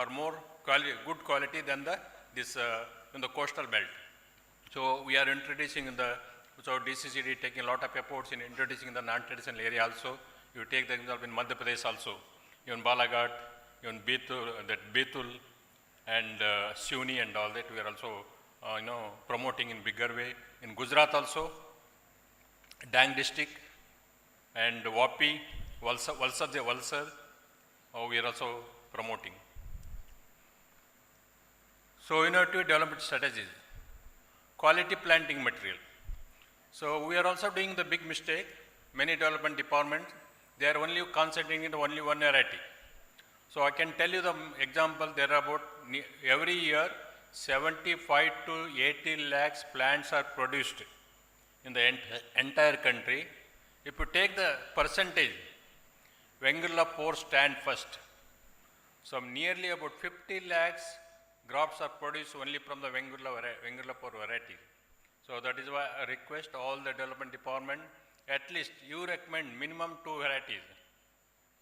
or more good quality than this in the coastal belt. So we are introducing so DCCD taking a lot of efforts in introducing the non-traditional area also. You take the example in Madhya Pradesh also, even Balaghat, even Betul and Siuni and all that, we are also promoting in bigger way. In Gujarat also, Dang district and Vapi, Valsad, we are also promoting. So innovative development strategies, quality planting material. So we are also doing the big mistake. Many development departments, they are only concentrating in only one variety. So I can tell you the example, there are about every year 75 to 80 lakhs plants are produced in the entire country. If you take the percentage, Vengurla pore stand first. So nearly about 50 lakhs crops are produced only from the Vengurla pore variety. So that is why I request all the development department, at least you recommend minimum 2 varieties.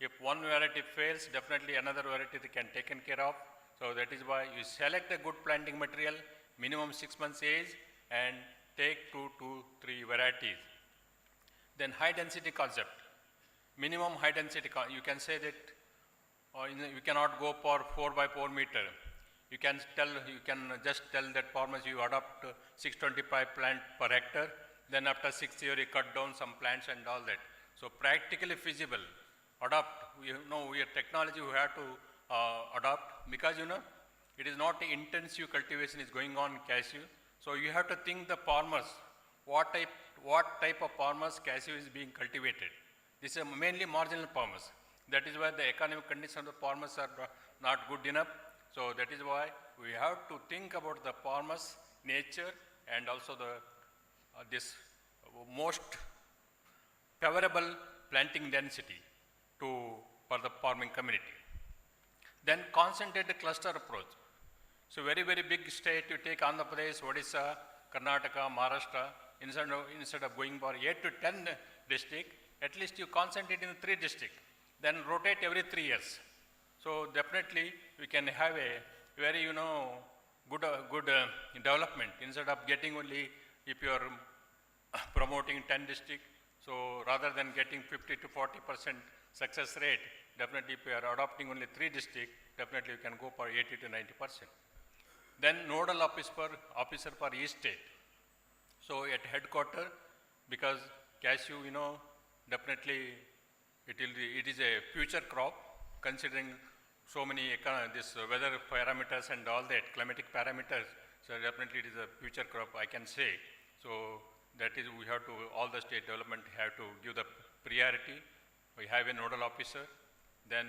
If one variety fails, definitely another variety they can taken care of. So that is why you select a good planting material, minimum 6 months age, and take 2 to 3 varieties. Then high density concept. Minimum high density, you can say that you cannot go for 4 by 4 meter. You can just tell that farmers you adopt 625 plant per hectare, then after 6 years you cut down some plants and all that. So practically feasible, adopt, we are technology we have to adopt, because it is not intensive cultivation is going on in cashew. So you have to think the farmers, what type of farmers cashew is being cultivated. This is mainly marginal farmers. That is why the economic conditions of the farmers are not good enough. So that is why we have to think about the farmers' nature and also this most favorable planting density for the farming community. Then concentrated cluster approach. So very, very big state, you take Andhra Pradesh, Odisha, Karnataka, Maharashtra, instead of going for 8 to 10 districts, at least you concentrate in 3 districts, then rotate every 3 years. So definitely we can have a very, good development instead of getting only, if you are promoting 10 districts, so rather than getting 50 to 40% success rate, definitely if you are adopting only 3 districts, definitely you can go for 80 to 90%. Then nodal officer for each state. So at headquarter, because cashew, definitely it is a future crop, considering so many weather parameters and all that, climatic parameters. So definitely it is a future crop, I can say. So that is, we have to, all the state development have to give the priority. We have a nodal officer, then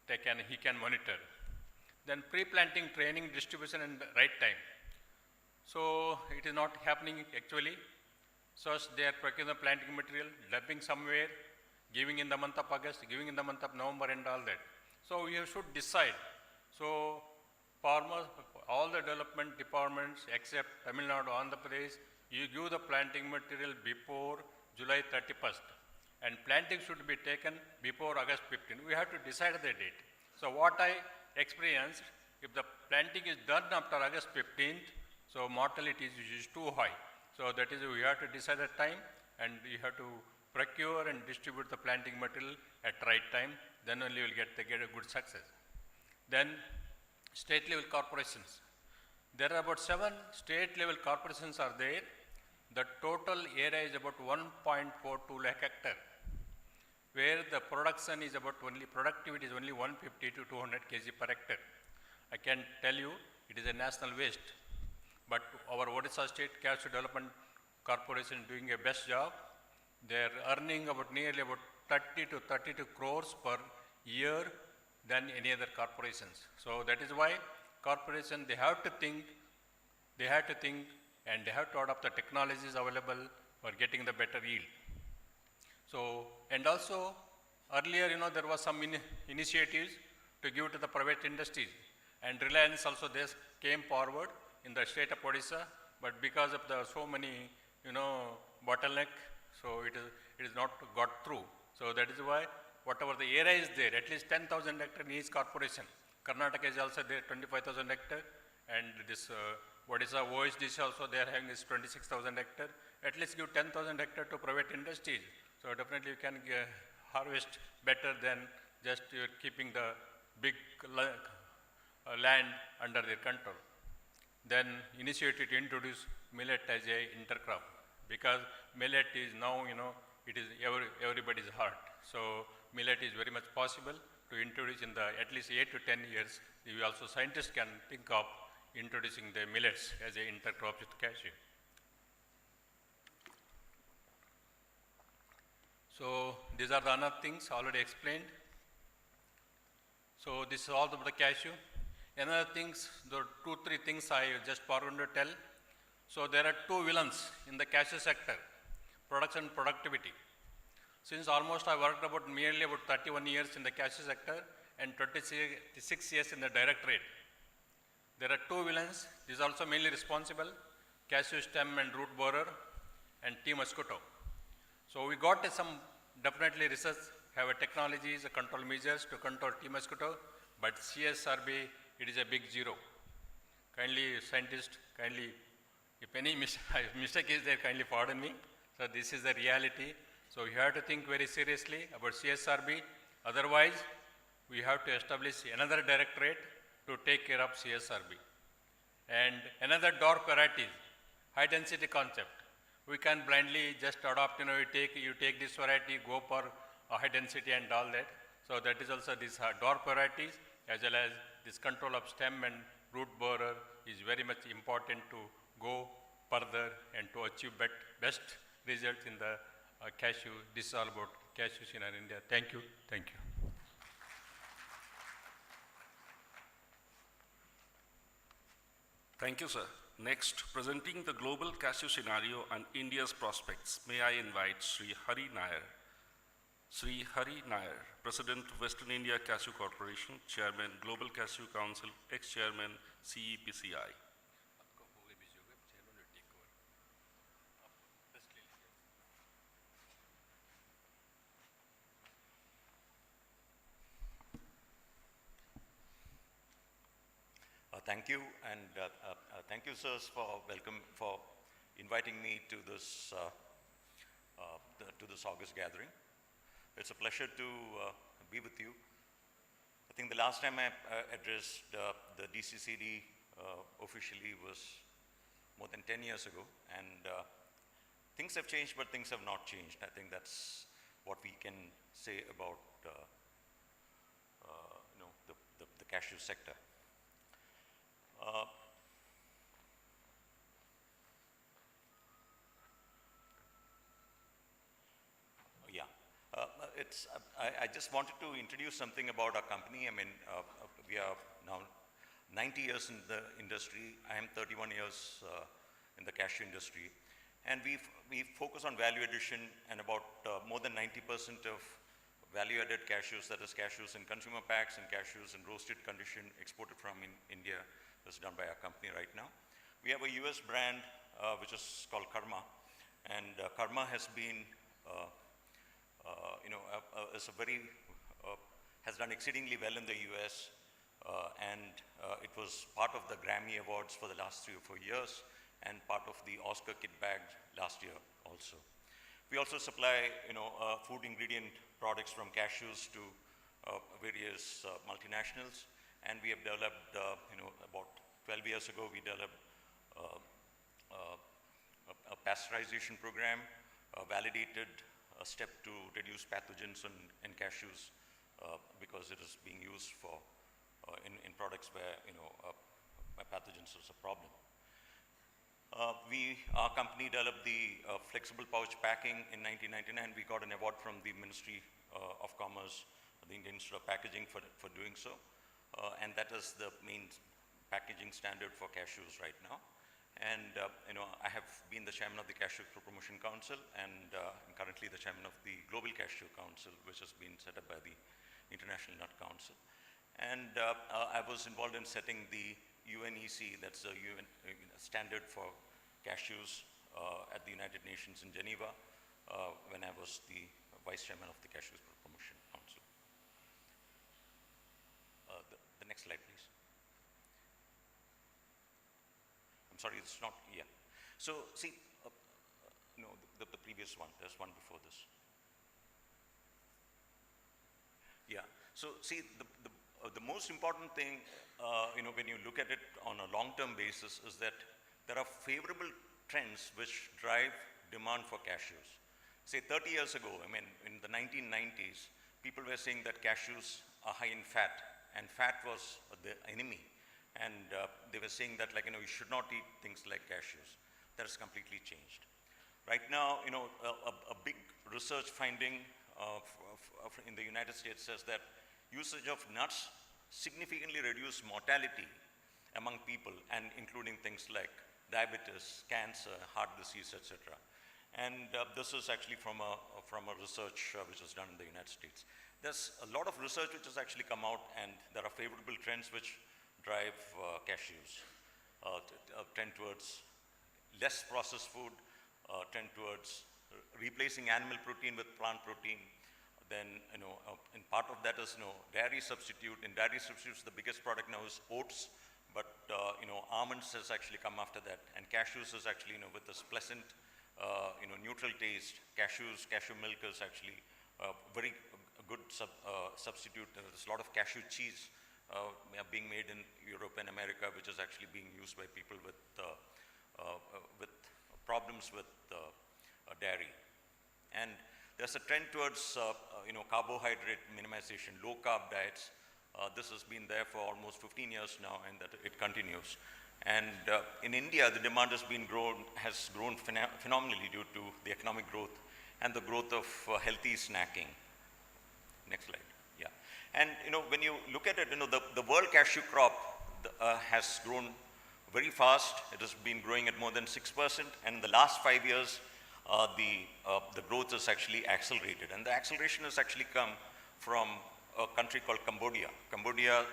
he can monitor. Then pre-planting training, distribution and right time. So it is not happening actually. So they are procuring the planting material, dumping somewhere, giving in the month of August, giving in the month of November and all that. So you should decide. So farmers, all the development departments except Tamil Nadu, Andhra Pradesh, you give the planting material before July 31st. And planting should be taken before August 15th. We have to decide the date. So what I experienced, if the planting is done after August 15th, so mortality is too high. So that is, we have to decide the time, and you have to procure and distribute the planting material at right time, then only you will get a good success. Then state level corporations. There are about 7 state level corporations are there. The total area is about 1.42 lakh hectare, where the production is productivity is only 150 to 200 kg per hectare. I can tell you it is a national waste, but our Odisha State Cashew Development Corporation is doing a best job. They are earning nearly about 30 to 32 crores per year than any other corporations. So that is why corporation, they have to think and they have to adopt the technologies available for getting the better yield. So, and also earlier, there was some initiatives to give to the private industries, and Reliance also this came forward in the state of Odisha, but because of the so many, bottleneck, so it is not got through. So that is why whatever the area is there, at least 10,000 hectares in each corporation. Karnataka is also there, 25,000 hectare, and this Odisha OSD is also they are having is 26,000 hectare. At least give 10,000 hectare to private industries. So definitely you can harvest better than just keeping the big land under their control. Then initiated to introduce millet as a intercrop, because millet is now, it is everybody's heart. So millet is very much possible to introduce in the at least 8 to 10 years. We also scientists can think of introducing the millets as a intercrop with cashew. So these are the other things already explained. So this is all about the cashew. Another things, the 2-3 things I just forgot to tell. So there are two villains in the cashew sector, production and productivity. Since almost I worked about merely about 31 years in the cashew sector and 26 years in the directorate. There are two villains. This is also mainly responsible, cashew stem and root borer and tea mosquito. So we got some definitely research, have a technologies, a control measures to control tea mosquito, but CSRB, it is a big zero. Kindly scientist, kindly, if any mistake is there, kindly pardon me. So this is the reality. So you have to think very seriously about CSRB. Otherwise, we have to establish another directorate to take care of CSRB. And another dwarf varieties, high density concept. We can blindly just adopt, you take this variety, go for high density and all that. So that is also these dwarf varieties, as well as this control of stem and root borer is very much important to go further and to achieve best results in the cashew. This is all about cashews in India. Thank you. Thank you. Thank you, sir. Next, presenting the global cashew scenario and India's prospects, may I invite Sri Hari Nair. Sri Hari Nair, President, Western India Cashew Corporation, Chairman, Global Cashew Council, ex-Chairman, CEPCI. Thank you, and thank you, sirs, for inviting me to this August gathering. It's a pleasure to be with you. I think the last time I addressed the DCCD officially was more than 10 years ago, and things have changed, but things have not changed. I think that's what we can say about the cashew sector. I just wanted to introduce something about our company. I mean, we are now 90 years in the industry. I am 31 years in the cashew industry. And we focus on value addition, and about more than 90% of value-added cashews, that is cashews in consumer packs and cashews in roasted condition exported from India, is done by our company right now. We have a US brand which is called Karma, and Karma has been, has done exceedingly well in the US, and it was part of the Grammy Awards for the last 3 or 4 years, and part of the Oscar kit bag last year also. We also supply, food ingredient products from cashews to various multinationals, and we have developed, about 12 years ago, we developed a pasteurization program, validated a step to reduce pathogens in cashews because it is being used for in products where pathogens is a problem. Our company developed the flexible pouch packing in 1999. We got an award from the Ministry of Commerce, the Indian Institute of Packaging for doing so. And that is the main packaging standard for cashews right now. And I have been the chairman of the Cashew Promotion Council, and I'm currently the chairman of the Global Cashew Council, which has been set up by the International Nut Council. And I was involved in setting the UNEC, that's the UN standard for cashews at the United Nations in Geneva, when I was the vice chairman of the Cashew Promotion Council. The The next slide, please. I'm sorry, it's not, yeah. So see, no, the previous one, there's one before this. Yeah, so see, the most important thing, when you look at it on a long-term basis is that there are favorable trends which drive demand for cashews. Say 30 years ago, I mean, in the 1990s, people were saying that cashews are high in fat, and fat was the enemy. And they were saying that, like, you should not eat things like cashews. That has completely changed. Right now, a big research finding in the United States says that usage of nuts significantly reduce mortality among people, and including things like diabetes, cancer, heart disease, etc. And this is actually from a research which is done in the United States. There's a lot of research which has actually come out, and there are favorable trends which drive cashews, trend towards less processed food, trend towards replacing animal protein with plant protein. Then, and part of that is, dairy substitute. In dairy substitutes, the biggest product now is oats, but, almonds has actually come after that. And cashews is actually, with this pleasant, neutral taste. Cashew milk is actually a very good substitute. There's a lot of cashew cheese being made in Europe and America, which is actually being used by people with problems with dairy. And there's a trend towards, carbohydrate minimization, low-carb diets. This has been there for almost 15 years now, and that it continues. And in India, the demand has grown phenomenally due to the economic growth and the growth of healthy snacking. Next slide. Yeah. And when you look at it, the world cashew crop has grown very fast. It has been growing at more than 6%, and in the last 5 years, the growth has actually accelerated. And the acceleration has actually come from a country called Cambodia. Cambodia,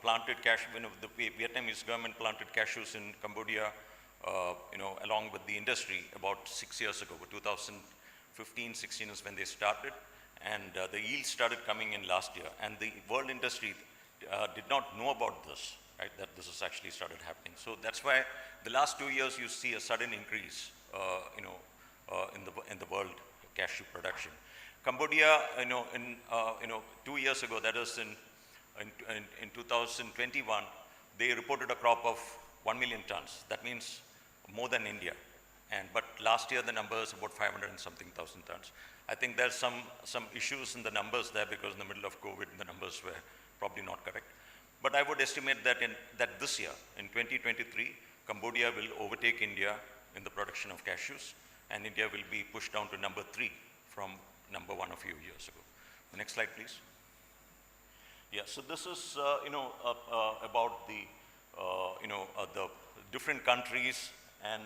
planted cashew. The Vietnamese government planted cashews in Cambodia, along with the industry about 6 years ago. 2015, 16 is when they started, and the yield started coming in last year. And the world industry did not know about this, right? That this has actually started happening. So that's why the last 2 years you see a sudden increase, in the world cashew production. Cambodia, 2 years ago, that is in 2021, they reported a crop of 1 million tons. That means more than India. But last year the number is about 500 and something thousand tons. I think there's some issues in the numbers there, because in the middle of COVID, the numbers were probably not correct. But I would estimate that this year, in 2023, Cambodia will overtake India in the production of cashews, and India will be pushed down to number 3 from number 1 a few years ago. The next slide, please. Yeah, so this is, about the different countries and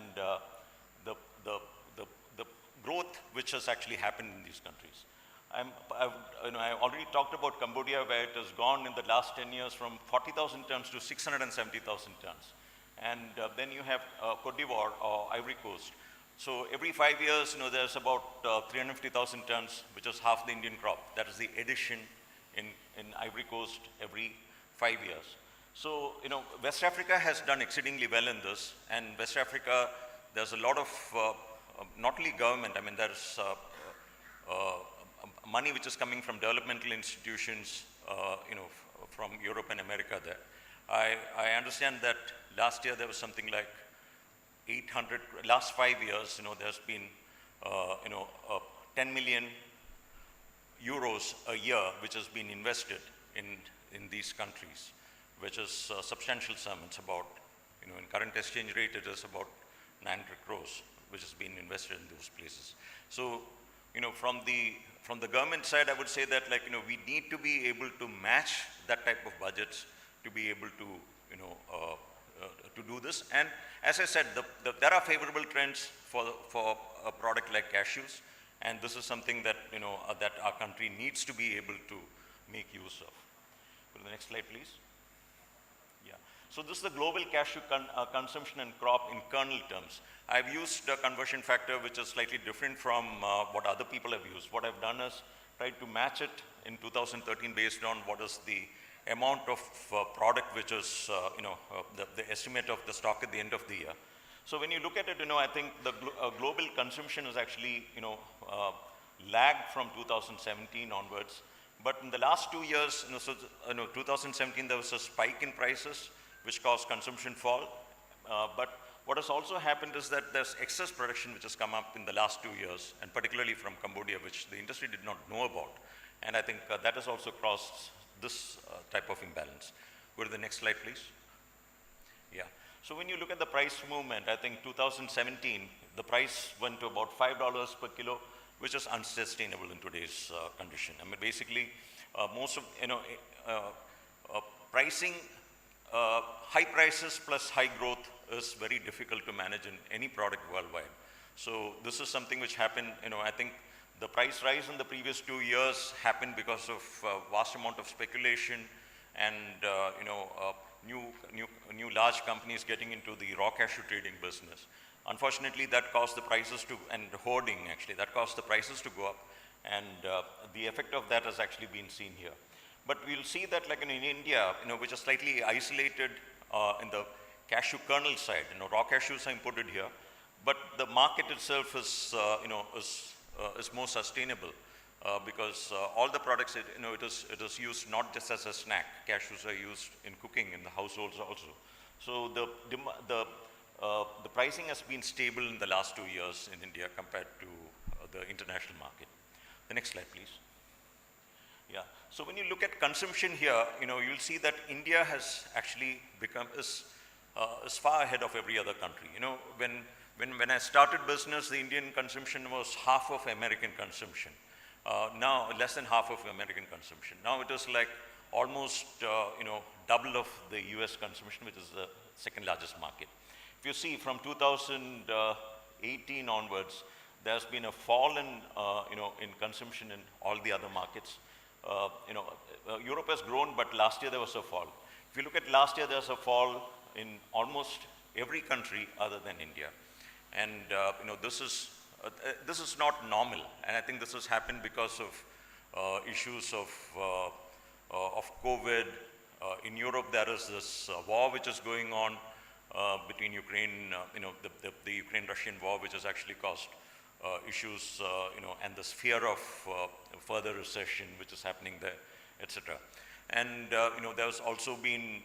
the growth which has actually happened in these countries. I already talked about Cambodia, where it has gone in the last 10 years from 40,000 tons to 670,000 tons. And then you have Cote d'Ivoire or Ivory Coast. So every 5 years, there's about 350,000 tons, which is half the Indian crop. That is the addition in Ivory Coast every 5 years. So, West Africa has done exceedingly well in this. And West Africa, there's a lot of, not only government, I mean, there's money which is coming from developmental institutions, from Europe and America there. I understand that last year there was something like 800, last 5 years, there's been, 10 million euros a year which has been invested in these countries, which is a substantial sum. It's about, in current exchange rate, it is about 900 crores, which has been invested in those places. So, from the government side, I would say that, we need to be able to match that type of budgets to be able to, to do this. And as I said, there are favorable trends for a product like cashews, and this is something that, that our country needs to be able to make use of. Go to the next slide, please. Yeah. So this is the global cashew consumption and crop in kernel terms. I've used a conversion factor which is slightly different from what other people have used. What I've done is tried to match it in 2013 based on what is the amount of product which is, the estimate of the stock at the end of the year. So when you look at it, I think the global consumption is actually, lagged from 2017 onwards. But in the last 2 years, 2017 there was a spike in prices which caused consumption fall. But what has also happened is that there's excess production which has come up in the last 2 years, and particularly from Cambodia, which the industry did not know about. And I think that has also caused this type of imbalance. Go to the next slide, please. Yeah. So when you look at the price movement, I think 2017, the price went to about $5 per kilo, which is unsustainable in today's condition. I mean, basically, most of, pricing, high prices plus high growth is very difficult to manage in any product worldwide. So this is something which happened, I think the price rise in the previous 2 years happened because of vast amount of speculation and, new large companies getting into the raw cashew trading business. Unfortunately, that caused the prices to, and hoarding actually, that caused the prices to go up, and the effect of that has actually been seen here. But we'll see that like in India, which is slightly isolated in the cashew kernel side, raw cashews are imported here, but the market itself is, is more sustainable because all the products, it is used not just as a snack. Cashews are used in cooking in the households also. So the pricing has been stable in the last 2 years in India compared to the international market. The next slide, please. Yeah. So when you look at consumption here, you'll see that India has actually become is far ahead of every other country. When I started business, the Indian consumption was half of American consumption. Now less than half of American consumption. Now it is like almost double of the US consumption, which is the second largest market. If you see from 2018 onwards, there's been a fall in, in consumption in all the other markets. Europe has grown, but last year there was a fall. If you look at last year, there's a fall in almost every country other than India. And, this is not normal. And I think this has happened because of issues of COVID. In Europe, there is this war which is going on between Ukraine, the Ukraine-Russian war, which has actually caused issues, and this fear of further recession, which is happening there, etc. And, there's also been,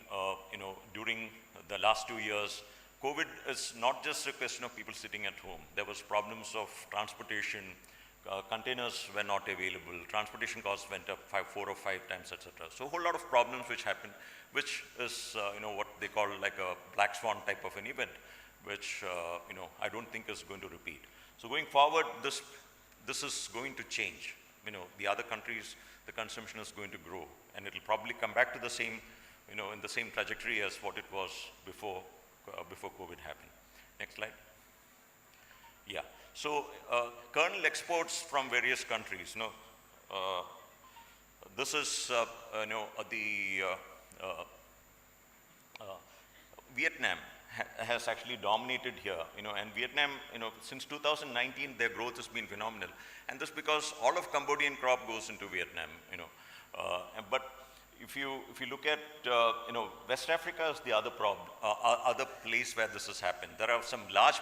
during the last 2 years, COVID is not just a question of people sitting at home. There was problems of transportation, containers were not available, transportation costs went up 4 or 5 times, etc. So a whole lot of problems which happened, which is, what they call like a black swan type of an event, which, I don't think is going to repeat. So going forward, this is going to change. The other countries, the consumption is going to grow, and it'll probably come back to the same, in the same trajectory as what it was before COVID happened. Next slide. Yeah. So kernel exports from various countries. This is Vietnam has actually dominated here. And Vietnam, since 2019, their growth has been phenomenal, and this because all of Cambodian crop goes into Vietnam. But if you look at, West Africa is the other other place where this has happened. There are some large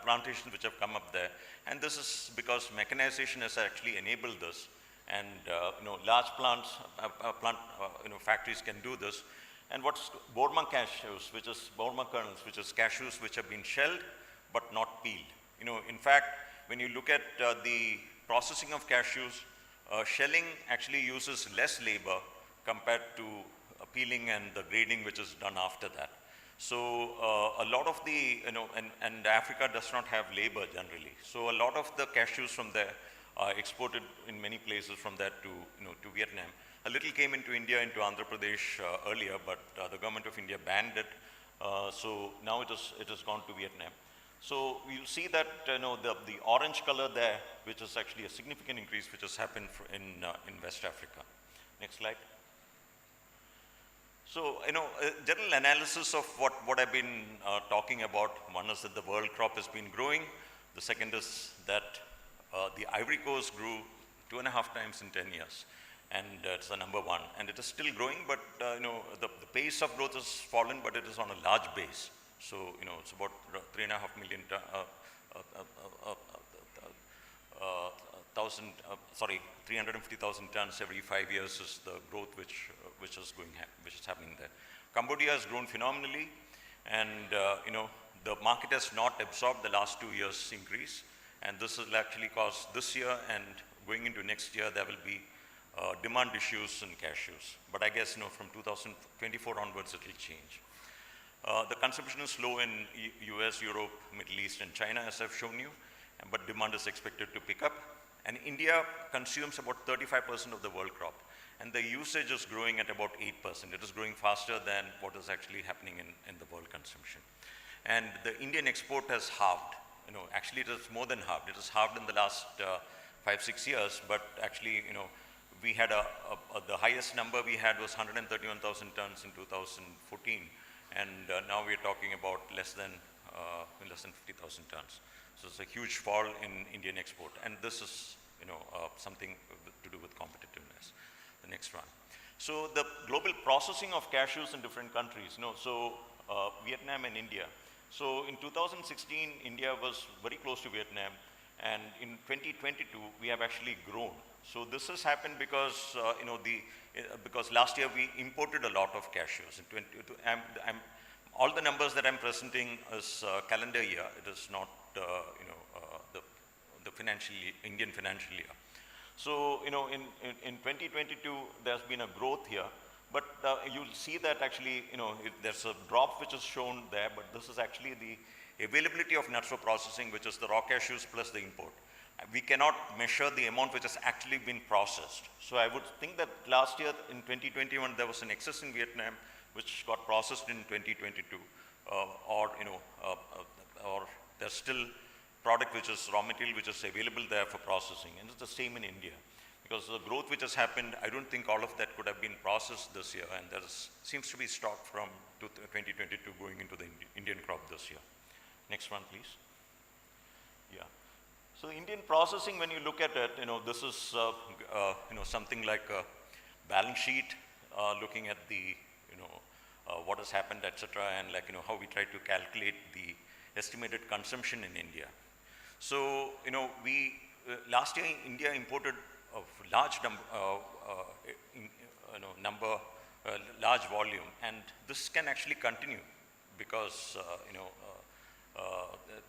plantations which have come up there, and this is because mechanization has actually enabled this, and large factories can do this. And what's Burma cashews, which is Burma kernels, which is cashews which have been shelled but not peeled. In fact, when you look at the processing of cashews, shelling actually uses less labor compared to peeling and the grading which is done after that. So a lot of the, and Africa does not have labor generally. So a lot of the cashews from there are exported in many places from there to, to Vietnam. A little came into India, into Andhra Pradesh earlier, but the government of India banned it. So now it has gone to Vietnam. So you'll see that, the orange color there, which is actually a significant increase which has happened in West Africa. Next slide. So, general analysis of what I've been talking about. One is that the world crop has been growing. The second is that the Ivory Coast grew 2.5 times in 10 years. and it's the number one, and it is still growing, but the pace of growth has fallen, but it is on a large base. So it's about 3.5 million ton, 350,000 tons every 5 years is the growth which is happening there. Cambodia has grown phenomenally, and the market has not absorbed the last 2 years increase, and this will actually cause this year and going into next year there will be demand issues in cashews. But I guess from 2024 onwards it will change. The consumption is low in US, Europe, Middle East and China, as I've shown you, but demand is expected to pick up. And India consumes about 35% of the world crop, and the usage is growing at about 8%. It is growing faster than what is actually happening in the world consumption. And the Indian export has halved. Actually it is more than halved. It has halved in the last 5-6 years, but actually, we had the highest number we had was 131,000 tons in 2014, and now we're talking about less than 50,000 tons. So it's a huge fall in Indian export, and this is something to do with competitiveness. The next one. So the global processing of cashews in different countries. Vietnam and India. So in 2016, India was very close to Vietnam, and in 2022 we have actually grown. So this has happened because because last year we imported a lot of cashews. All the numbers that I'm presenting is calendar year. It is not the Indian financial year. So in 2022 there's been a growth here, but you'll see that actually there's a drop which is shown there, but this is actually the availability of nuts for processing, which is the raw cashews plus the import. We cannot measure the amount which has actually been processed. So I would think that last year in 2021 there was an excess in Vietnam which got processed in 2022, or there's still product which is raw material which is available there for processing, and it's the same in India. Because the growth which has happened, I don't think all of that could have been processed this year, and there seems to be stock from 2022 going into the Indian crop this year. Next one, please. Yeah. So Indian processing, when you look at it, this is something like a balance sheet, looking at the what has happened, etc., and how we try to calculate the estimated consumption in India. So we last year India imported a large large volume, and this can actually continue because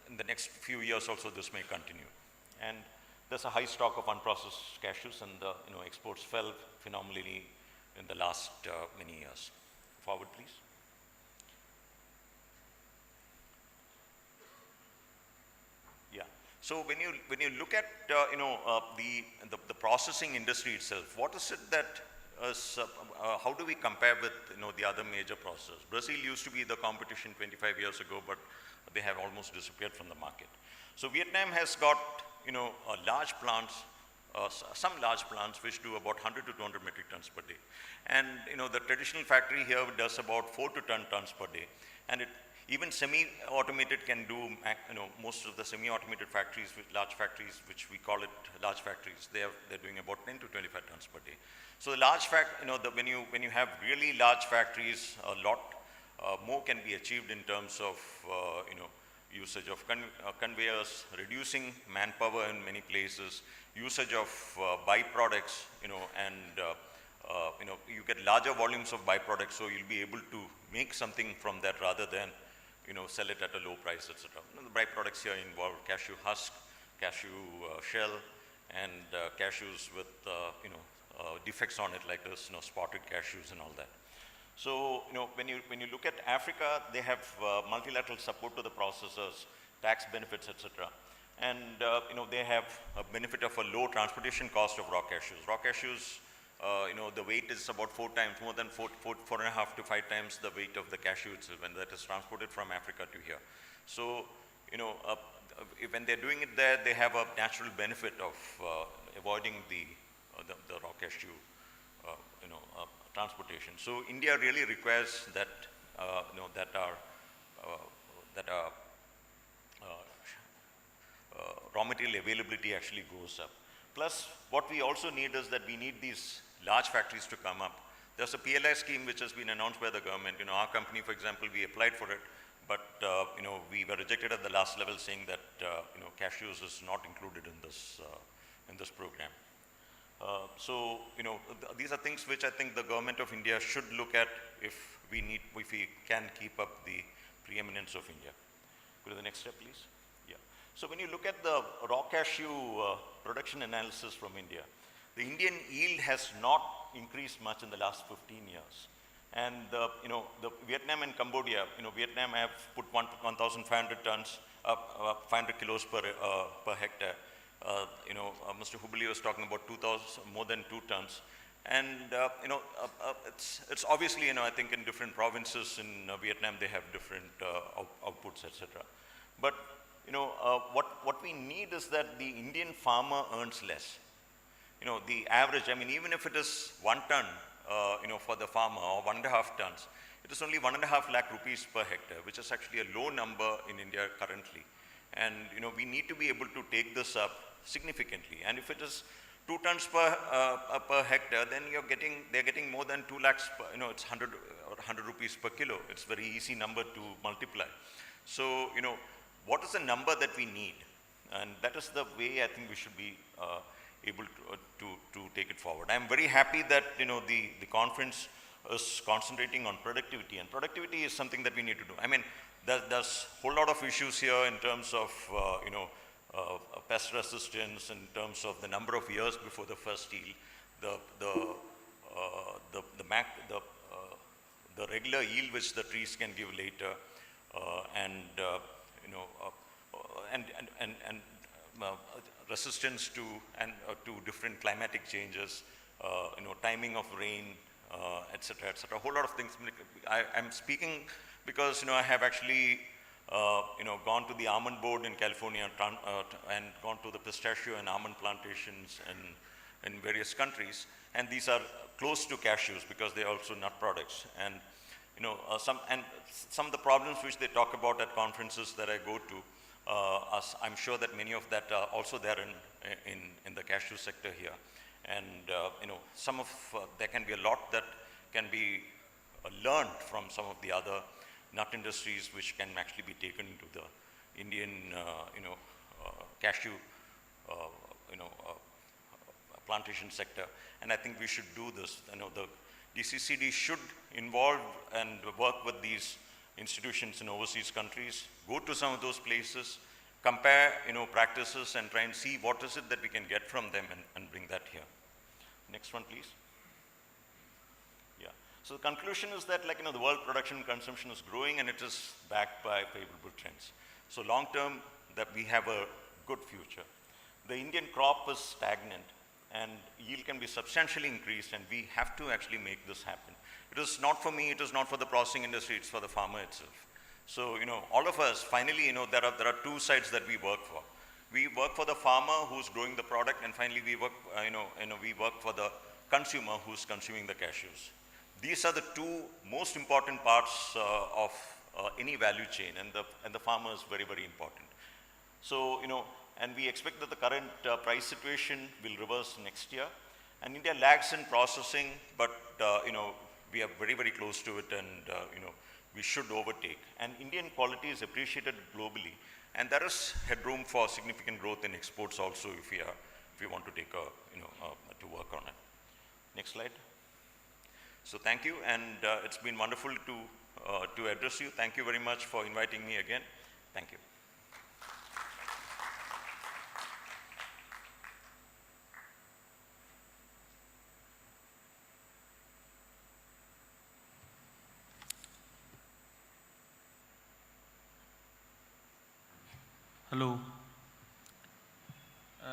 in the next few years also this may continue. And there's a high stock of unprocessed cashews, and the exports fell phenomenally in the last many years. Forward, please. Yeah. So when you look at the processing industry itself, what is it that how do we compare with the other major processors? Brazil used to be the competition 25 years ago, but they have almost disappeared from the market. So Vietnam has got large plants, some large plants which do about 100 to 200 metric tons per day, and the traditional factory here does about 4 to 10 tons per day, and even semi-automated can do, most of the semi-automated factories, large factories, which we call it large factories, they're doing about 10 to 25 tons per day. So the large when you have really large factories, a lot more can be achieved in terms of usage of conveyors, reducing manpower in many places, usage of byproducts, and you get larger volumes of byproducts, so you'll be able to make something from that rather than sell it at a low price, etc. The byproducts here involve cashew husk, cashew shell, and cashews with defects on it like this, spotted cashews and all that. So when you look at Africa, they have multilateral support to the processors, tax benefits, etc. And they have a benefit of a low transportation cost of raw cashews. Raw cashews, the weight is about 4 times, more than 4.5 to 5 times the weight of the cashew itself, and that is transported from Africa to here. So when they're doing it there, they have a natural benefit of avoiding the raw cashew transportation. So India really requires that raw material availability actually goes up. Plus, what we also need is that we need these large factories to come up. There's a PLI scheme which has been announced by the government. You know, our company, for example, we applied for it, but you know, we were rejected at the last level, saying that you know, cashews is not included in this program. So you know, these are things which I think the government of India should look at if we can keep up the preeminence of India. Go to the next step, please. Yeah. So when you look at the raw cashew production analysis from India, the Indian yield has not increased much in the last 15 years. And you know, the Vietnam and Cambodia, you know, Vietnam have put 1,500 tons, 500 kilos per hectare. You know, Mr. Hubli was talking about 2,000, more than 2 tons. And you know, it's obviously, you know, I think in different provinces in Vietnam they have different outputs, etc. But you know, what we need is that the Indian farmer earns less. You know, the average, I mean, even if it is 1 ton, you know, for the farmer, or 1.5 tons, it is only 1.5 lakh rupees per hectare, which is actually a low number in India currently. And you know, we need to be able to take this up significantly. And if it is 2 tons per hectare, then they're getting more than 2 lakhs, you know, it's 100 rupees per kilo. It's very easy number to multiply. So, you know, what is the number that we need? And that is the way I think we should be able to take it forward. I'm very happy that, you know, the conference is concentrating on productivity, and productivity is something that we need to do. I mean, there's a whole lot of issues here in terms of, you know, pest resistance, in terms of the number of years before the first yield, the regular yield which the trees can give later, and you know, resistance to different climatic changes, you know, timing of rain, etc., etc. A whole lot of things. I'm speaking because, you know, I have actually you know, gone to the almond board in California and gone to the pistachio and almond plantations in various countries, and these are close to cashews because they are also nut products. And you know, some of the problems which they talk about at conferences that I go to, I'm sure that many of that are also there in the cashew sector here. And you know, there can be a lot that can be learned from some of the other nut industries which can actually be taken into the Indian, you know, cashew, you know, plantation sector. And I think we should do this. You know, the DCCD should involve and work with these institutions in overseas countries, go to some of those places, compare, you know, practices, and try and see what is it that we can get from them and bring that here. Next one, please. Yeah. So the conclusion is that, like, you know, the world production and consumption is growing, and it is backed by favorable trends. So long term, that we have a good future. The Indian crop is stagnant, and yield can be substantially increased, and we have to actually make this happen. It is not for me, it is not for the processing industry, it's for the farmer itself. So, you know, all of us, finally, you know, there are 2 sides that we work for. We work for the farmer who's growing the product, and finally we work, we work for the consumer who's consuming the cashews. These are the 2 most important parts of any value chain, and the farmer is very, very important. So, you know, and we expect that the current price situation will reverse next year. And India lags in processing, but, you know, we are very, very close to it, and, you know, we should overtake. And Indian quality is appreciated globally, and there is headroom for significant growth in exports also if we want to take to work on it. Next slide. So thank you, and it's been wonderful to address you. Thank you very much for inviting me again. Thank you. Hello.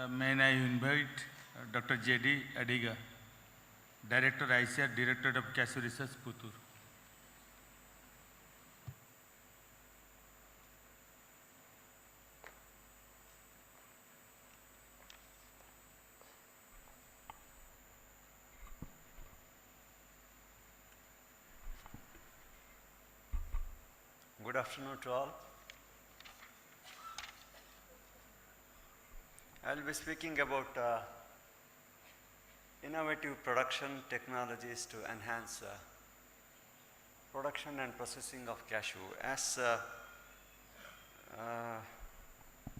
May I invite Dr. J.D. Adiga, Director ICR, Director of Cashew Research, Puttur. Good afternoon to all. I will be speaking about innovative production technologies to enhance production and processing of cashew. As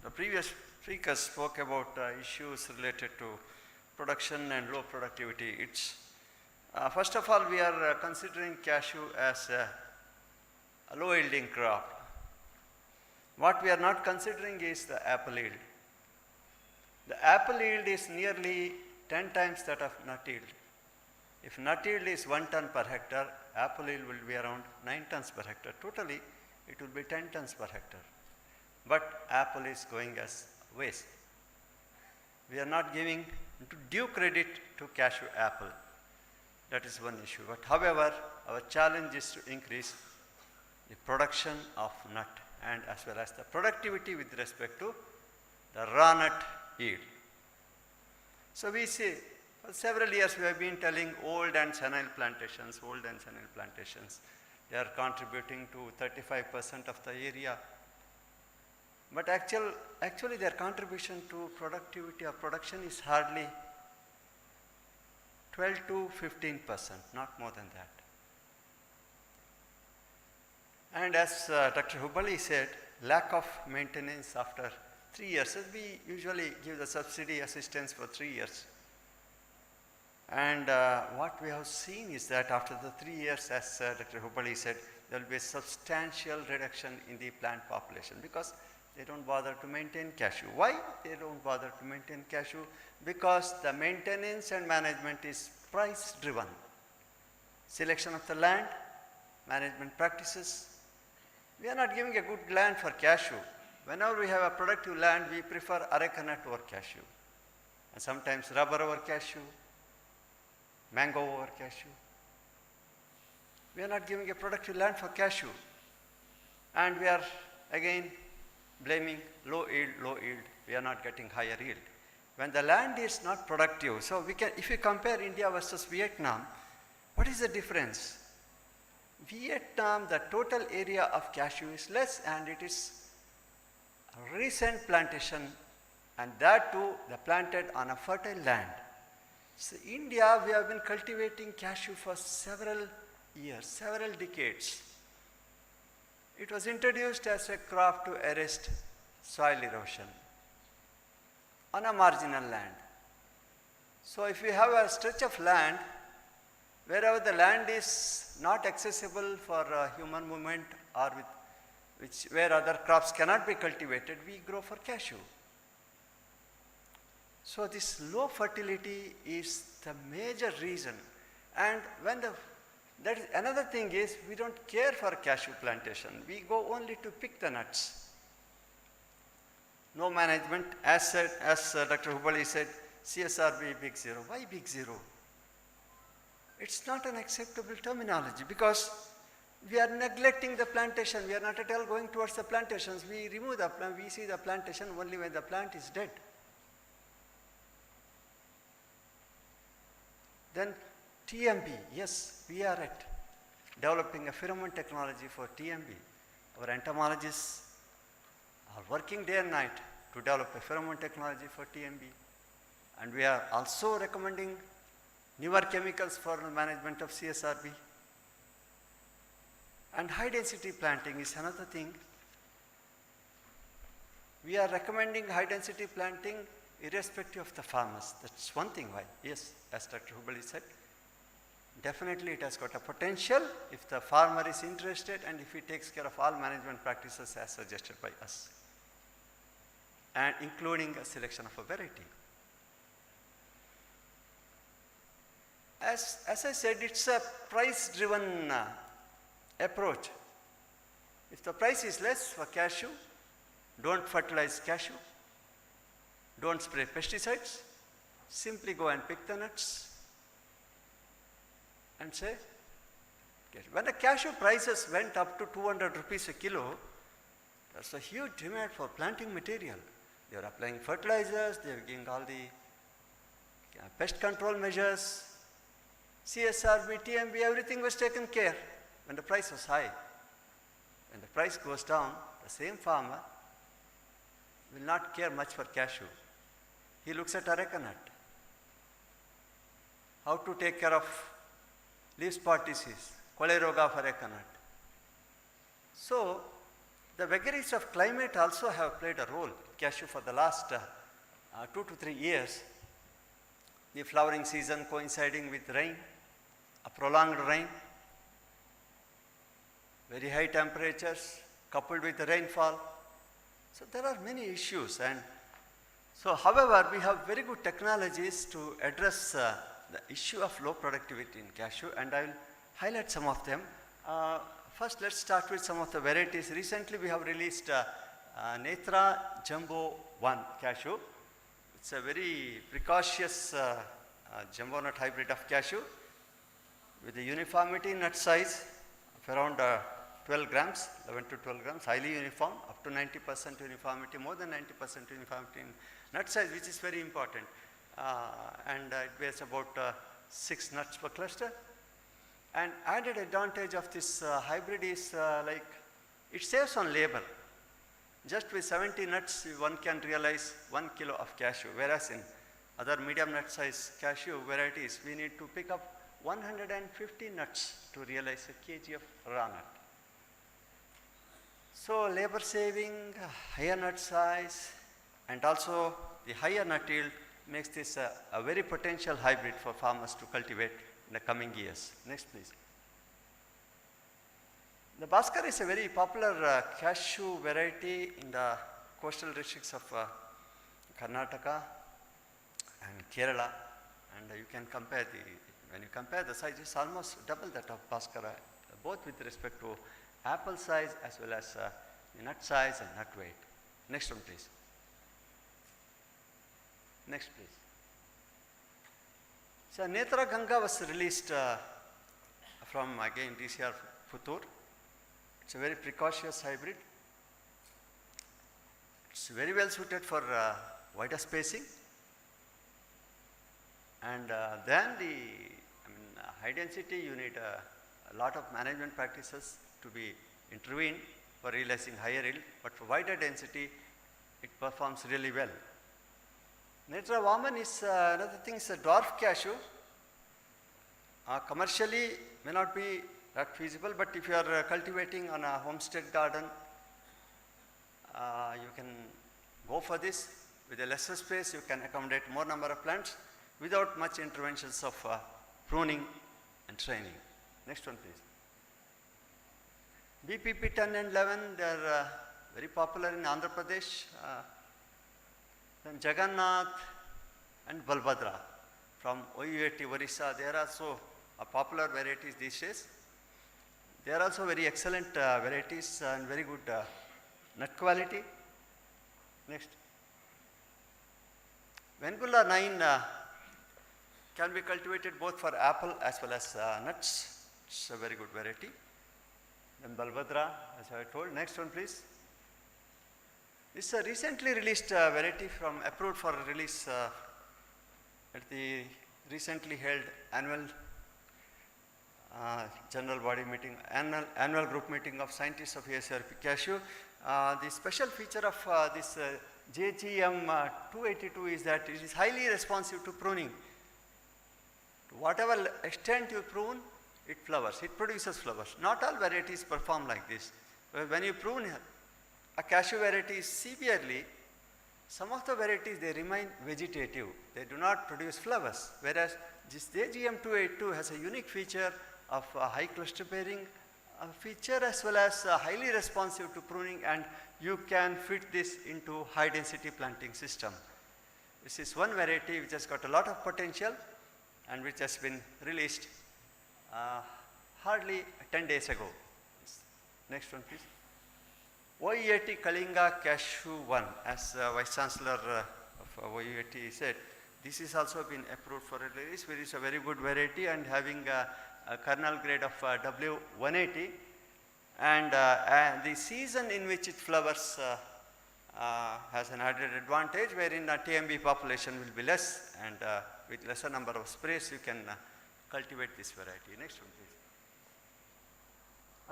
the previous speakers spoke about issues related to production and low productivity, it's first of all, we are considering cashew as a low yielding crop. What we are not considering is the apple yield. The apple yield is nearly 10 times that of nut yield. If nut yield is 1 ton per hectare, apple yield will be around 9 tons per hectare. Totally, it will be 10 tons per hectare. But apple is going as waste. We are not giving due credit to cashew apple. That is one issue. But however, our challenge is to increase the production of nut and as well as the productivity with respect to the raw nut yield. So we see, for several years we have been telling old and senile plantations, they are contributing to 35% of the area. But actually their contribution to productivity or production is hardly 12 to 15%, not more than that. And as Dr. Hubali said, lack of maintenance after 3 years. We usually give the subsidy assistance for 3 years. And what we have seen is that after the 3 years, as Dr. Hubali said, there will be a substantial reduction in the plant population because they don't bother to maintain cashew. Why they don't bother to maintain cashew? Because the maintenance and management is price driven. Selection of the land, management practices. We are not giving a good land for cashew. Whenever we have a productive land, we prefer areca nut over cashew. And sometimes rubber over cashew, mango over cashew. We are not giving a productive land for cashew. And we are again blaming low yield. We are not getting higher yield. When the land is not productive, so we can, if you compare India versus Vietnam, what is the difference? Vietnam, the total area of cashew is less and it is a recent plantation and that too, they planted on a fertile land. So India, we have been cultivating cashew for several years, several decades. It was introduced as a crop to arrest soil erosion on a marginal land. So if we have a stretch of land, wherever the land is not accessible for human movement or where other crops cannot be cultivated, we grow for cashew. So this low fertility is the major reason. And another thing is, we don't care for cashew plantation. We go only to pick the nuts. No management, as Dr. Hubali said, CSRB big zero. Why big zero? It's not an acceptable terminology because we are neglecting the plantation. We are not at all going towards the plantations. We remove the plant. We see the plantation only when the plant is dead. Then TMB, yes, we are at developing a pheromone technology for TMB. Our entomologists are working day and night to develop a pheromone technology for TMB. And we are also recommending newer chemicals for the management of CSRB. And high density planting is another thing. We are recommending high density planting irrespective of the farmers. That's one thing why. Yes, as Dr. Hubali said, definitely it has got a potential if the farmer is interested and if he takes care of all management practices as suggested by us, and including a selection of a variety. As I said, it's a price-driven approach. If the price is less for cashew, don't fertilize cashew, don't spray pesticides, simply go and pick the nuts and say, when the cashew prices went up to 200 rupees a kilo, there's a huge demand for planting material. They are applying fertilizers, they are giving all the pest control measures, CSRB, TMB, everything was taken care when the price was high. When the price goes down, the same farmer will not care much for cashew. He looks at areca nut. how to take care of leaf spot disease, Koleroga for arecanut. So, the vagaries of climate also have played a role in cashew for the last 2 to 3 years. The flowering season coinciding with rain, a prolonged rain, very high temperatures coupled with the rainfall. So there are many issues, and so however we have very good technologies to address the issue of low productivity in cashew, and I will highlight some of them. First let's start with some of the varieties. Recently we have released Netra Jumbo 1 cashew. It's a very precocious jumbo nut hybrid of cashew with a uniformity in nut size of around 12 grams, 11 to 12 grams, highly uniform, up to 90% uniformity, more than 90% uniformity in nut size, which is very important. And it weighs about 6 nuts per cluster. And added advantage of this hybrid is like it saves on labor. Just with 70 nuts, one can realize 1 kilo of cashew, whereas in other medium nut size cashew varieties, we need to pick up 150 nuts to realize a kg of raw nut. So labor saving, higher nut size, and also the higher nut yield makes this a very potential hybrid for farmers to cultivate in the coming years. Next please. The Bhaskar is a very popular cashew variety in the coastal districts of Karnataka and Kerala, and you can compare when you compare the size, it's almost double that of Bhaskar, both with respect to apple size as well as the nut size and nut weight. Next one please. Next please. So Netra Ganga was released from again DCR Puttur. It's a very precocious hybrid. It's very well suited for wider spacing. And then high density, you need a lot of management practices to be intervened for realizing higher yield, but for wider density, it performs really well. Netra Vaman is another thing, is a dwarf cashew. Commercially may not be that feasible, but if you are cultivating on a homestead garden, you can go for this. With a lesser space, you can accommodate more number of plants without much interventions of pruning and training. Next one please. BPP 10 and 11, they are very popular in Andhra Pradesh. Then Jagannath and Balbhadra from OUAT Orissa, they are also popular varieties these days. They are also very excellent varieties and very good nut quality. Next. Vengula 9 can be cultivated both for apple as well as nuts. It's a very good variety. Then Balbhadra, as I told. Next one please. This is a recently released variety approved for release at the recently held annual general body meeting, annual group meeting of scientists of ASRP cashew. The special feature of this JGM 282 is that it is highly responsive to pruning. To whatever extent you prune, it flowers, it produces flowers. Not all varieties perform like this. When you prune a cashew variety severely, some of the varieties, they remain vegetative. They do not produce flowers, whereas this JGM 282 has a unique feature of high cluster bearing feature as well as highly responsive to pruning, and you can fit this into high density planting system. This is one variety which has got a lot of potential and which has been released hardly 10 days ago. Next one please. OUAT Kalinga Cashew 1, as Vice Chancellor of OUAT said, this is also been approved for release, which is a very good variety and having a kernel grade of W180, and the season in which it flowers has an added advantage, wherein a TMB population will be less, and with lesser number of sprays you can cultivate this variety. Next one please.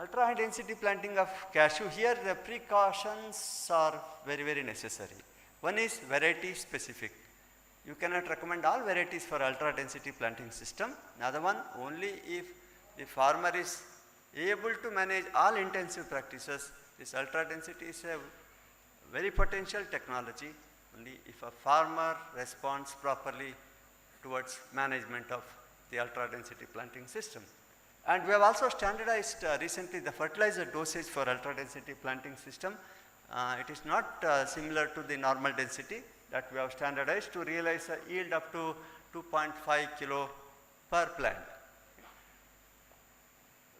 Ultra high density planting of cashew. Here the precautions are very necessary. One is variety specific. you cannot recommend all varieties for ultra density planting system. Another one, only if the farmer is able to manage all intensive practices. This ultra density is a very potential technology only if a farmer responds properly towards management of the ultra density planting system. And we have also standardized recently the fertilizer dosage for ultra density planting system. It is not similar to the normal density that we have standardized to realize a yield up to 2.5 kilo per plant.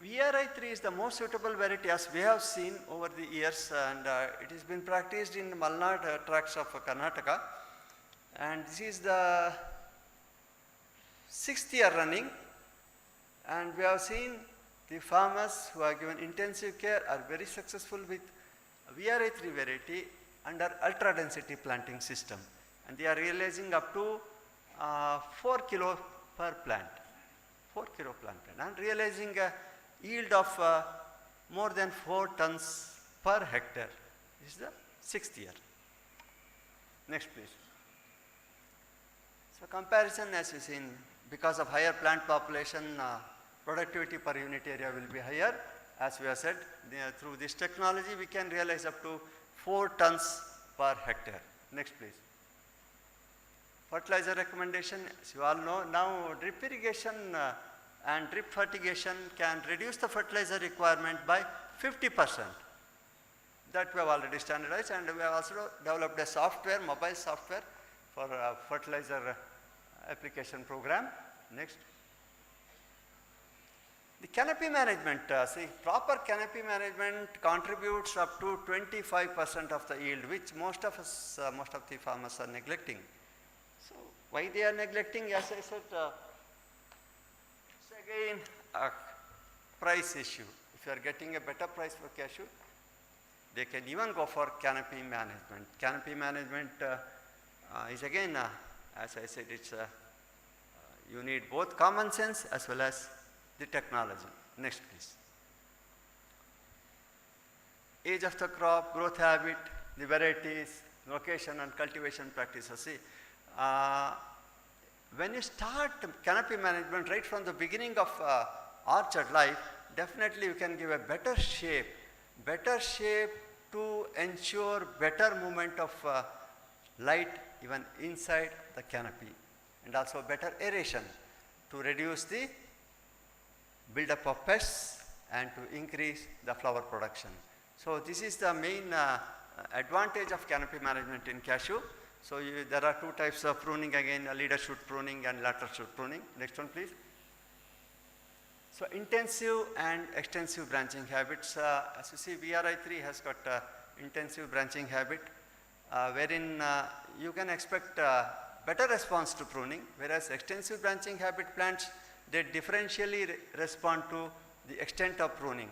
VRI3 is the most suitable variety as we have seen over the years, and it has been practiced in Malnad tracts of Karnataka, and this is the 6th year running, and we have seen the farmers who are given intensive care are very successful with VRI3 variety under ultra density planting system, and they are realizing up to 4 kilo per plant, 4 kilo plant, and realizing a yield of more than 4 tons per hectare. This is the 6th year. Next please. So comparison, as you seen, because of higher plant population, productivity per unit area will be higher. As we have said, through this technology we can realize up to 4 tons per hectare. Next please. Fertilizer recommendation, as you all know, now drip irrigation and drip fertigation can reduce the fertilizer requirement by 50%. That we have already standardized, and we have also developed a software, mobile software for fertilizer application program. Next. The canopy management, proper canopy management contributes up to 25% of the yield, which most of the farmers are neglecting. So why they are neglecting? As I said, it's again a price issue. If you are getting a better price for cashew, they can even go for canopy management. Canopy management is again, as I said, it's you need both common sense as well as the technology. Next please. Age of the crop, growth habit, the varieties, location and cultivation practices. See, when you start canopy management right from the beginning of orchard life, definitely you can give a better shape to ensure better movement of light even inside the canopy, and also better aeration to reduce the buildup of pests and to increase the flower production. So this is the main advantage of canopy management in cashew. So there are 2 types of pruning again, leader shoot pruning and lateral shoot pruning. Next one please. So intensive and extensive branching habits. As you see, VRI3 has got intensive branching habit wherein you can expect better response to pruning, whereas extensive branching habit plants, they differentially respond to the extent of pruning.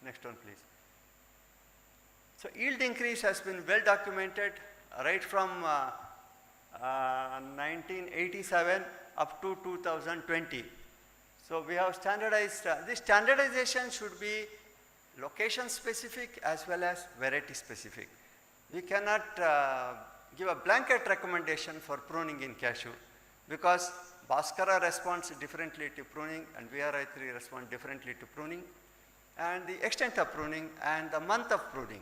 Next one please. So yield increase has been well documented right from 1987 up to 2020. So we have standardized, this standardization should be location specific as well as variety specific. We cannot give a blanket recommendation for pruning in cashew because Bhaskara responds differently to pruning and VRI3 respond differently to pruning, and the extent of pruning and the month of pruning.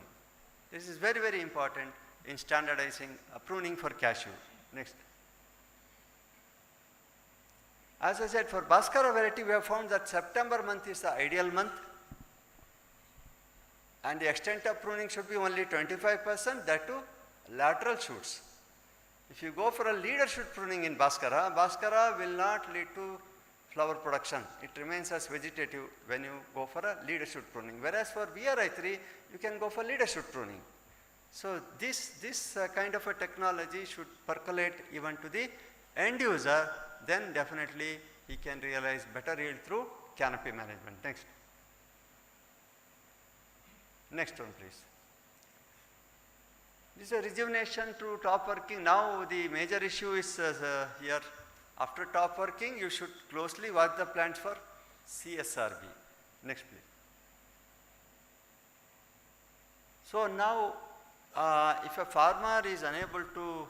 This is very, very important in standardizing pruning for cashew. Next. As I said, for Bhaskara variety, we have found that September month is the ideal month, and the extent of pruning should be only 25%, that too lateral shoots. If you go for a leader shoot pruning in Bhaskara, Bhaskara will not lead to flower production. It remains as vegetative when you go for a leader shoot pruning. Whereas for VRI3, you can go for leader shoot pruning. So this kind of a technology should percolate even to the end user, then definitely he can realize better yield through canopy management. Next. Next one please. This is a rejuvenation through top working. Now the major issue is here. After top working, you should closely watch the plants for CSRB. Next please. So now if a farmer is unable to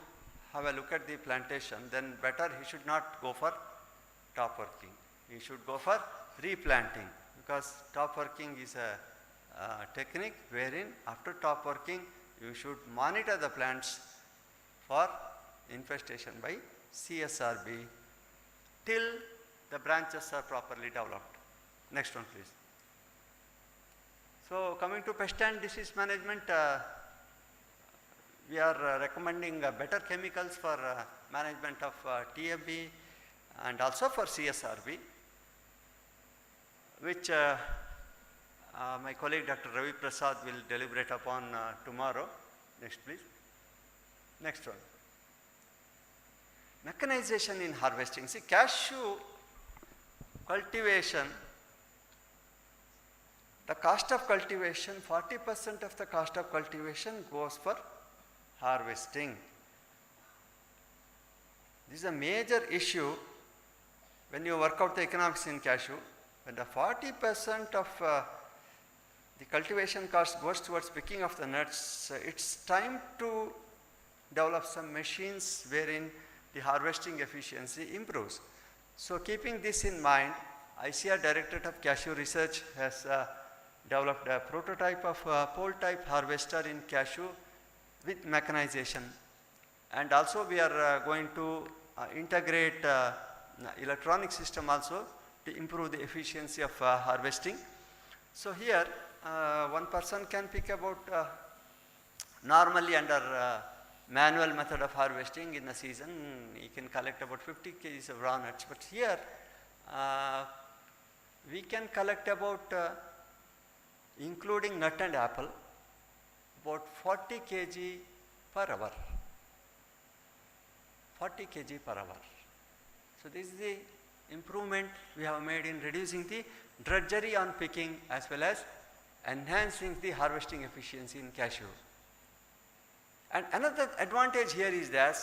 have a look at the plantation, then better he should not go for top working. He should go for replanting, because top working is a technique wherein after top working you should monitor the plants for infestation by CSRB till the branches are properly developed. Next one please. So coming to pest and disease management, we are recommending better chemicals for management of TFB and also for CSRB, which my colleague Dr. Ravi Prasad will deliberate upon tomorrow. Next please. Next one. Mechanization in harvesting. See, cashew cultivation, the cost of cultivation, 40% of the cost of cultivation goes for harvesting. This is a major issue when you work out the economics in cashew. When the 40% of the cultivation cost goes towards picking of the nuts, it's time to develop some machines wherein the harvesting efficiency improves. So keeping this in mind, ICR Directorate of Cashew Research has developed a prototype of pole type harvester in cashew with mechanization. And also we are going to integrate electronic system also to improve the efficiency of harvesting. So here one person can pick about normally under manual method of harvesting in a season, he can collect about 50 kgs of raw nuts, but here we can collect about including nut and apple about 40 kg per hour. 40 kg per hour. So this is the improvement we have made in reducing the drudgery on picking as well as enhancing the harvesting efficiency in cashew. And another advantage here is that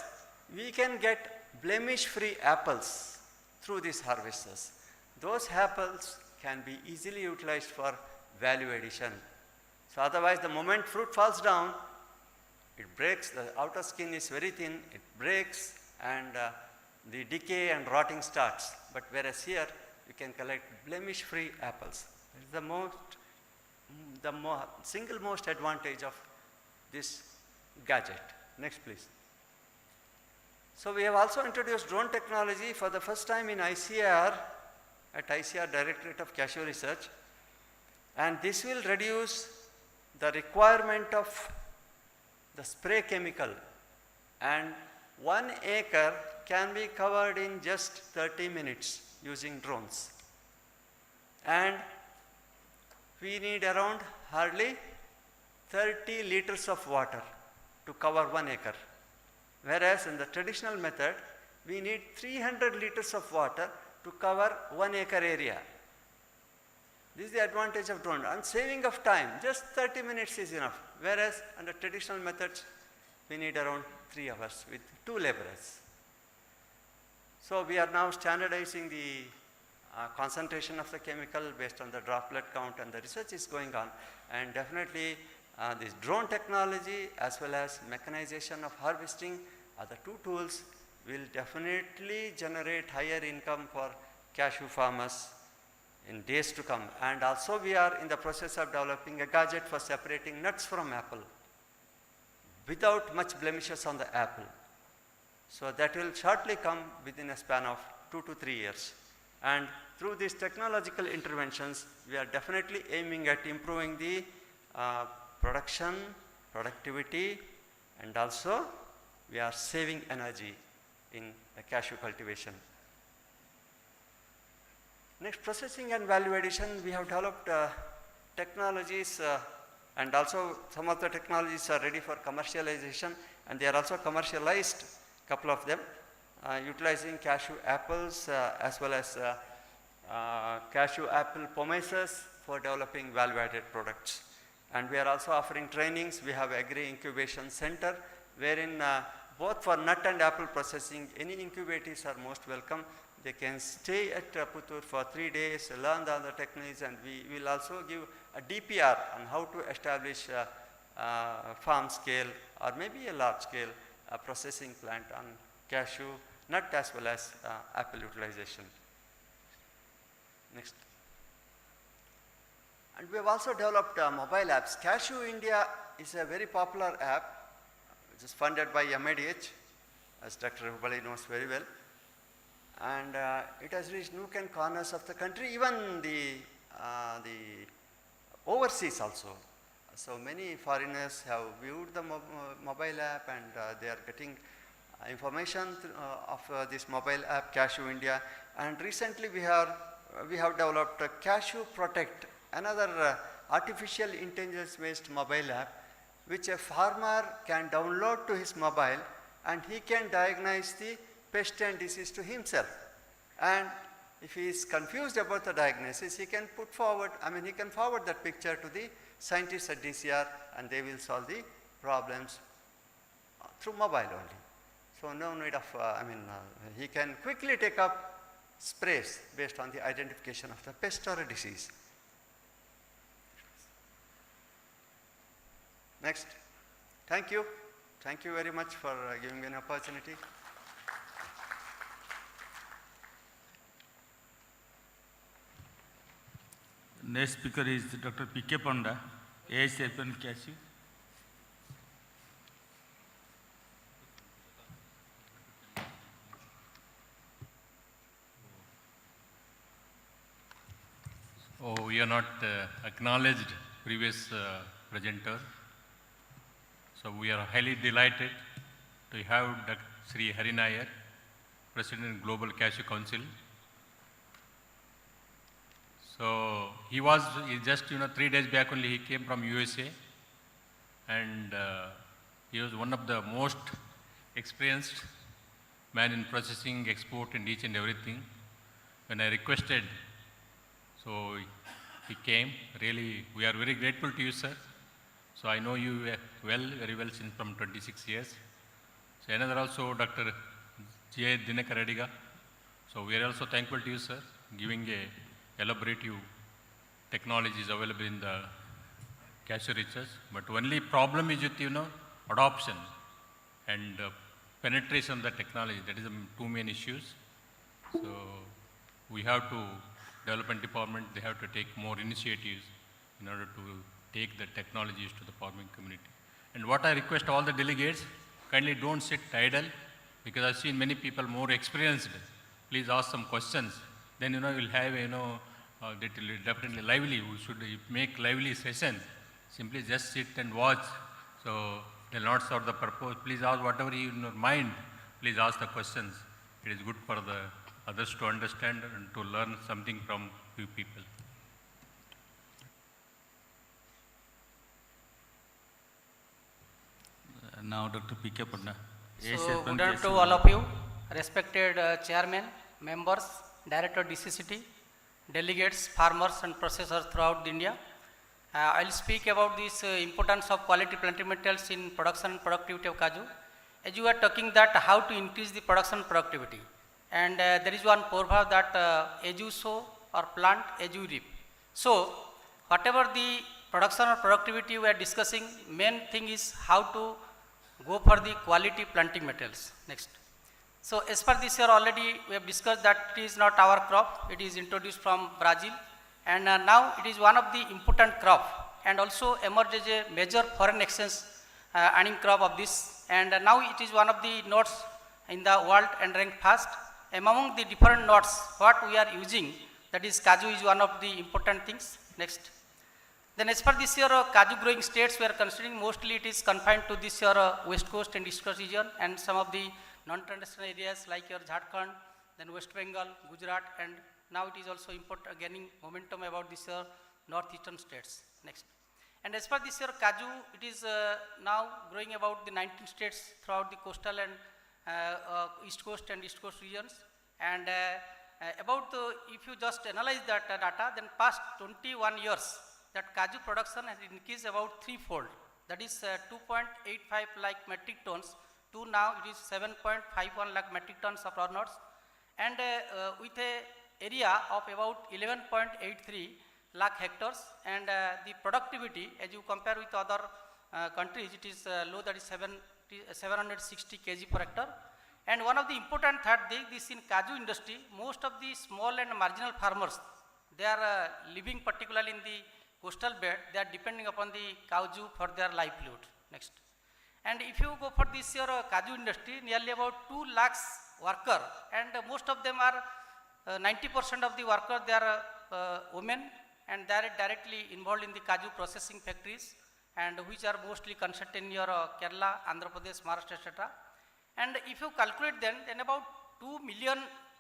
we can get blemish-free apples through these harvesters. Those apples can be easily utilized for value addition. So otherwise the moment fruit falls down, it breaks, the outer skin is very thin, it breaks and the decay and rotting starts. But whereas here you can collect blemish-free apples. That is the single most advantage of this gadget. Next please. So we have also introduced drone technology for the first time in ICR at ICR Directorate of Cashew Research, and this will reduce the requirement of the spray chemical, and 1 acre can be covered in just 30 minutes using drones. And we need around hardly 30 liters of water to cover 1 acre. Whereas in the traditional method, we need 300 liters of water to cover 1 acre area. This is the advantage of drone. And saving of time, just 30 minutes is enough. Whereas under traditional methods, we need around 3 hours with 2 laborers. So we are now standardizing the concentration of the chemical based on the droplet count, and the research is going on. And definitely this drone technology as well as mechanization of harvesting are the 2 tools will definitely generate higher income for cashew farmers in days to come. And also we are in the process of developing a gadget for separating nuts from apple without much blemishes on the apple. So that will shortly come within a span of 2 to 3 years. And through these technological interventions, we are definitely aiming at improving the production, productivity, and also we are saving energy in the cashew cultivation. Next, processing and value addition. We have developed technologies and also some of the technologies are ready for commercialization, and they are also commercialized, couple of them, utilizing cashew apples as well as cashew apple pomaces for developing value-added products. And we are also offering trainings. We have Agri Incubation Center wherein both for nut and apple processing, any incubators are most welcome. They can stay at Puttur for 3 days, learn the other techniques, and we will also give a DPR on how to establish farm scale or maybe a large scale processing plant on cashew nut as well as apple utilization. Next. And we have also developed mobile apps. Cashew India is a very popular app which is funded by MIDH, as Dr. Hubali knows very well. And it has reached nook and corners of the country, even the overseas also. So many foreigners have viewed the mobile app, and they are getting information of this mobile app Cashew India. And recently we have developed Cashew Protect, another artificial intelligence based mobile app which a farmer can download to his mobile, and he can diagnose the pest and disease to himself. And if he is confused about the diagnosis, he can forward that picture to the scientists at DCR, and they will solve the problems through mobile only. So no need of, he can quickly take up sprays based on the identification of the pest or a disease. Next. Thank you. Thank you very much for giving me an opportunity. Next speaker is Dr. P.K. Panda, AICFN Cashew. Oh, we are not acknowledged previous presenter. So we are highly delighted to have Dr. Sri Hari Nair, President Global Cashew Council. So he just 3 days back only he came from USA, and he was one of the most experienced man in processing, export, and each and everything. When I requested, so he came. Really, we are very grateful to you, sir. So I know you very well since from 26 years. So another also Dr. J. Dinakar Adiga. So we are also thankful to you, sir, giving a elaborative technologies available in the cashew research. But only problem is with, adoption and penetration of the technology. That is the two main issues. So we have to, development department, they have to take more initiatives in order to take the technologies to the farming community. And what I request all the delegates, kindly don't sit idle, because I've seen many people more experienced. Please ask some questions. Then, you'll have, that will definitely lively. We should make lively session. Simply just sit and watch. So they'll not serve the purpose. Please ask whatever is in your mind. Please ask the questions. It is good for the others to understand and to learn something from few people. Now Dr. P.K. Panda. So, good afternoon to all of you, respected chairman, members, director DCCT, delegates, farmers and processors throughout India. I will speak about this importance of quality planting materials in production and productivity of cashew. As you are talking that how to increase the production productivity, and there is one proverb that as you sow or plant, as you reap. So, whatever the production or productivity we are discussing, main thing is how to go for the quality planting materials. Next. So as per this year already we have discussed that it is not our crop, it is introduced from Brazil, and now it is one of the important crop and also emerged as a major foreign exchange earning crop of this, and now it is one of the nuts in the world and ranked first. Among the different nuts what we are using, that is cashew is one of the important things. Next. Then as per this year cashew growing states we are considering, mostly it is confined to this year west coast and east coast region, and some of the non-traditional areas like your Jharkhand, then West Bengal, Gujarat, and now it is also gaining momentum about this year northeastern states. Next. And as per this year cashew, it is now growing about the 19 states throughout the coastal and east coast regions. And if you just analyze that data, then past 21 years, that cashew production has increased about threefold. That is 2.85 lakh metric tons to now it is 7.51 lakh metric tons of raw nuts, and with a area of about 11.83 lakh hectares, and the productivity as you compare with other countries, it is low, that is 760 kg per hectare. And one of the important third thing, this in Cashew industry, most of the small and marginal farmers, they are living particularly in the coastal belt, they are depending upon the Cashew for their livelihood. Next. And if you go for this your Cashew industry, nearly about 2 lakhs worker, and most of them are 90% of the workers, they are women, and they are directly involved in the Cashew processing factories, and which are mostly concentrated in your Kerala, Andhra Pradesh, Maharashtra, etc. And if you calculate then about 2 million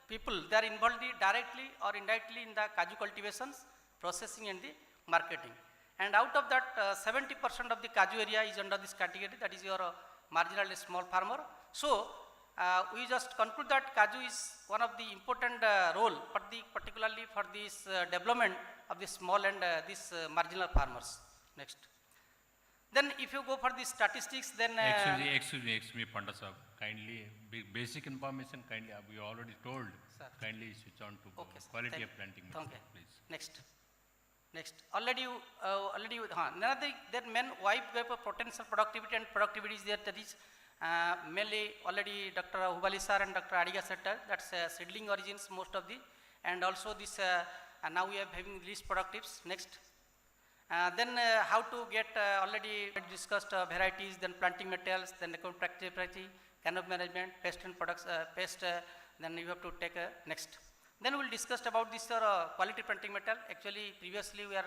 people, they are involved directly or indirectly in the Cashew cultivations, processing and the marketing. And out of that, 70% of the Cashew area is under this category, that is your marginal small farmer. So, we just conclude that Cashew is one of the important role, particularly for this development of the small and these marginal farmers. Next. Then if you go for the statistics, then Excuse me, Panda Sahab. Kindly, basic information, kindly, we already told. Sir. Kindly switch on to Okay, sir. quality Thank- of planting okay. method, please. Next. Another that men wipe gap of potential productivity and productivity is there, that is mainly already Dr. Hubali sir and Dr. Adiga said that's seedling origins most of the, and also this now we are having least productives. Next. Then how to get already discussed varieties, then planting materials, then the practice, canopy management, pest and products, then you have to take next. Then we will discuss about this quality planting material. Actually, previously we are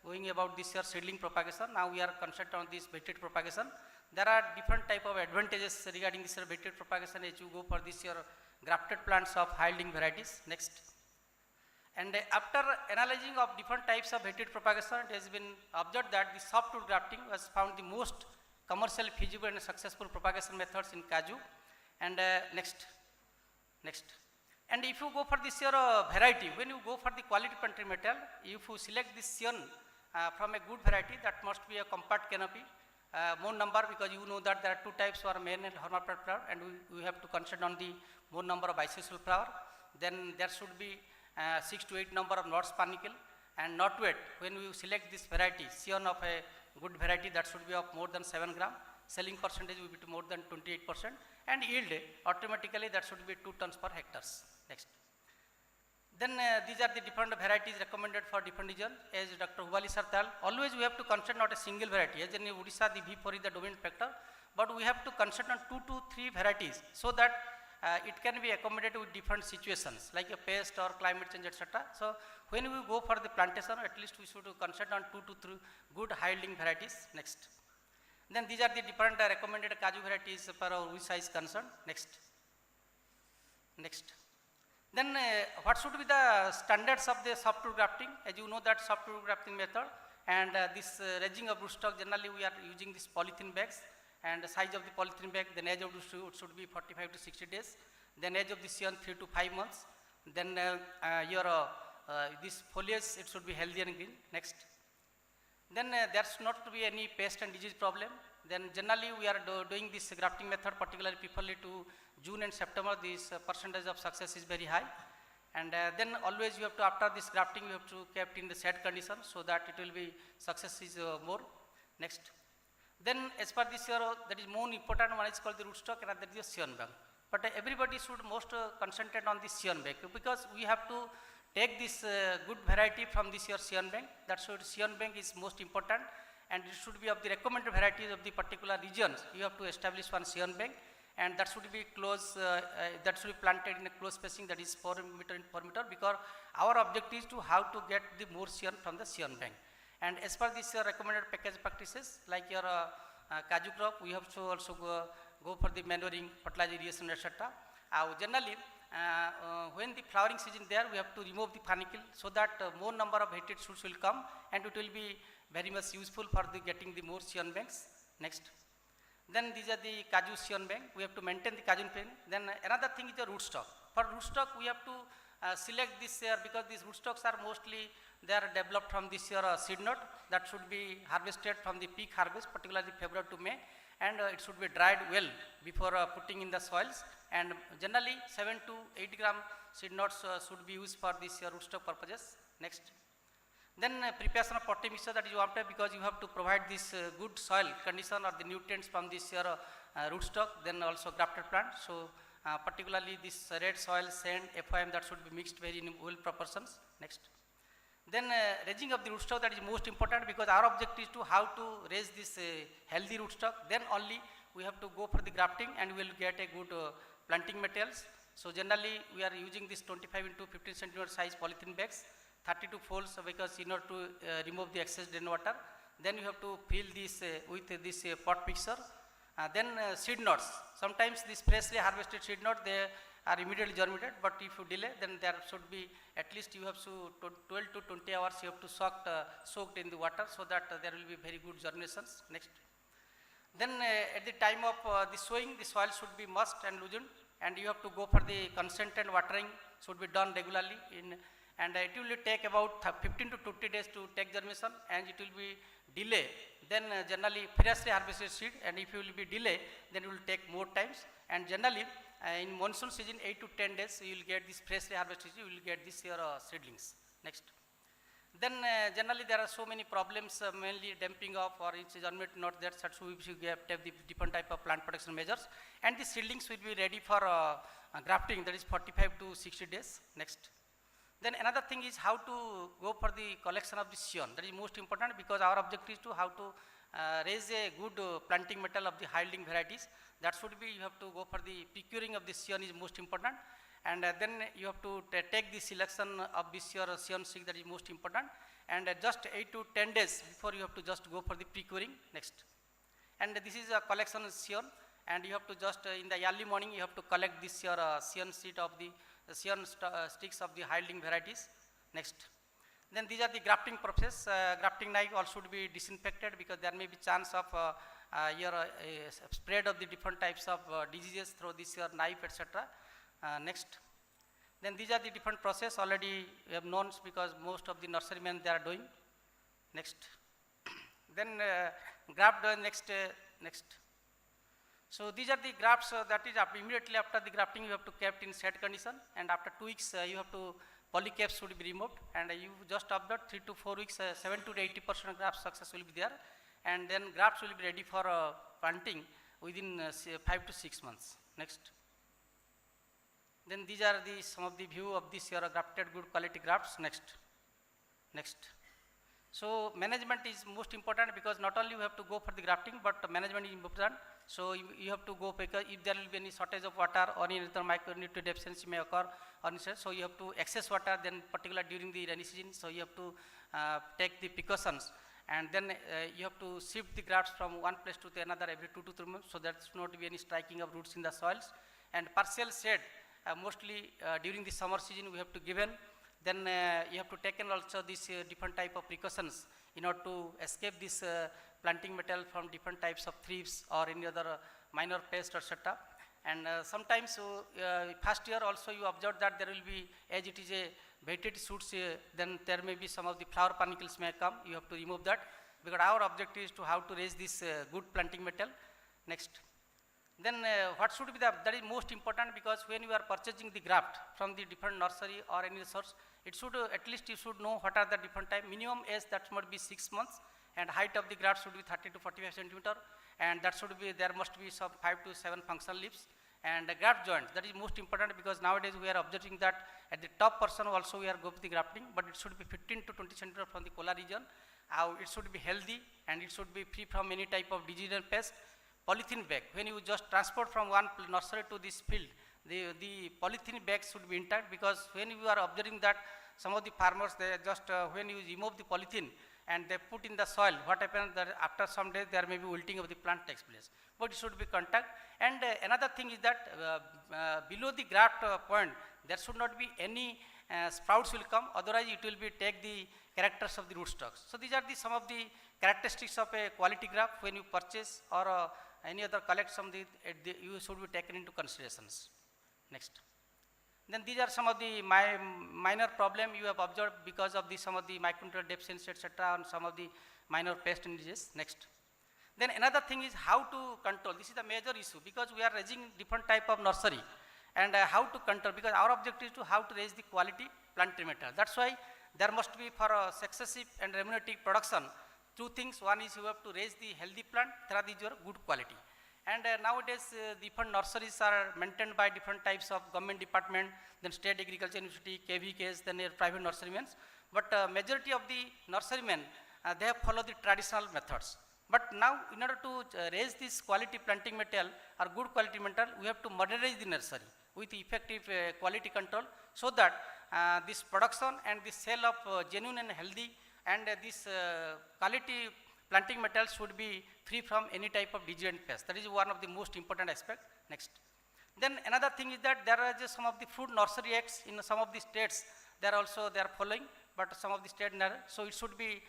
going about this seedling propagation. Now we are concerned on this vegetative propagation. There are different type of advantages regarding this vegetative propagation as you go for this grafted plants of high yielding varieties. Next. And after analyzing of different types of vegetative propagation, it has been observed that the softwood grafting was found the most commercially feasible and successful propagation methods in Cashew. And next. And if you go for this variety, when you go for the quality planting material, if you select this Sion from a good variety, that must be a compact canopy, more number, because you know that there are two types for main and hermaphrodite flower, and we have to consider on the more number of bisexual flower. Then there should be 6 to 8 number of knots per nickel, and not weight. When we select this variety, Sion of a good variety, that should be of more than 7 gram. Selling percentage will be to more than 28%, and yield automatically that should be 2 tons per hectares. Next. Then these are the different varieties recommended for different region. As Dr. Hubali sir told, always we have to consider not a single variety. As in Odisha, the V4 is the dominant factor, but we have to consider on 2 to 3 varieties, so that it can be accommodated with different situations like a pest or climate change, etc. So when we go for the plantation, at least we should consider on 2 to 3 good high yielding varieties. Next. Then these are the different recommended Cashew varieties for our Odisha is concerned. Next. Then what should be the standards of the softwood grafting? As you know that softwood grafting method, and this raising of rootstock, generally we are using this polythene bags, and the size of the polythene bag, then age of the root should be 45 to 60 days, then age of the Sion 3 to 5 months, then this foliage, it should be healthy and green. Next. Then there should not be any pest and disease problem. Then generally we are doing this grafting method, particularly preferably to June and September, this percentage of success is very high. And then always you have to, after this grafting, you have to kept in the shade condition, so that it will be success is more. Next. Then as per this year, that is more important one is called the rootstock, and that is the Sion bank. But everybody should most concentrate on this Sion bank, because we have to take this good variety from this year Sion bank. That should Sion bank is most important, and it should be of the recommended varieties of the particular regions. You have to establish one Sion bank, and that should be close, that should be planted in a close spacing, that is 4 meter in 4 meter, because our objective is to how to get the more Sion from the Sion bank. And as per this recommended package practices, like your Cashew crop, we have to also go for the manuring, fertilizer, irrigation, etc. Generally, when the flowering season there, we have to remove the funicle, so that more number of heated shoots will come, and it will be very much useful for the getting the more Sion banks. Next. Then these are the Cashew Sion bank. We have to maintain the Cashew bank. Then another thing is the rootstock. For rootstock, we have to select this year, because these rootstocks are mostly, they are developed from this year seed nut, that should be harvested from the peak harvest, particularly February to May, and it should be dried well before putting in the soils, and generally 7 to 8 gram seed nuts should be used for this rootstock purposes. Next. Then preparation of potting mixture, that is one type, because you have to provide this good soil condition or the nutrients from this your rootstock, then also grafted plant. So particularly this red soil, sand, FIM, that should be mixed very in well proportions. Next. Then raising of the rootstock, that is most important, because our objective is to how to raise this healthy rootstock. Then only we have to go for the grafting and we will get a good planting materials. So generally we are using this 25 into 15 centimeter size polythene bags, 32 folds, because in order to remove the excess drain water. Then you have to fill this with this pot mixture. Then seed nodes. Sometimes this freshly harvested seed node, they are immediately germinated, but if you delay, then there should be at least you have to 12 to 20 hours you have to soaked in the water, so that there will be very good germinations. Next. Then at the time of the sowing, the soil should be moist and loosened, and you have to go for the constant watering should be done regularly and it will take about 15 to 20 days to take germination, and it will be delay. Then generally freshly harvested seed, and if you will be delay, then it will take more times, and generally in monsoon season 8 to 10 days you will get this freshly harvested, you will get this your seedlings. Next. Then generally there are so many problems, mainly damping of or it's germinate not there, such we should have the different type of plant protection measures, and the seedlings will be ready for grafting, that is 45 to 60 days. Next. Then another thing is how to go for the collection of the scion. That is most important, because our objective is to how to raise a good planting metal of the high yielding varieties. That should be, you have to go for the procuring of the scion is most important, and then you have to take the selection of this your scion seed, that is most important, and just 8 to 10 days before you have to just go for the procuring. Next. And this is a collection of scion, and you have to just in the early morning you have to collect this your scion seed of the scion sticks of the high yielding varieties. Next. Then these are the grafting process. Grafting knife also should be disinfected, because there may be chance of spread of the different types of diseases through this your knife, etc. Next. Then these are the different process already we have known, because most of the nurserymen they are doing. Next. Then graft next. So these are the grafts that is immediately after the grafting you have to kept in set condition, and after 2 weeks you have to polycaps should be removed, and you just observe 3 to 4 weeks 7 to 80% graft success will be there, and then grafts will be ready for planting within 5 to 6 months. Next. Then these are the some of the view of this your grafted good quality grafts. Next. So management is most important, because not only you have to go for the grafting, but management is important. So you have to go, because if there will be any shortage of water or any other micronutrient deficiency may occur, or so you have to access water, then particularly during the rainy season, so you have to take the precautions, and then you have to shift the grafts from one place to the another every 2 to 3 months, so that should not be any striking of roots in the soils. And partial shade mostly during the summer season we have to given. Then you have to take in also this different type of precautions in order to escape this planting material from different types of thrips or any other minor pest, etc. And sometimes first year also you observe that there will be, as it is a vegetative shoots, then there may be some of the flower panicles may come, you have to remove that, because our objective is to how to raise this good planting material. Next. Then what should be that is most important, because when you are purchasing the graft from the different nursery or any source, it should at least you should know what are the different type. Minimum age that must be 6 months, and height of the graft should be 30 to 45 centimeter, and that should be, there must be some 5 to 7 functional leaves. And the graft joint, that is most important, because nowadays we are observing that at the top portion also we are going to the grafting, but it should be 15 to 20 centimeter from the collar region. It should be healthy, and it should be free from any type of disease and pest. Polythene bag, when you just transport from one nursery to this field, the polythene bag should be intact, because when you are observing that some of the farmers, they just when you remove the polythene and they put in the soil, what happens that after some days there may be wilting of the plant takes place, but it should be contact. And another thing is that below the graft point there should not be any sprouts will come, otherwise it will be take the characters of the rootstocks. So these are the some of the characteristics of a quality graft when you purchase or any other collect some you should be taken into considerations. Next. Then these are some of the minor problem you have observed because of the some of the micronutrient deficiency, etc., and some of the minor pest and diseases. Next. Then another thing is how to control. This is the major issue, because we are raising different type of nursery, and how to control, because our objective is to how to raise the quality plant material. That's why there must be for successive and remunerative production, two things. One is you have to raise the healthy plant, third is your good quality. And nowadays, different nurseries are maintained by different types of government department, then state agriculture university, KVKs, then private nurserymen. But majority of the nurserymen, they have followed the traditional methods. But now, in order to raise this quality planting material or good quality material, we have to modernize the nursery with effective quality control, so that this production and the sale of genuine and healthy and this quality planting materials should be free from any type of disease and pest. That is one of the most important aspect. Next. Then another thing is that there are just some of the fruit nursery acts in some of the states. They are following, but some of the states are. So it should be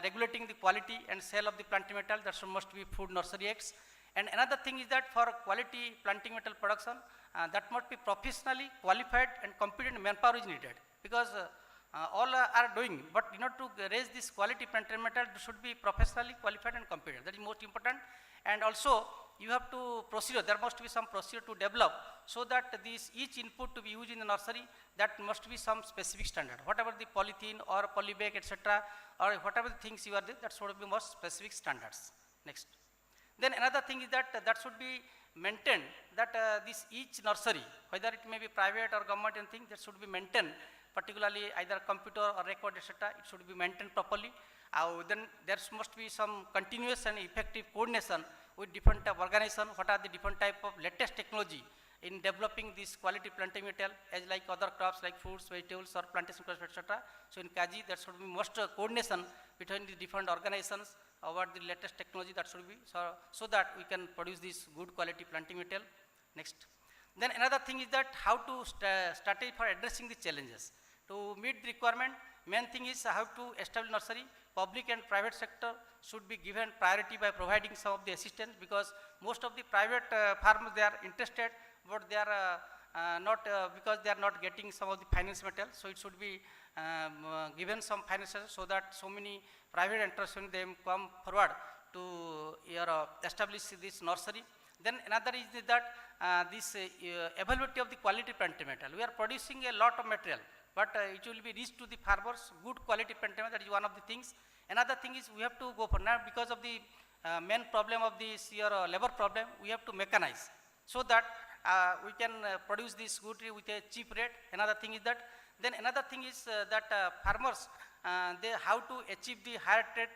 regulating the quality and sale of the planting material. That must be fruit nursery acts. And another thing is that for quality planting material production, that must be professionally qualified and competent manpower is needed, because all are doing, but in order to raise this quality planting material, it should be professionally qualified and competent. That is most important. And also, you have to procedure, there must be some procedure to develop, so that this each input to be used in the nursery, that must be some specific standard. Whatever the polythene or polybag, etc., or whatever the things you are doing, that should be more specific standards. Next. Then another thing is that that should be maintained, that this each nursery, whether it may be private or government and thing, that should be maintained, particularly either computer or record, etc., it should be maintained properly. Then there must be some continuous and effective coordination with different type of organization. What are the different type of latest technology in developing this quality planting material, as like other crops like fruits, vegetables, or plantation crops, etc. So in Kaji, there should be most coordination between the different organizations about the latest technology that should be, so that we can produce this good quality planting material. Next. Then another thing is that how to strategy for addressing the challenges. To meet the requirement, main thing is how to establish nursery. Public and private sector should be given priority by providing some of the assistance, because most of the private farmers, they are interested, but they are not, because they are not getting some of the finance material. So it should be given some financial, so that so many private entrepreneurs, they come forward to establish this nursery. Then another is that this availability of the quality planting material. We are producing a lot of material, but it will be reached to the farmers, good quality planting material. That is one of the things. Another thing is we have to go for now, because of the main problem of this labor problem, we have to mechanize, so that we can produce this good with a cheap rate. Another thing is that, then another thing is that farmers, they how to achieve the higher rate,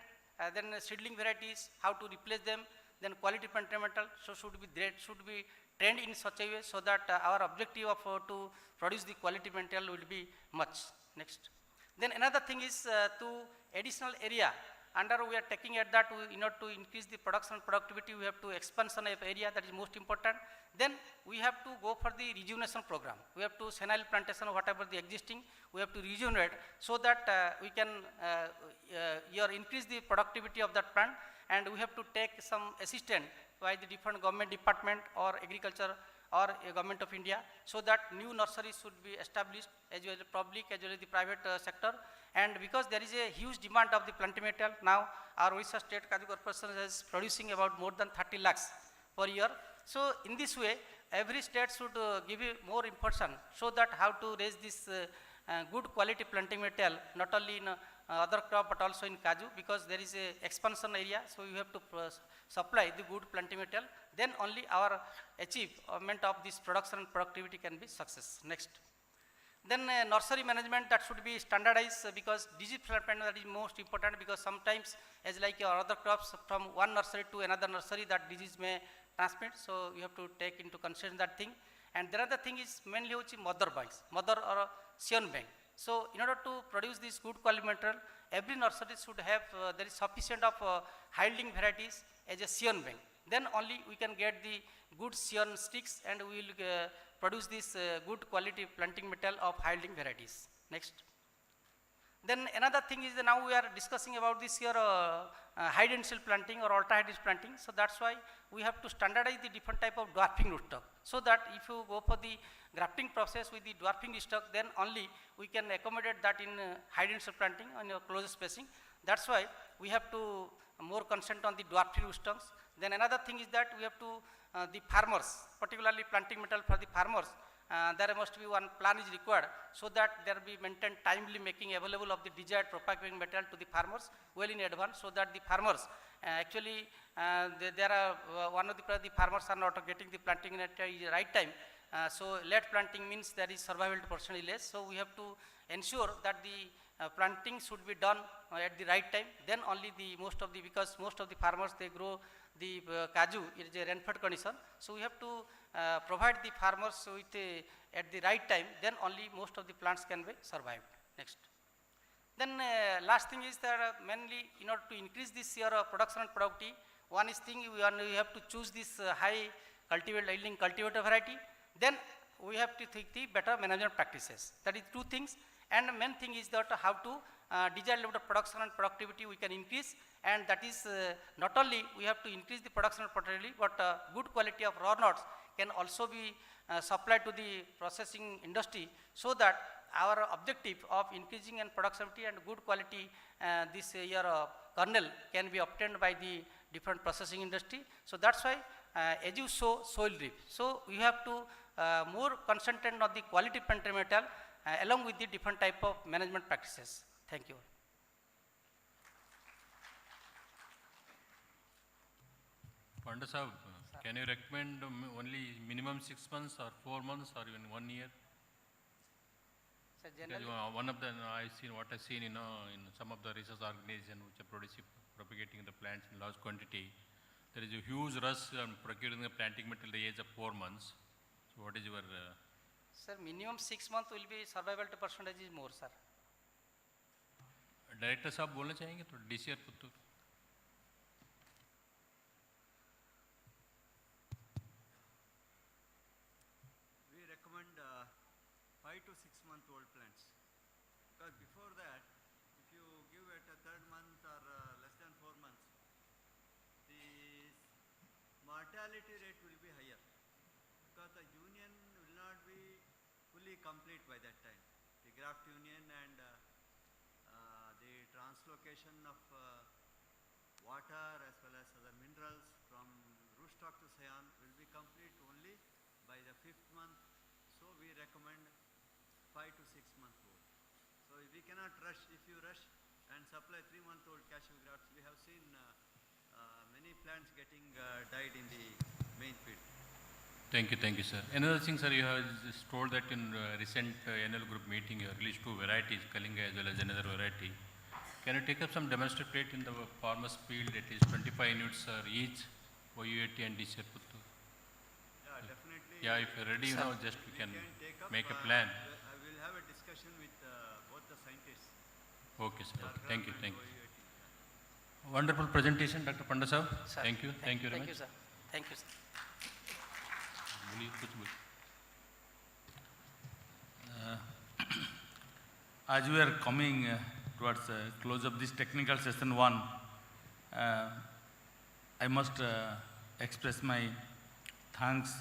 then seedling varieties, how to replace them, then quality planting material, so should be trained in such a way, so that our objective of to produce the quality material will be much. Next. Then another thing is to additional area. Under we are taking at that, in order to increase the production productivity, we have to expansion of area, that is most important. Then we have to go for the rejuvenation program. We have to senile plantation, whatever the existing, we have to rejuvenate, so that we can increase the productivity of that plant. And we have to take some assistance by the different government department or agriculture or government of India, so that new nurseries should be established, as well as the public as well as the private sector. And because there is a huge demand of the planting material, now our Odisha State Kaju Corporation is producing about more than 30 lakhs per year. So in this way, every state should give more importance, so that how to raise this good quality planting material, not only in other crop but also in Kaju, because there is a expansion area, so you have to supply the good planting material, then only our achievement of this production and productivity can be success. Next. Then nursery management, that should be standardized, because disease management, that is most important, because sometimes as like your other crops, from one nursery to another nursery, that disease may transmit, so you have to take into consideration that thing. And the other thing is mainly mother banks, mother or seed bank. So in order to produce this good quality material, every nursery should have, there is sufficient of high-yielding varieties as a seed bank. Then only we can get the good seed sticks, and we will produce this good quality planting material of high-yielding varieties. Next. Then another thing is that now we are discussing about this here high density planting or ultra high density planting. So that's why we have to standardize the different type of dwarfing rootstock, so that if you go for the grafting process with the dwarfing rootstock, then only we can accommodate that in high density planting on your close spacing. That's why we have to more concern on the dwarfing rootstocks. Then another thing is that we have to the farmers, particularly planting material for the farmers, there must be one plan is required so that there be maintained timely making available of the desired propagating material to the farmers well in advance, so that the farmers actually there are one of the farmers are not getting the planting at the right time. So late planting means there is survivability percentage less. So we have to ensure that the planting should be done at the right time. Then only because most of the farmers they grow the cashew in a rainfed condition. So we have to provide the farmers with at the right time. Then only most of the plants can be survived. Next. Then last thing is that mainly in order to increase this year production and productivity, one is thing we have to choose this high yielding cultivator variety. Then we have to think the better management practices. That is two things. And the main thing is that how to desired level of production and productivity we can increase, and that is not only we have to increase the production and productivity, but good quality of raw nuts can also be supplied to the processing industry, so that our objective of increasing in productivity and good quality this year kernel can be obtained by the different processing industry. So that's why as you show soil drip, so we have to more concentrate on the quality plant material along with the different type of management practices. Thank you. Panda Sahab, can you recommend only minimum 6 months or 4 months or even 1 year? So Because generally, one of the I've seen, in some of the research organizations which are propagating the plants in large quantity, there is a huge rush on procuring the planting material at the age of 4 months. So what is your? sir, minimum 6 months will be survivability percentage is more, sir. Director साहब बोलना चाहेंगे तो DCR Puttur. We recommend 5 to 6 month old plants, because before that, if you give at a 3rd month or less than 4 months, the mortality rate will be higher, because the union will not be fully complete by that time. The graft union and the translocation of water as well as other minerals from rootstock to scion will be complete only by the 5th month. So we recommend 5 to 6 month old. So we cannot rush. If you rush and supply 3-month-old cashew grafts, we have seen many plants getting died in the main field. Thank you, sir. Another thing, sir, you have just told that in recent annual group meeting you have released 2 varieties, Kalinga as well as another variety. Can you take up some demonstrate in the farmers field, at least 25 units each, OUAT and DCR Puttur? Yeah, definitely. Yeah, if you're ready now, just we can take up, make a plan. I will have a discussion with both the scientists. Okay, sir. Okay. Thank you. OUAT. Wonderful presentation, Dr. Panda Sahab. Sir, Thank you very much. Thank you, sir. Thank you, sir. बोलिए, कुछ बोलिए. As we are coming towards close of this technical session 1, I must express my thanks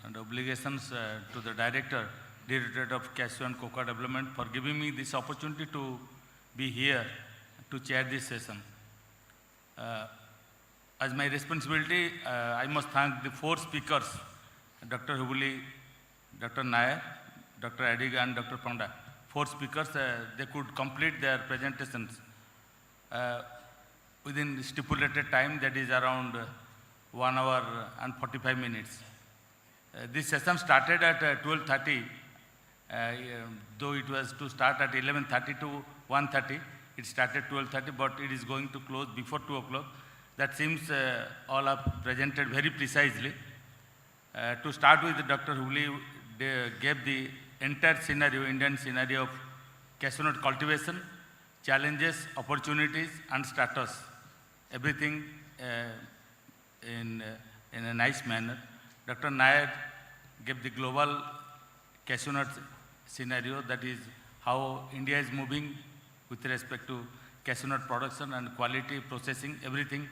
and obligations to the Directorate of Cashew and Cocoa Development for giving me this opportunity to be here to chair this session. As my responsibility, I must thank the 4 speakers, Dr. Hubuli, Dr. Nair, Dr. Adiga and Dr. Panda. 4 speakers, they could complete their presentations within stipulated time, that is around 1 hour and 45 minutes. This session started at 12:30, though it was to start at 11:30 to 1:30. It started 12:30, but it is going to close before 2 o'clock. That seems all are presented very precisely. To start with, Dr. Hubli gave the entire scenario, Indian scenario of cashew nut cultivation, challenges, opportunities and status, everything in a nice manner. Dr. Nair gave the global cashew nut scenario, that is how India is moving with respect to cashew nut production and quality, processing, everything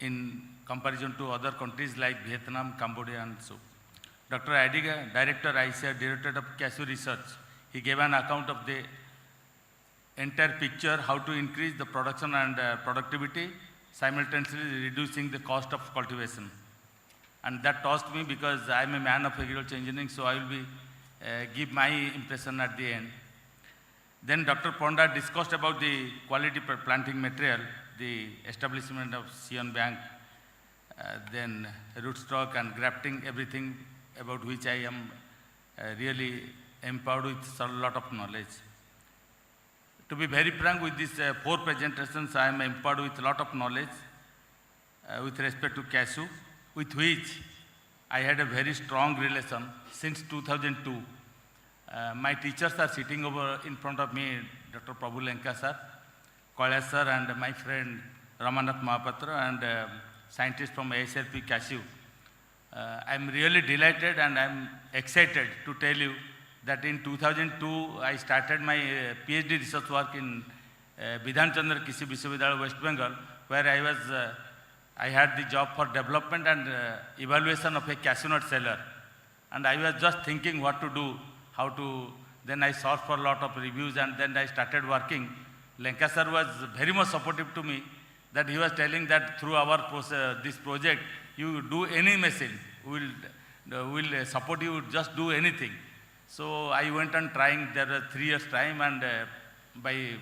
in comparison to other countries like Vietnam, Cambodia and so. Dr. Adiga, Director ICR, Directorate of Cashew Research, he gave an account of the entire picture, how to increase the production and productivity, simultaneously reducing the cost of cultivation. And that touched me because I am a man of agriculture engineering, so I will be give my impression at the end. Then Dr. Ponda discussed about the quality planting material, the establishment of Sion Bank, then rootstock and grafting, everything about which I am really empowered with a lot of knowledge. To be very frank with these 4 presentations, I am empowered with a lot of knowledge with respect to Cashew, with which I had a very strong relation since 2002. My teachers are sitting over in front of me, Dr. Prabhu Lenka sir, Kailash sir, and my friend Ramanath Mahapatra, and scientist from ASRP Cashew. I'm really delighted and I'm excited to tell you that in 2002, I started my PhD research work in Bidhan Chandra Krishi Vishwavidyalaya, West Bengal, where I had the job for development and evaluation of a cashew nut seller. And I was just thinking what to do, how to, then I sought for a lot of reviews, and then I started working. Lenka sir was very much supportive to me, that he was telling that through our process, this project, you do any machine, we'll support you, just do anything. So I went on trying, there was 3 years time, and by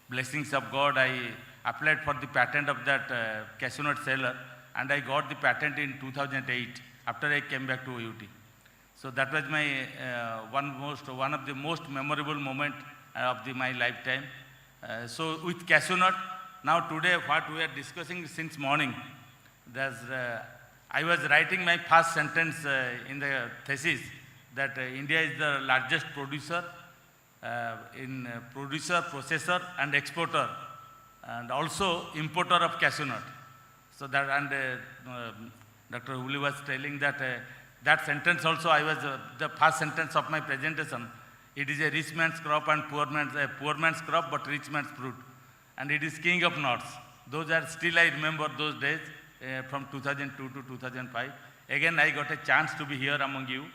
blessings of God, I applied for the patent of that cashew nut seller, and I got the patent in 2008 after I came back to UT. So that was my one of the most memorable moment of my lifetime. So with cashew nut, now today what we are discussing since morning, I was writing my first sentence in the thesis that India is the largest producer, processor and exporter, and also importer of cashew nut. So that, and Dr. Hubli was telling that that sentence also, I was the first sentence of my presentation. It is a rich man's crop and poor man's crop, but rich man's fruit. And it is king of nuts. Those are still, I remember those days from 2002 to 2005. Again, I got a chance to be here among you.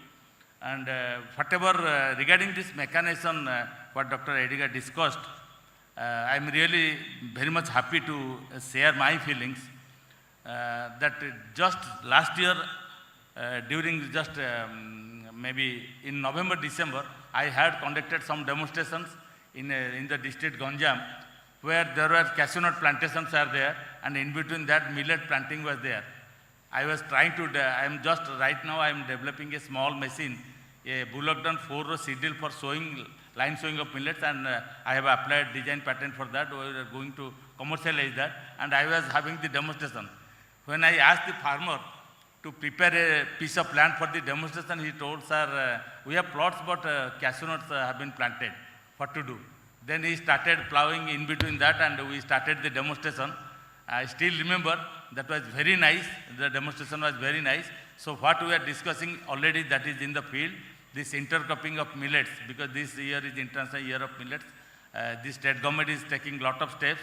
And whatever regarding this mechanism, what Dr. Ediger discussed, I'm really very much happy to share my feelings that just last year, during just maybe in November, December, I had conducted some demonstrations in the district Ganjam, where there were cashew nut plantations are there, and in between that millet planting was there. I was trying to, right now I am developing a small machine, a bullock done 4-row seedle for sowing, line sowing of millets, and I have applied design patent for that. We are going to commercialize that, and I was having the demonstration. When I asked the farmer to prepare a piece of land for the demonstration, he told, sir, we have plots, but cashew nuts have been planted. What to do? Then he started plowing in between that, and we started the demonstration. I still remember that was very nice. The demonstration was very nice. So what we are discussing already, that is in the field, this intercropping of millets, because this year is International Year of Millets. The state government is taking a lot of steps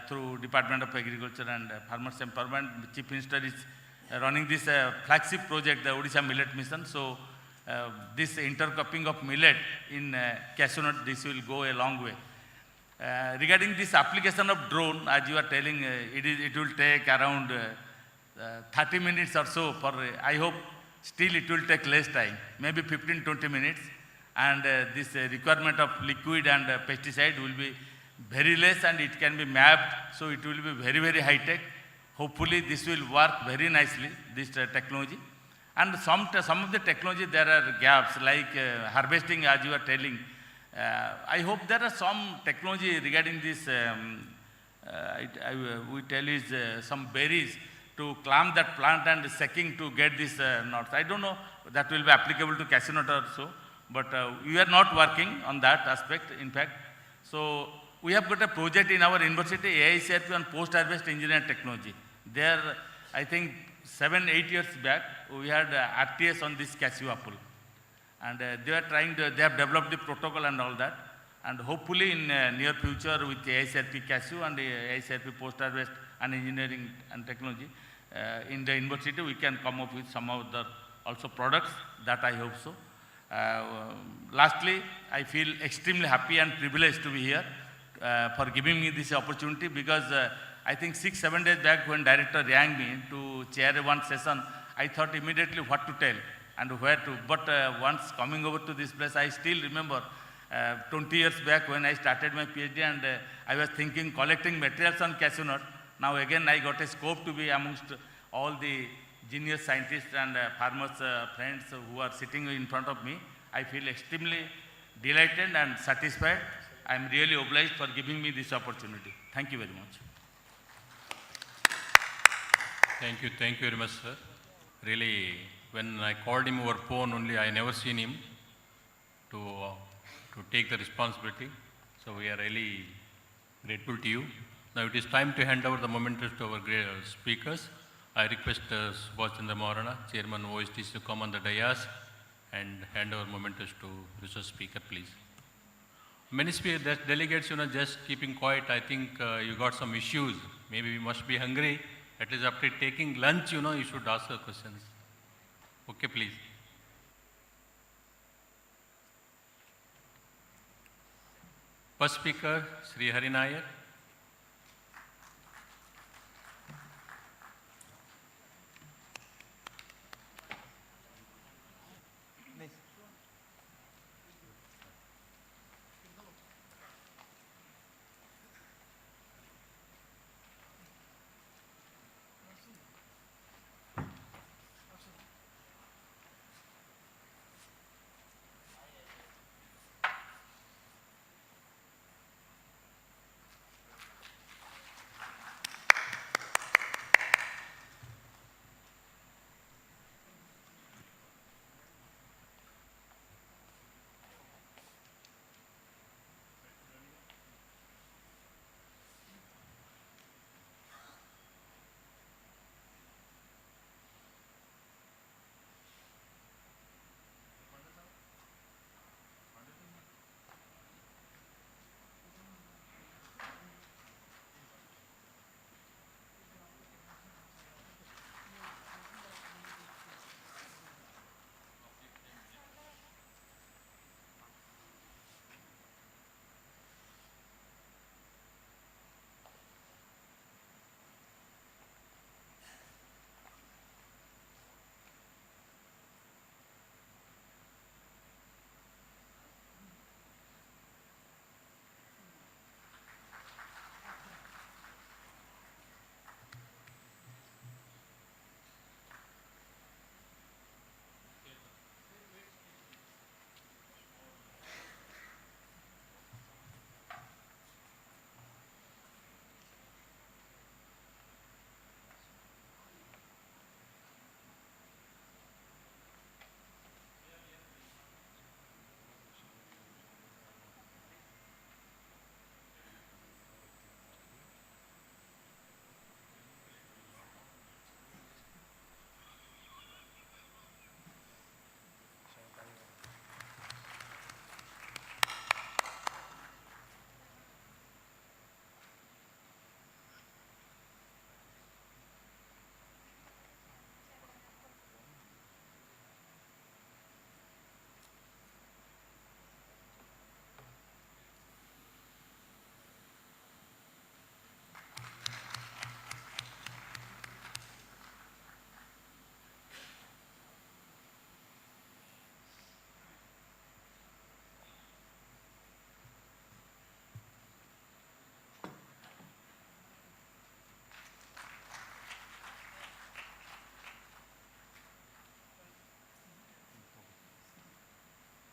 through Department of Agriculture and Farmers Empowerment. Chief Minister is running this flagship project, the Odisha Millet Mission. So this intercropping of millet in cashew nut, this will go a long way. Regarding this application of drone, as you are telling, it will take around 30 minutes or so. For I hope still it will take less time, maybe 15-20 minutes. And this requirement of liquid and pesticide will be very less, and it can be mapped, so it will be very, very high tech. Hopefully this will work very nicely, this technology. And some of the technology, there are gaps, like harvesting, as you are telling. I hope there are some technology regarding this, we tell is some berries to clamp that plant and sucking to get this nuts. I don't know that will be applicable to cashew nut also, but we are not working on that aspect, in fact. So we have got a project in our university, AICRP, on post-harvest engineering technology. There, I think 7-8 years back, we had RTS on this cashew apple. And they are they have developed the protocol and all that. And hopefully in near future with AICRP Cashew and AICRP post-harvest and engineering and technology, in the university we can come up with some of the also products, that I hope so. Lastly, I feel extremely happy and privileged to be here for giving me this opportunity, because I think 6-7 days back when director rang me to chair one session, I thought immediately what to tell and where to. But once coming over to this place, I still remember 20 years back when I started my PhD, and I was thinking collecting materials on cashew nut. Now again I got a scope to be amongst all the genius scientists and farmers friends who are sitting in front of me. I feel extremely delighted and satisfied. I am really obliged for giving me this opportunity. Thank you very much. Thank you very much, sir. Really, when I called him over phone only, I never seen him to take the responsibility. So we are really grateful to you. Now it is time to hand over the mementos to our great speakers. I request Subhash Chandra Maharana, Chairman OSTC, to come on the dais and hand over mementos to research speaker, please. Many delegates, just keeping quiet. I think you got some issues. Maybe we must be hungry. At least after taking lunch, you should ask the questions. Okay, please. First speaker, Sri Hari Nair.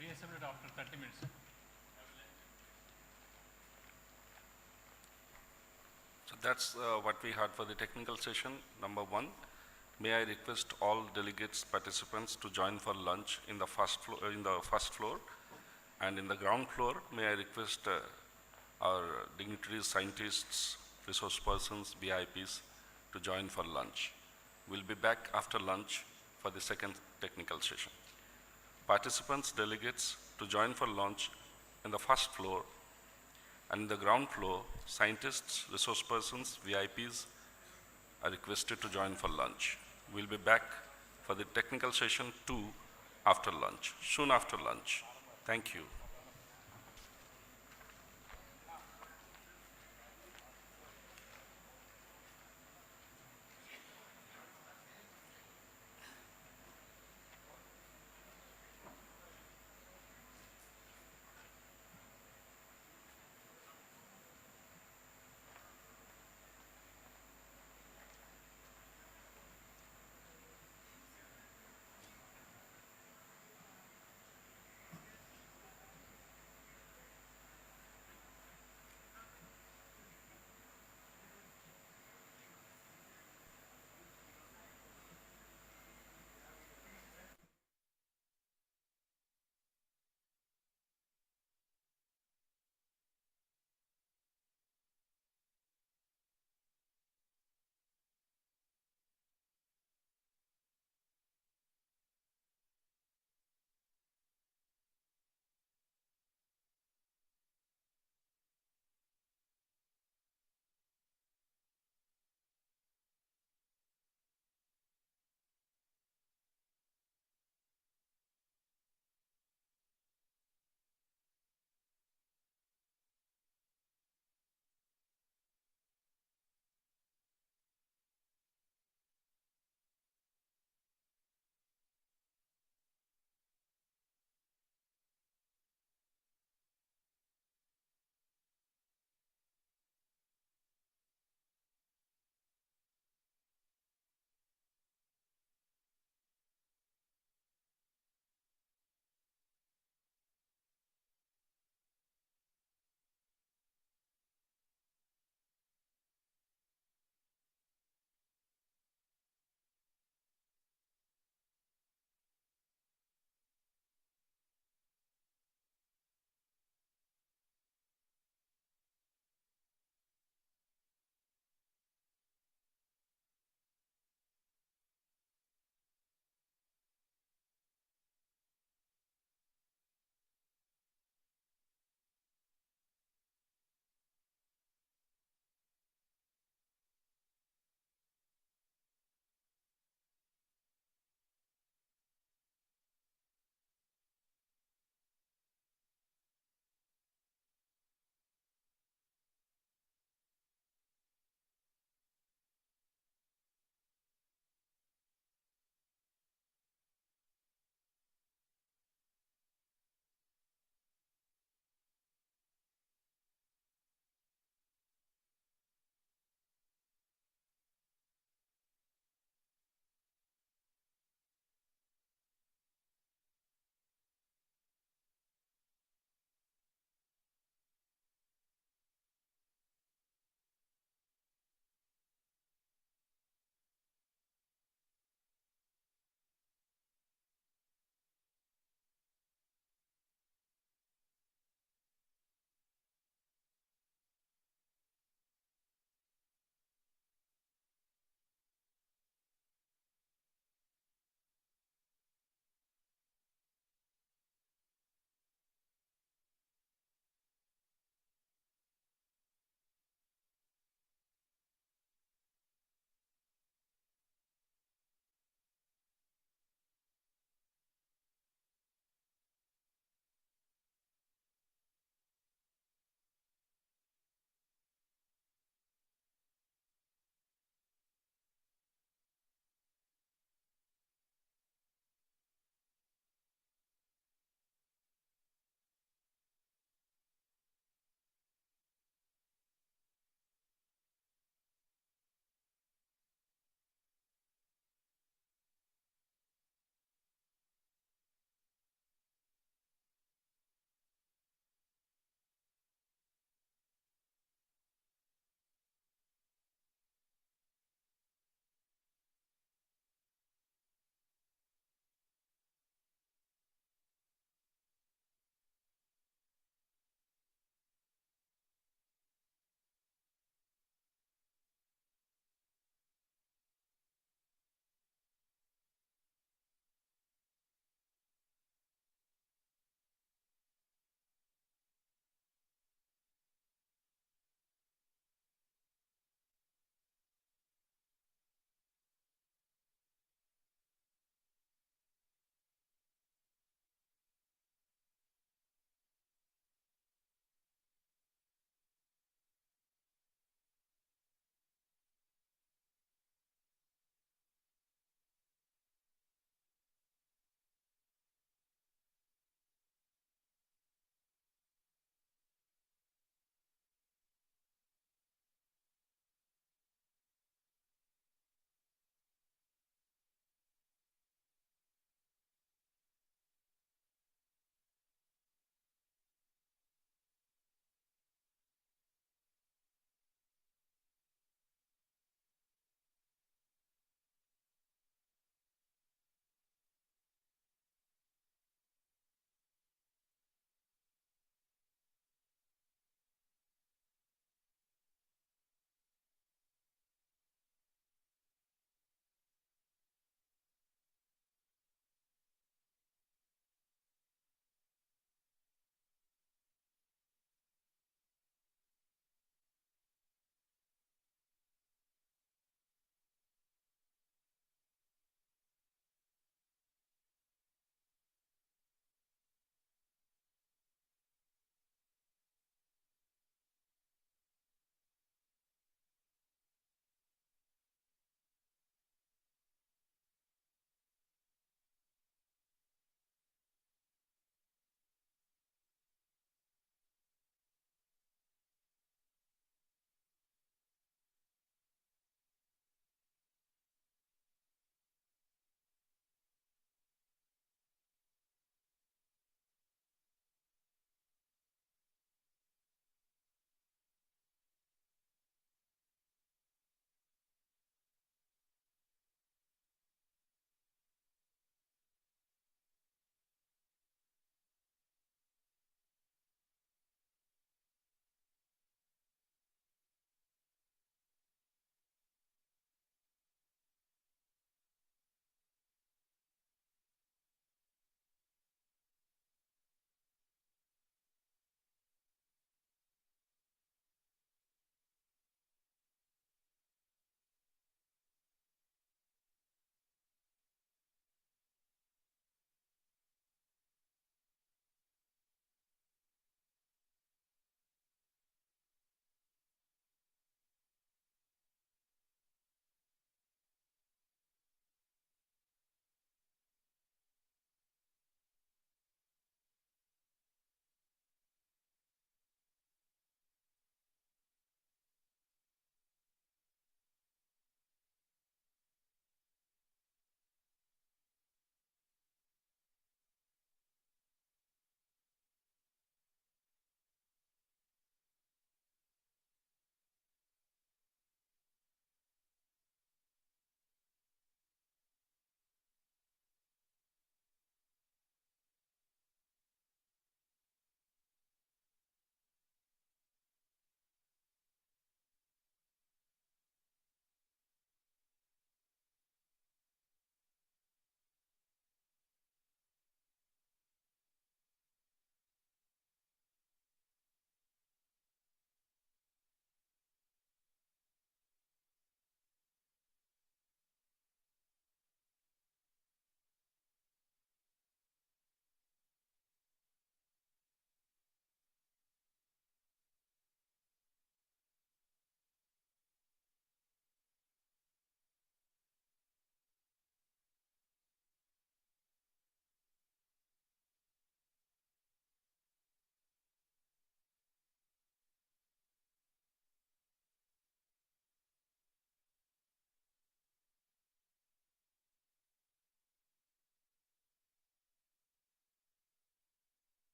Reassembled after 30 minutes. So that's what we had for the technical session. Number 1, may I request all delegates participants to join for lunch in the first floor, and in the ground floor, may I request our dignitaries, scientists, resource persons, VIPs to join for lunch. We'll be back after lunch for the second technical session. Participants, delegates to join for lunch in the first floor, and in the ground floor, scientists, resource persons, VIPs are requested to join for lunch. We'll be back for the technical session 2 after lunch, soon after lunch. Thank you.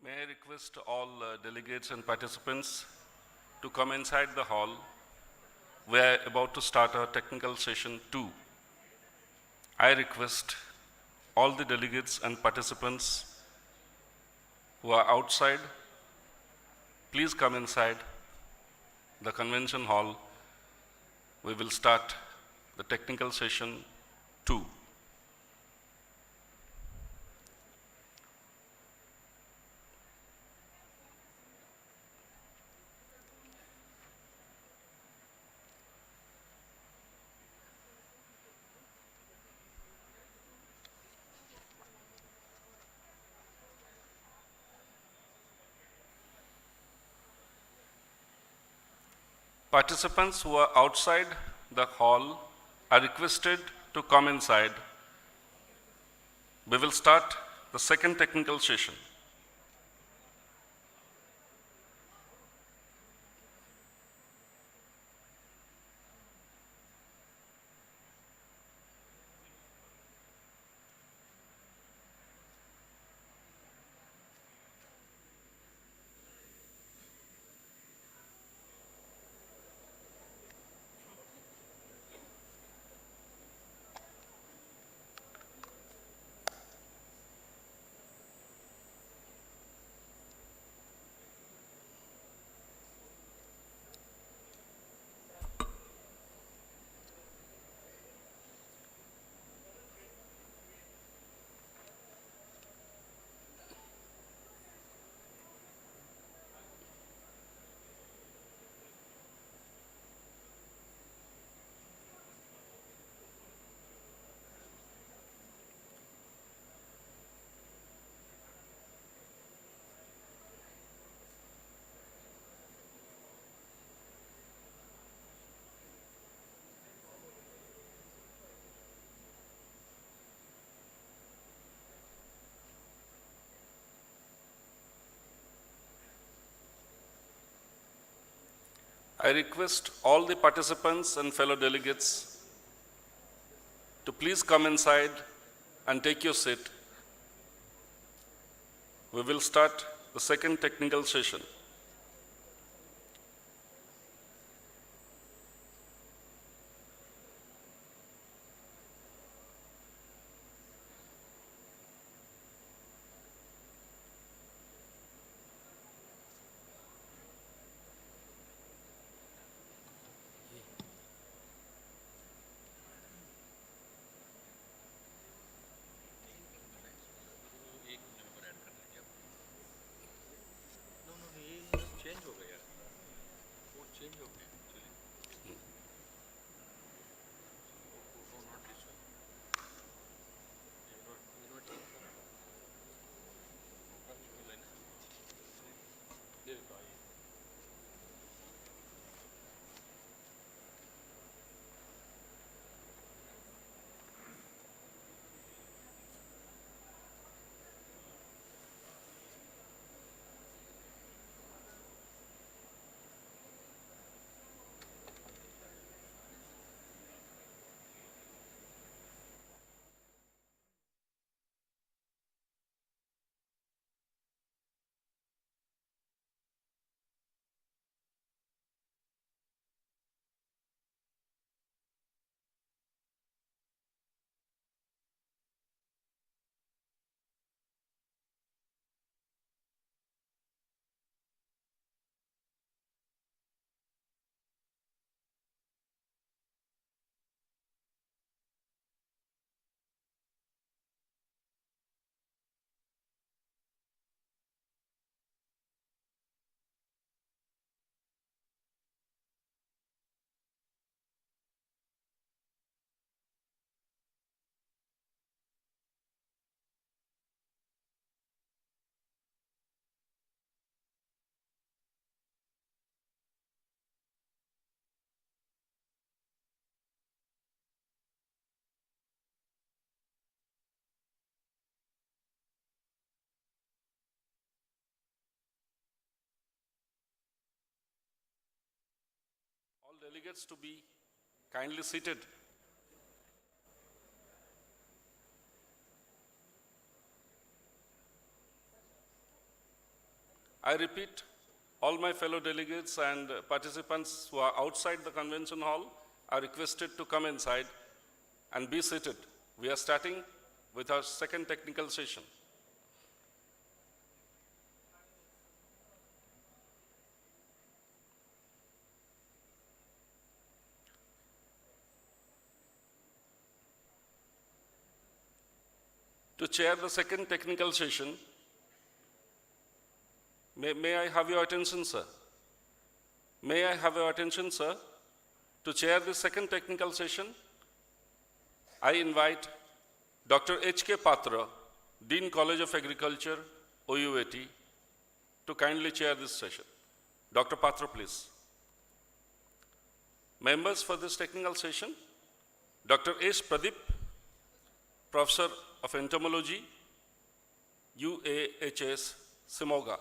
May I request all delegates and participants to come inside the hall. We are about to start our technical session 2. I request all the delegates and participants who are outside, please come inside the convention hall. We will start the technical session 2. Participants who are outside the hall are requested to come inside. We will start the second technical session. I request all the participants and fellow delegates to please come inside and take your seat. We will start the second technical session. All delegates to be kindly seated. I repeat, all my fellow delegates and participants who are outside the convention hall are requested to come inside and be seated. We are starting with our second technical session. To chair the second technical session, may I have your attention, sir? May I have your attention, sir? To chair the second technical session, I invite Dr. H.K. Patra, Dean College of Agriculture, OUAT, to kindly chair this session. Dr. Patra, please. Members for this technical session, Dr. S. Pradeep, Professor of Entomology, UAHS, Simoga.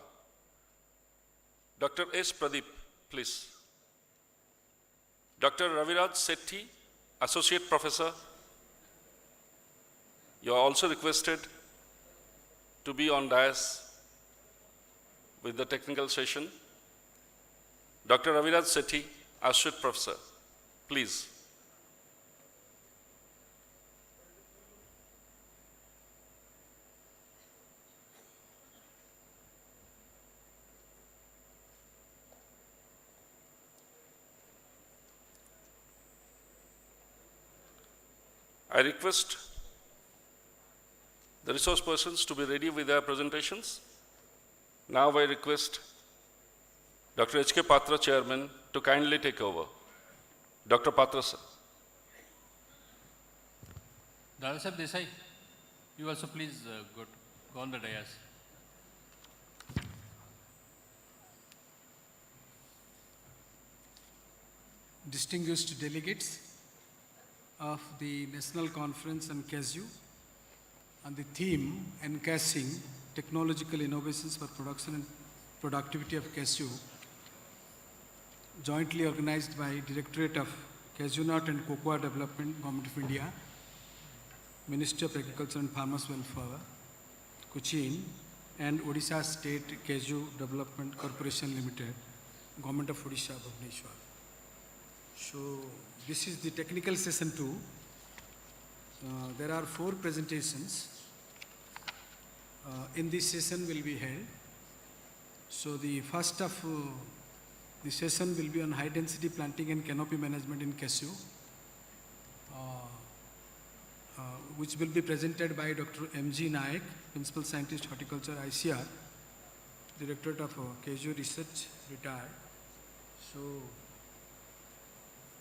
Dr. S. Pradeep, please. Dr. Raviraj Sethi, Associate Professor. You are also requested to be on dais with the technical session. Dr. Raviraj Sethi, Associate Professor, please. I request the resource persons to be ready with their presentations. Now I request Dr. H.K. Patra, Chairman, to kindly take over. Dr. Patra, sir. Dadasaheb Desai, you also please go on the dais. Distinguished delegates of the National Conference on Cashew, and the theme ENCASHING Technological Innovations for Production and Productivity of Cashew, jointly organized by Directorate of Cashew Nut and Cocoa Development, Government of India, Ministry of Agriculture and Farmers Welfare, Cochin, and Odisha State Cashew Development Corporation Limited, Government of Odisha, Bhubaneswar. So this is the technical session 2. There are 4 presentations in this session will be held. So the first of the session will be on high density planting and canopy management in cashew, which will be presented by Dr. M.G. Naik, Principal Scientist, Horticulture, ICR, Directorate of Cashew Research, retired. So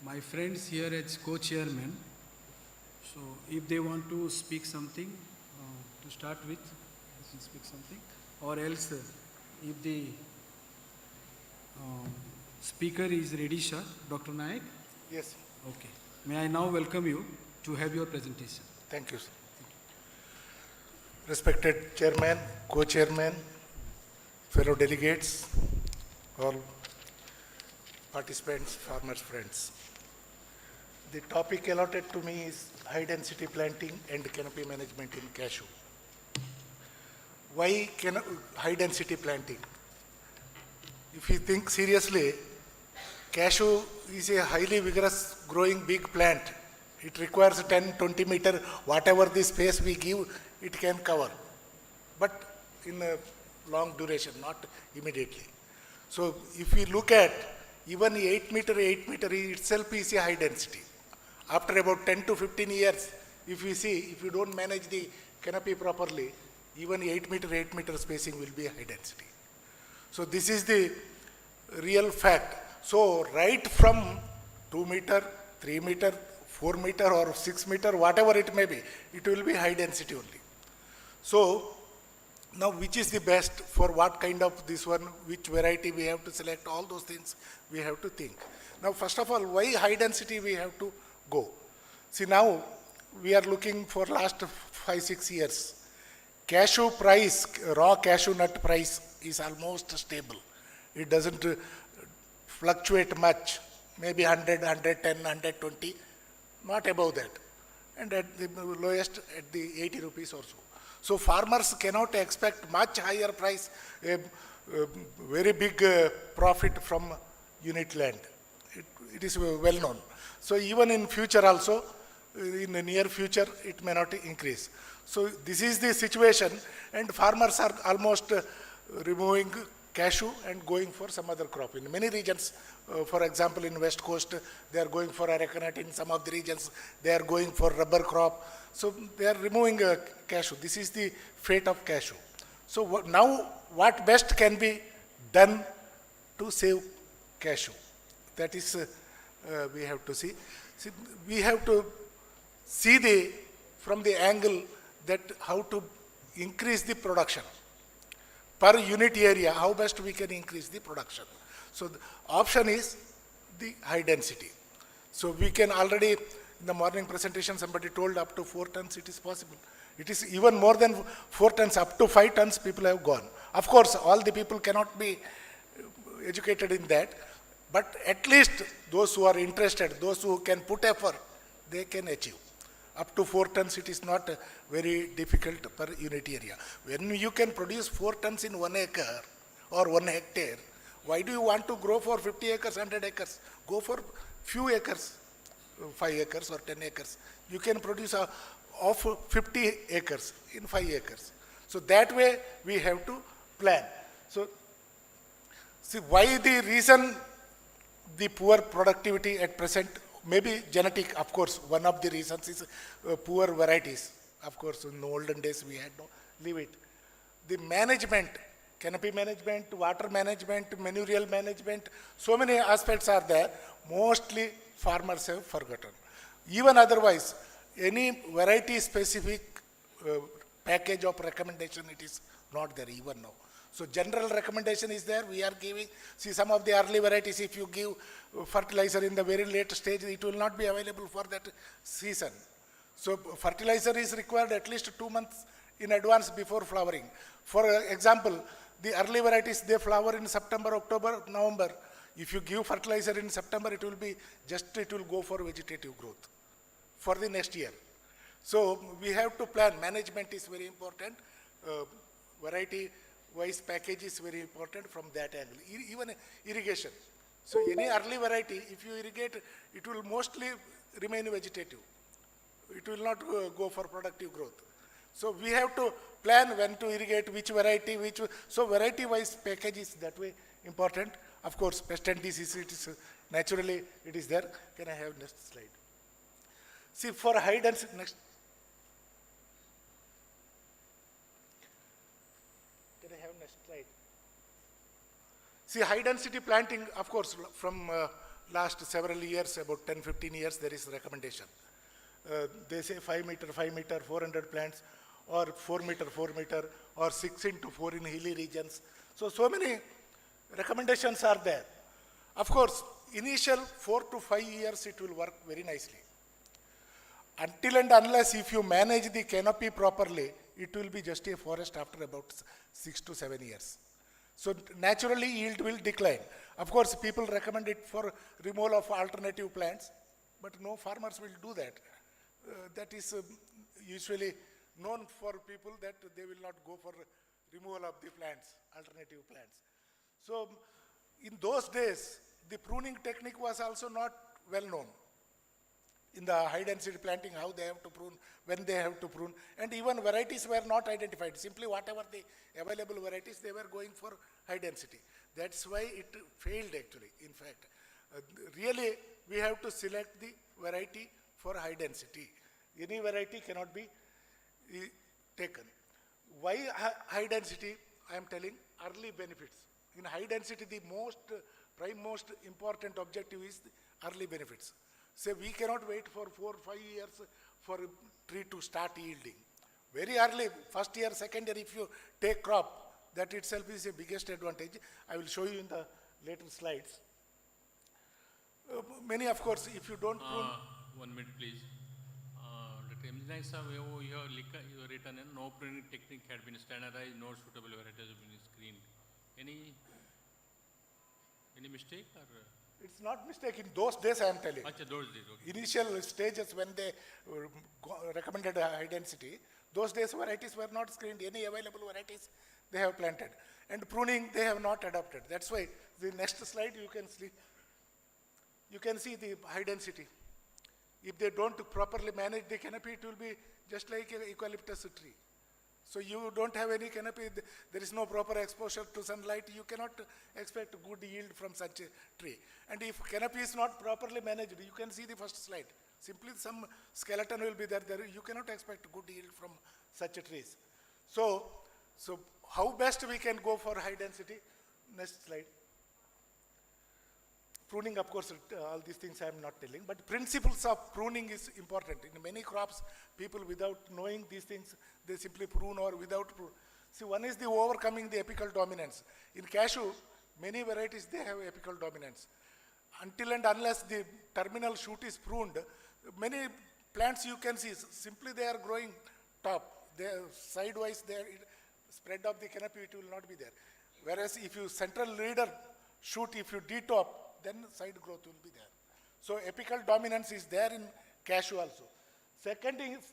my friends here as co-chairman, so if they want to speak something to start with, they can speak something, or else if the speaker is ready, sir, Dr. Naik? Yes, Okay. May I now welcome you to have your presentation. thank you, sir. Respected chairman, co-chairman, fellow delegates, all participants, farmers, friends. The topic allotted to me is high density planting and canopy management in cashew. Why high density planting? If you think seriously, cashew is a highly vigorous growing big plant. It requires 10, 20 meter, whatever the space we give, it can cover. But in a long duration, not immediately. So if we look at even 8 meter itself is a high density. After about 10 to 15 years, if we see, if you don't manage the canopy properly, even 8 meter spacing will be a high density. So this is the real fact. So right from 2 meter, 3 meter, 4 meter or 6 meter, whatever it may be, it will be high density only. So now which is the best for what kind of this one, which variety we have to select, all those things we have to think. Now first of all, why high density we have to go? See, now we are looking for last 5-6 years. Cashew price, raw cashew nut price is almost stable. It doesn't fluctuate much, maybe 100, 110, 120, not above that. And at the lowest, at the 80 rupees or so. So farmers cannot expect much higher price very big profit from unit land. It is well known. So even in future also, in the near future, it may not increase. So this is the situation, and farmers are almost removing cashew and going for some other crop. In many regions, for example, in West Coast, they are going for arecanut. In some of the regions, they are going for rubber crop. So they are removing cashew. This is the fate of cashew. So now what best can be done to save cashew? That is, we have to see. We have to see from the angle that how to increase the production. Per unit area, how best we can increase the production. So the option is the high density. So we can already, in the morning presentation, somebody told up to 4 tons it is possible. It is even more than 4 tons, up to 5 tons people have gone. Of course, all the people cannot be educated in that, but at least those who are interested, those who can put effort, they can achieve. Up to 4 tons, it is not very difficult per unit area. When you can produce 4 tons in 1 acre or 1 hectare, why do you want to grow for 50 acres, 100 acres? Go for few acres, 5 acres or 10 acres. You can produce of 50 acres in 5 acres. So that way we have to plan. So see why the reason the poor productivity at present, maybe genetic, of course, one of the reasons is poor varieties. Of course, in the olden days we had no, leave it. The management, canopy management, water management, manurial management, so many aspects are there. Mostly farmers have forgotten. Even otherwise, any variety specific package of recommendation, it is not there even now. So general recommendation is there, we are giving, see some of the early varieties, if you give fertilizer in the very late stage, it will not be available for that season. So fertilizer is required at least 2 months in advance before flowering. For example, the early varieties, they flower in September, October, November. If you give fertilizer in September, it will go for vegetative growth for the next year. So we have to plan, management is very important, variety wise package is very important from that angle. Even irrigation. So any early variety, if you irrigate, it will mostly remain vegetative. It will not go for productive growth. So we have to plan when to irrigate, which variety, so variety wise package is that way important. Of course, pest and disease, it is naturally it is there. Can I have next slide? See for high density, next. Next slide. See, high density planting, of course, from last several years, about 10-15 years, there is recommendation. They say 5 meter, 400 plants, or 4 meter, or 6 into 4 in hilly regions. So many recommendations are there. Of course, initial 4 to 5 years, it will work very nicely. Until and unless if you manage the canopy properly, it will be just a forest after about 6 to 7 years. So naturally yield will decline. Of course, people recommend it for removal of alternative plants, but no farmers will do that. That is usually known for people that they will not go for removal of the plants, alternative plants. So in those days, the pruning technique was also not well known. In the high density planting, how they have to prune, when they have to prune, and even varieties were not identified. Simply whatever the available varieties, they were going for high density. That's why it failed actually, in fact. Really, we have to select the variety for high density. Any variety cannot be taken. Why high density? I am telling early benefits. In high density, the prime most important objective is the early benefits. Say we cannot wait for 4 or 5 years for a tree to start yielding. Very early, first year, second year, if you take crop, that itself is the biggest advantage. I will show you in the later slides. Many, of course, if you don't prune. 1 minute, please. Dr. Emjanaik sir, you have written no pruning technique had been standardized, no suitable varieties have been screened. Any mistake or? It's not mistake. In those days, I am telling. Achha, those days, okay. Initial stages when they recommended high density, Those days varieties were not screened, any available varieties they have planted. And pruning they have not adopted. That's why the next slide you can see the high density. If they don't properly manage the canopy, it will be just like an eucalyptus tree. So you don't have any canopy, there is no proper exposure to sunlight, you cannot expect good yield from such a tree. And if canopy is not properly managed, you can see the first slide. Simply some skeleton will be there, you cannot expect good yield from such trees. So how best we can go for high density? Next slide. Pruning, of course, all these things I am not telling, but principles of pruning is important. In many crops, people without knowing these things, they simply prune or without prune. See, one is the overcoming the apical dominance. In cashew, many varieties, they have apical dominance. Until and unless the terminal shoot is pruned, many plants you can see, simply they are growing top. They are sidewise, spread of the canopy, it will not be there. Whereas if you central leader shoot, if you detop, then side growth will be there. So apical dominance is there in cashew also. Second is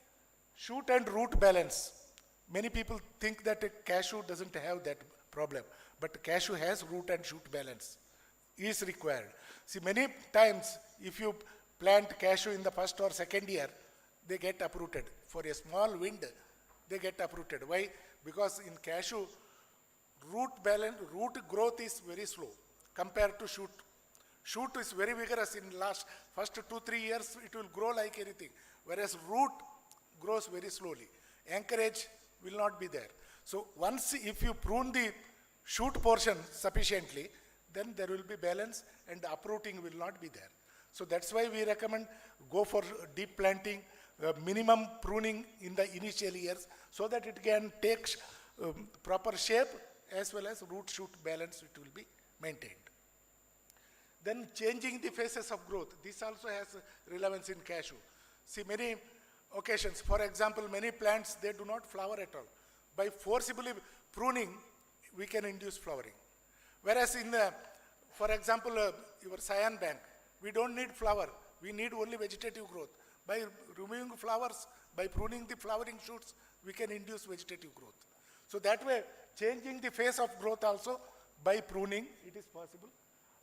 shoot and root balance. Many people think that a cashew doesn't have that problem, but cashew has root and shoot balance, is required. See, many times if you plant cashew in the first or second year, they get uprooted. For a small wind, they get uprooted. Why? Because in cashew, root growth is very slow compared to shoot. Shoot is very vigorous. In first 2-3 years, it will grow like anything. Whereas root grows very slowly. Anchorage will not be there. So once if you prune the shoot portion sufficiently, then there will be balance and uprooting will not be there. So that's why we recommend go for deep planting, minimum pruning in the initial years so that it can take proper shape as well as root shoot balance, it will be maintained. Then changing the phases of growth. This also has relevance in cashew. See, many occasions, for example, many plants, they do not flower at all. By forcibly pruning, we can induce flowering. Whereas in the, for example, your cyan bank, we don't need flower. We need only vegetative growth. By removing flowers, by pruning the flowering shoots, we can induce vegetative growth. So that way, changing the phase of growth also by pruning, it is possible.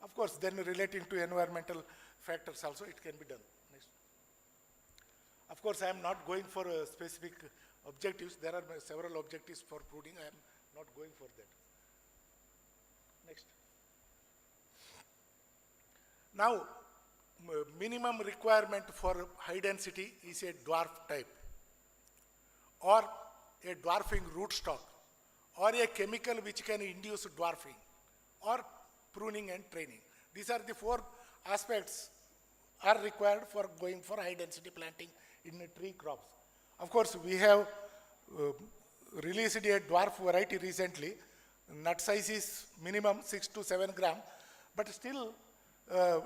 Of course, then relating to environmental factors also, it can be done. Next. Of course, I am not going for specific objectives. There are several objectives for pruning. I am not going for that. Next. Now, minimum requirement for high density is a dwarf type or a dwarfing rootstock or a chemical which can induce dwarfing or pruning and training. These are the 4 aspects are required for going for high density planting in tree crops. Of course, we have released a dwarf variety recently. Nut size is minimum 6 to 7 gram, but still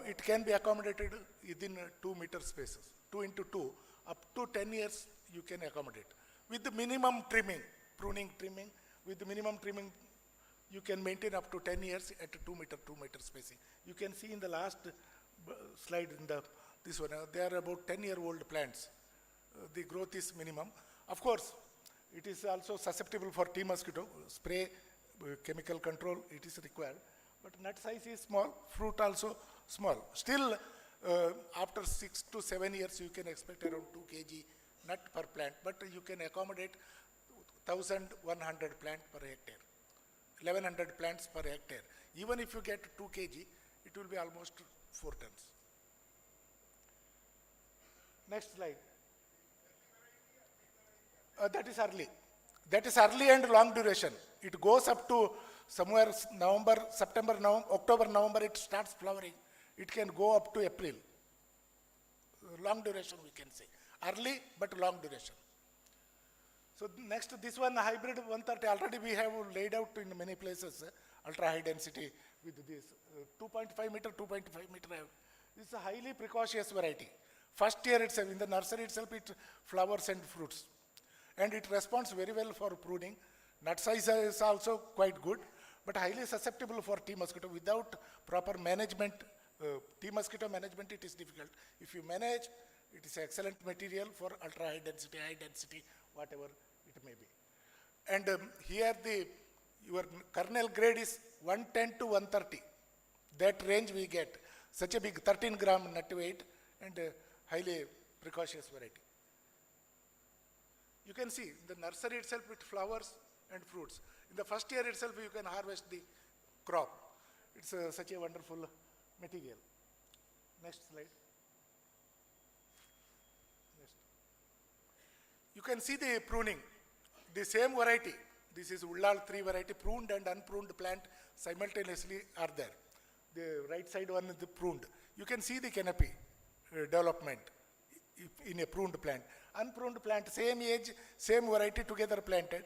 it can be accommodated within 2 meter spaces, 2 into 2, up to 10 years you can accommodate. With the minimum trimming, pruning, trimming, with the minimum trimming, you can maintain up to 10 years at 2 meter spacing. You can see in the last slide in this one, they are about 10-year-old plants. The growth is minimum. Of course, it is also susceptible for tea mosquito. Spray, chemical control, it is required. But nut size is small, fruit also small. Still, after 6 to 7 years, you can expect around 2 kg nut per plant, but you can accommodate 1,100 plant per hectare. 1,100 plants per hectare. Even if you get 2 kg, it will be almost 4 tons. Next slide. That is early. That is early and long duration. It goes up to somewhere November, September, October, November, it starts flowering. It can go up to April. Long duration we can say. Early but long duration. So next, this one hybrid 130, already we have laid out in many places, ultra high density with this 2.5 meter. This is a highly precocious variety. First year itself, in the nursery itself, it flowers and fruits. And it responds very well for pruning. Nut size is also quite good, but highly susceptible for tea mosquito. Without proper management, tea mosquito management, it is difficult. If you manage, it is excellent material for ultra high density, whatever may be. And here your kernel grade is 110 to 130. That range we get. Such a big 13 gram nut weight and highly precocious variety. You can see the nursery itself with flowers and fruits. In the first year itself, you can harvest the crop. It's such a wonderful material. Next slide. Next. You can see the pruning. The same variety. This is Ullal 3 variety, pruned and unpruned plant simultaneously are there. The right side one is the pruned. You can see the canopy development in a pruned plant. Unpruned plant, same age, same variety together planted,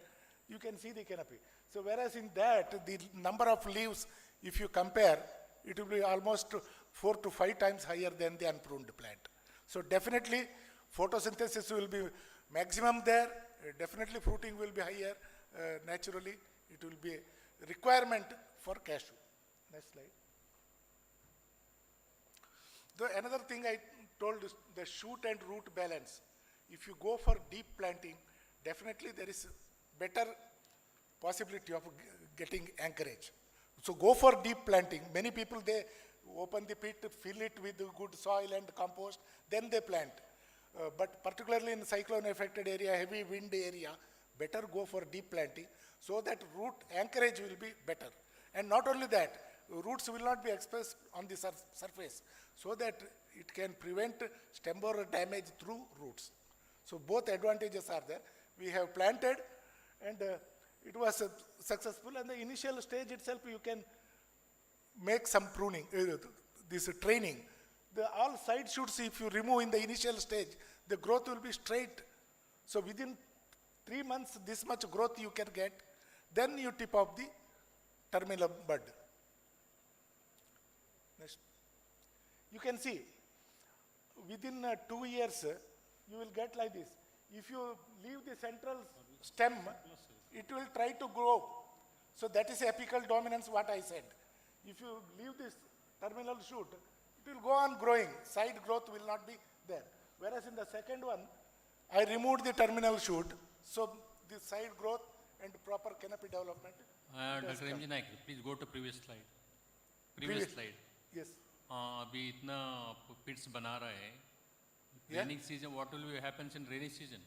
you can see the canopy. So whereas in that, the number of leaves, if you compare, it will be almost 4 to 5 times higher than the unpruned plant. So definitely photosynthesis will be maximum there, definitely fruiting will be higher, naturally it will be a requirement for cashew. Next slide. Another thing I told is the shoot and root balance. If you go for deep planting, definitely there is better possibility of getting anchorage. So go for deep planting. Many people, they open the pit, fill it with good soil and compost, then they plant. But particularly in cyclone affected area, heavy wind area, better go for deep planting so that root anchorage will be better. And not only that, roots will not be exposed on the surface so that it can prevent stem borer damage through roots. So both advantages are there. We have planted and it was successful, and the initial stage itself you can make some pruning, this training. All side shoots, if you remove in the initial stage, the growth will be straight. So within 3 months, this much growth you can get, then you tip off the terminal bud. Next. You can see, within 2 years, you will get like this. If you leave the central stem, it will try to grow. So that is apical dominance, what I said. If you leave this terminal shoot, it will go on growing. Side growth will not be there. Whereas in the second one, I removed the terminal shoot. So the side growth and proper canopy development. Dr. M. G. Naik, please go to previous slide. Previous slide. Yes. अभी इतना pits बना रहा है. Rainy season, what will be happens in rainy season?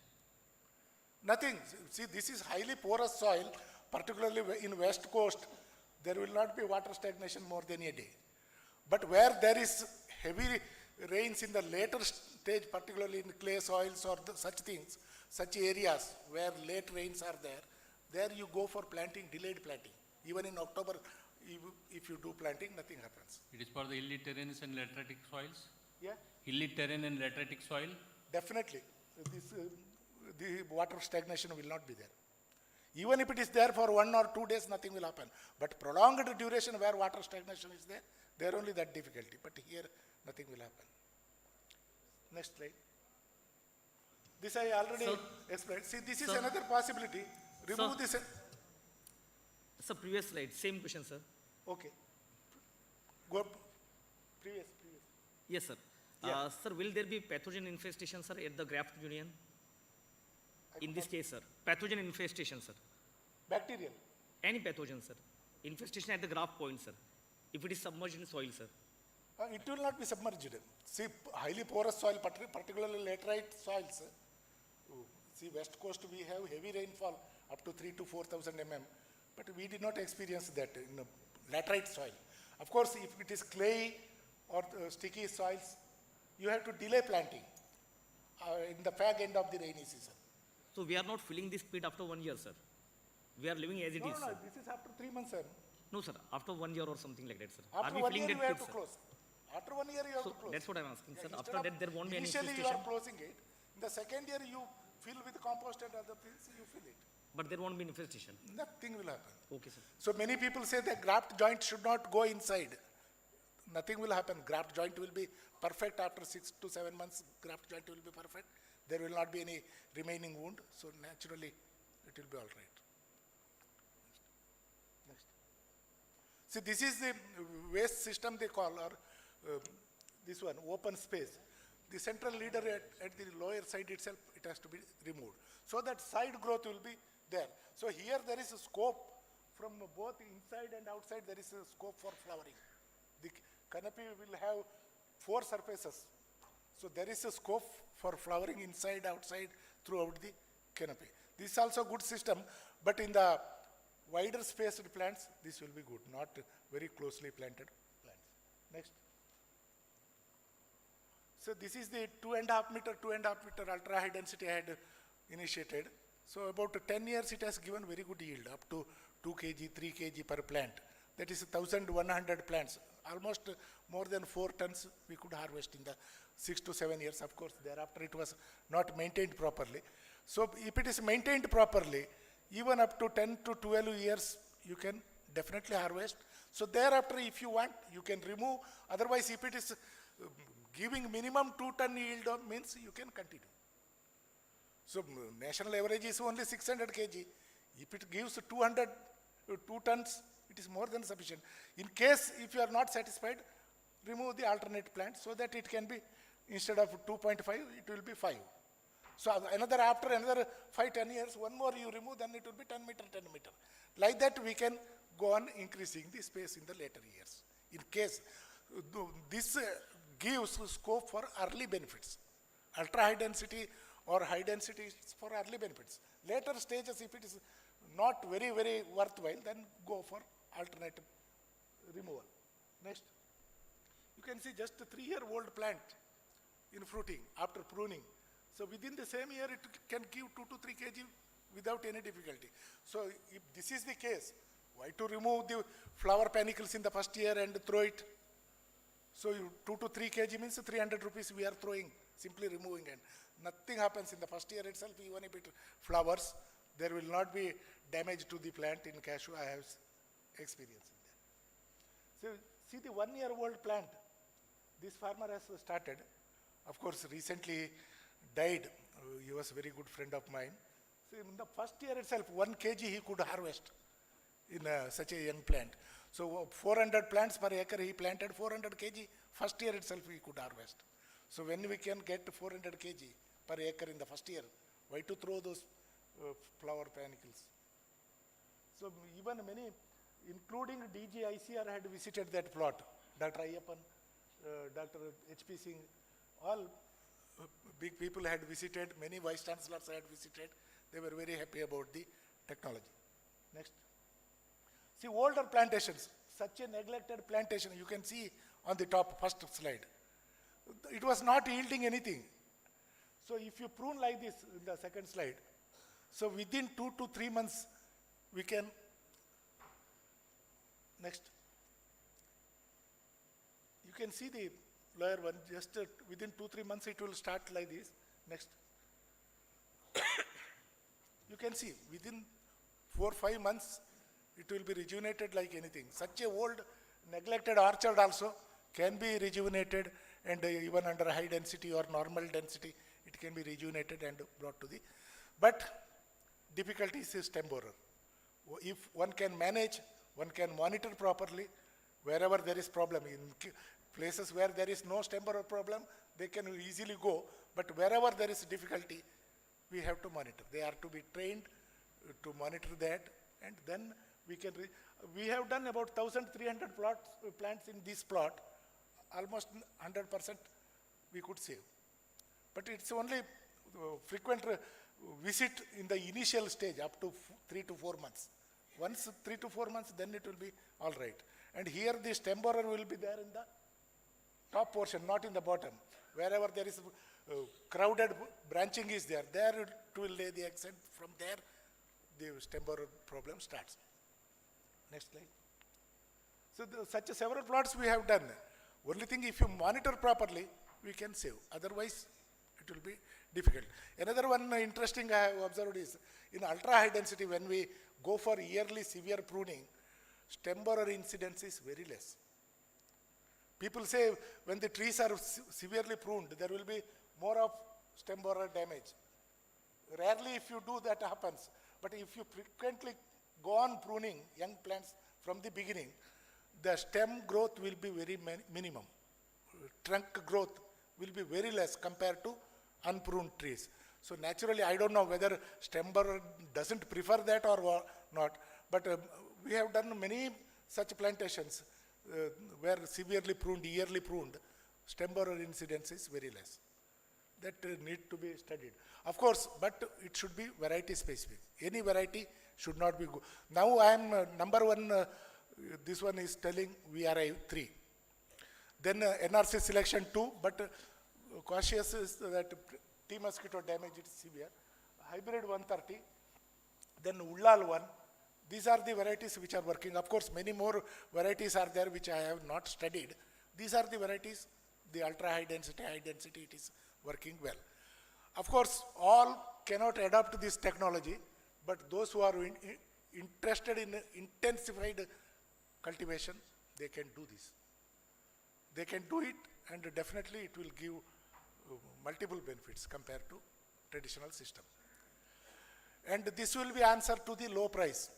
Nothing. See, this is highly porous soil, particularly in west coast. There will not be water stagnation more than a day. But where there is heavy rains in the later stage, particularly in clay soils or such things, such areas where late rains are there you go for planting, delayed planting. Even in October, if you do planting, nothing happens. It is for the hilly terrains and lateritic soils? Yeah? Hilly terrain and lateritic soil? Definitely. The water stagnation will not be there. Even if it is there for 1 or 2 days, nothing will happen. But prolonged duration where water stagnation is there only that difficulty. But here, nothing will happen. Next slide. This I already explained. See, this is another possibility. Remove this. Sir, previous slide, same question, sir. Okay. Go previous. Yes, sir. Yeah. Sir, will there be pathogen infestation, sir, at the graft union? In this case, sir, pathogen infestation, sir. Bacterial. Any pathogen, sir. Infestation at the graft point, sir. If it is submerged in soil, sir. It will not be submerged. See, highly porous soil, particularly laterite soils. See, west coast we have heavy rainfall up to 3,000 to 4,000 mm, but we did not experience that in laterite soil. Of course, if it is clay or sticky soils, you have to delay planting in the fag end of the rainy season. So we are not filling this pit after 1 year, sir. We are living as it is, No, sir. this is after 3 months, sir. No, sir. After 1 year or something like that, sir. After are we 1 filling year, you that have pit, to sir? close. After 1 year, you have So to close. that's what I'm asking, sir. Instead After of that, there won't be any initially, you infestation. are closing it. In the second year, you fill with compost and other things, you fill it. But there won't be infestation. Nothing will happen. Okay, sir. So many people say that graft joint should not go inside. Nothing will happen. Graft joint will be perfect after 6 to 7 months. Graft joint will be perfect. There will not be any remaining wound. So naturally, it will be all right. Next. See, this is the waste system they call, or this one, open space. the central leader at the lower side itself, it has to be removed. So that side growth will be there. So here there is a scope from both inside and outside, there is a scope for flowering. The canopy will have 4 surfaces. So there is a scope for flowering inside, outside, throughout the canopy. This is also a good system, but in the wider spaced plants, this will be good, not very closely planted plants. Next. So this is the 2.5 meter ultra high density I had initiated. So about 10 years it has given very good yield, up to 2 kg, 3 kg per plant. That is 1,100 plants. Almost more than 4 tons we could harvest in the 6 to 7 years. Of course, thereafter it was not maintained properly. So if it is maintained properly, even up to 10 to 12 years, you can definitely harvest. So thereafter, if you want, you can remove. Otherwise, if it is giving minimum 2 ton yield, means you can continue. So national average is only 600 kg. If it gives 2 tons, it is more than sufficient. In case if you are not satisfied, remove the alternate plant so that it can be, instead of 2.5, it will be 5. So after another 5-10 years, one more you remove, then it will be 10 meter. Like that we can go on increasing the space in the later years. In case this gives scope for early benefits. Ultra high density or high density is for early benefits. Later stages, if it is not very, very worthwhile, then go for alternative removal. Next. You can see just a 3-year-old plant in fruiting after pruning. So within the same year, it can give 2 to 3 kg without any difficulty. So if this is the case, why to remove the flower panicles in the first year and throw it? So 2 to 3 kg means 300 rupees we are throwing, simply removing, and nothing happens in the first year itself. Even if it flowers, there will not be damage to the plant in cashew. I have experience in that. So see the 1-year-old plant, this farmer has started. Of course, recently died. He was a very good friend of mine. So in the first year itself, 1 kg he could harvest in such a young plant. So 400 plants per acre he planted, 400 kg. First year itself he could harvest. So when we can get 400 kg per acre in the first year, why to throw those flower panicles? So even many, including DG ICR, had visited that plot. Dr. Ayyappan, Dr. H.P. Singh, all big people had visited, many vice chancellors had visited. They were very happy about the technology. Next. See, older plantations, such a neglected plantation, you can see on the top, first slide. It was not yielding anything. So if you prune like this in the second slide, so within 2 to 3 months, we can, next. You can see the lower one, just within 2-3 months it will start like this. Next. You can see within 4-5 months it will be rejuvenated like anything. Such a old neglected orchard also can be rejuvenated, and even under high density or normal density it can be rejuvenated and brought to the, but difficulty is stem borer. If one can manage, one can monitor properly, wherever there is problem. In places where there is no stem borer problem, they can easily go, but wherever there is difficulty, we have to monitor. They are to be trained to monitor that, and then we can, we have done about 1,300 plants in this plot, almost 100% we could save. But it's only frequent visit in the initial stage up to 3 to 4 months. Once 3 to 4 months, then it will be all right. And here the stem borer will be there in the top portion, not in the bottom. Wherever there is crowded branching is there, there it will lay the eggs, and from there the stem borer problem starts. Next slide. So such several plots we have done. Only thing, if you monitor properly, we can save. Otherwise, it will be difficult. Another one interesting I have observed is, in ultra high density, when we go for yearly severe pruning, stem borer incidence is very less. People say when the trees are severely pruned, there will be more of stem borer damage. Rarely if you do that happens, but if you frequently go on pruning young plants from the beginning, the stem growth will be very minimum. Trunk growth will be very less compared to unpruned trees. So naturally, I don't know whether stem borer doesn't prefer that or not, but we have done many such plantations where severely pruned, yearly pruned, stem borer incidence is very less. That need to be studied. Of course, but it should be variety specific. Any variety should not be good. Now I am number one, this one is telling VRI 3. Then NRC selection 2, but cautious is that tea mosquito damage is severe. Hybrid 130, then Ullal 1. These are the varieties which are working. Of course, many more varieties are there which I have not studied. These are the varieties, the ultra high density, it is working well. Of course, all cannot adopt this technology, but those who are interested in intensified cultivation, they can do this. They can do it, and definitely it will give multiple benefits compared to traditional system. And this will be answer to the low price.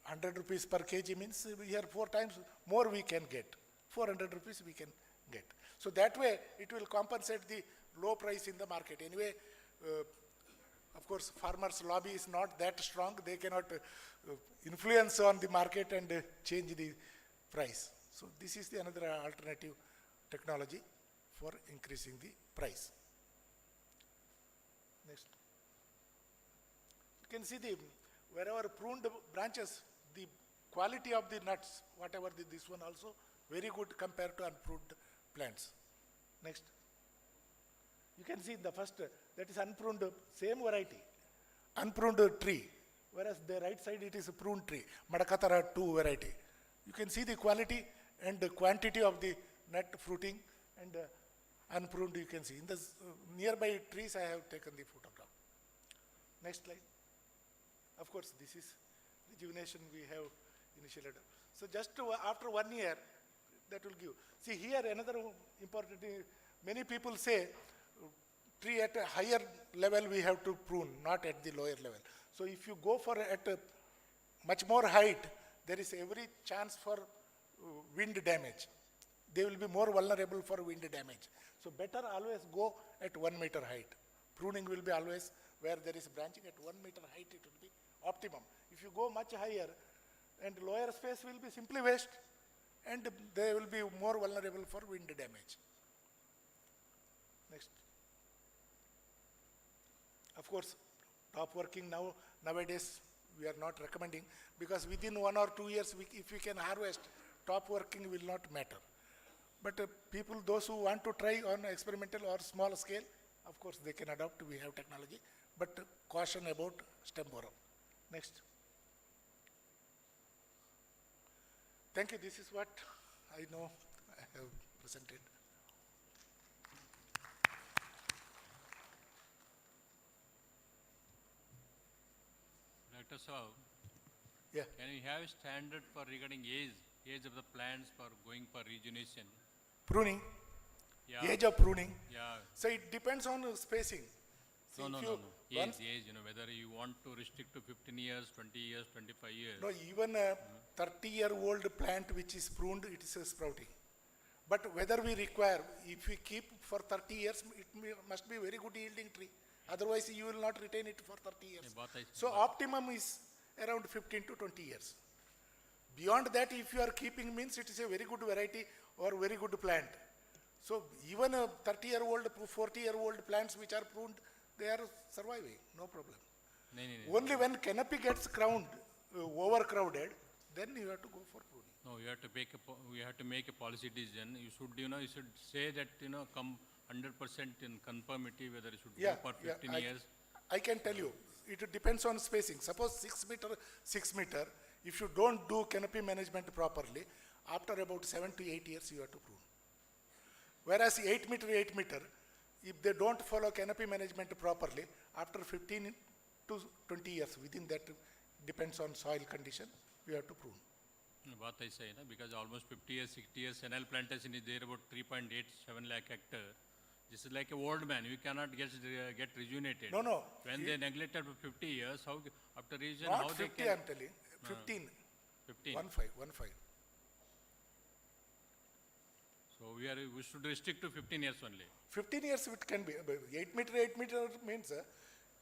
100 rupees per kg means here 4 times more we can get. 400 rupees we can get. So that way it will compensate the low price in the market. Anyway, of course, farmers' lobby is not that strong. They cannot influence on the market and change the price. So this is the another alternative technology for increasing the price. Next. You can see the wherever pruned branches, the quality of the nuts, whatever this one also, very good compared to unpruned plants. Next. You can see the first, that is unpruned, same variety, unpruned tree, whereas the right side it is a pruned tree, Madakatara 2 variety. You can see the quality and the quantity of the nut fruiting, and unpruned you can see. In the nearby trees I have taken the photograph. Next slide. Of course, this is rejuvenation we have initiated. So just after 1 year, that will give. See here another important thing, many people say tree at a higher level we have to prune, not at the lower level. So if you go for at a much more height, there is every chance for wind damage. They will be more vulnerable for wind damage. So better always go at 1 meter height. Pruning will be always where there is branching at 1 meter height, it will be optimum. If you go much higher, and lower space will be simply waste, and they will be more vulnerable for wind damage. Next. Of course, top working nowadays we are not recommending, because within 1 or 2 years, if we can harvest, top working will not matter. But people, those who want to try on experimental or small scale, of course they can adopt, we have technology, but caution about stem borer. Next. Thank you, this is what I know I have presented. Dr. Saab, Yeah. can we have standard for regarding age of the plants for going for rejuvenation? Pruning, Yeah. age of pruning. Yeah. So it depends on spacing. See, No. if you once- Age, whether you want to restrict to 15 years, 20 years, 25 years. No, even a 30-year-old plant which is pruned, it is a sprouting. But whether we require, if we keep for 30 years, it must be a very good yielding tree. Otherwise, you will not retain it for 30 years. So optimum is around 15 to 20 years. Beyond that, if you are keeping, means it is a very good variety or very good plant. So even a 30-year-old, 40-year-old plants which are pruned, they are surviving, no problem. No. Only when canopy gets crowned, overcrowded, then you have to go for pruning. No, you have to make a policy decision. You should say that, come 100% in conformity, whether you should go for 15 years. I can tell you, it depends on spacing. Suppose 6 meter, if you don't do canopy management properly, after about 7 to 8 years, you have to prune. Whereas 8 meter, if they don't follow canopy management properly, after 15 to 20 years, within that, depends on soil condition, we have to prune. What I say, because almost 50 years, 60 years, NL plantation is there about 3.87 lakh hectare. This is like an old man. You cannot get rejuvenated. No. When they neglected for 50 years, how after rejuvenation, Not how 50, they can? I'm telling. 15. 15. 1.5. So So we should restrict to 15 years only. 15 years it can be, but 8 meter means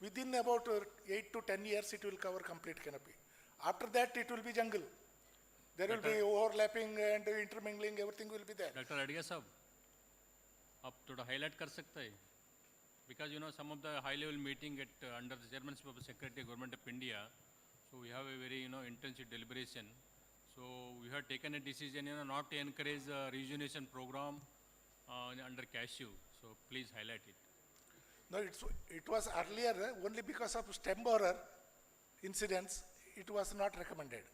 within about 8 to 10 years it will cover complete canopy. After that it will be jungle. There will be overlapping and intermingling, everything will be there. Dr. Adia sahab, आप थोड़ा highlight कर सकते हैं? Because some of the high level meeting at under the chairmanship of the Secretary Government of India, so we have a very intensive deliberation. So we have taken a decision not to encourage a rejuvenation program under Cashew. So please highlight it. No, it was earlier only because of stem borer incidents, it was not recommended.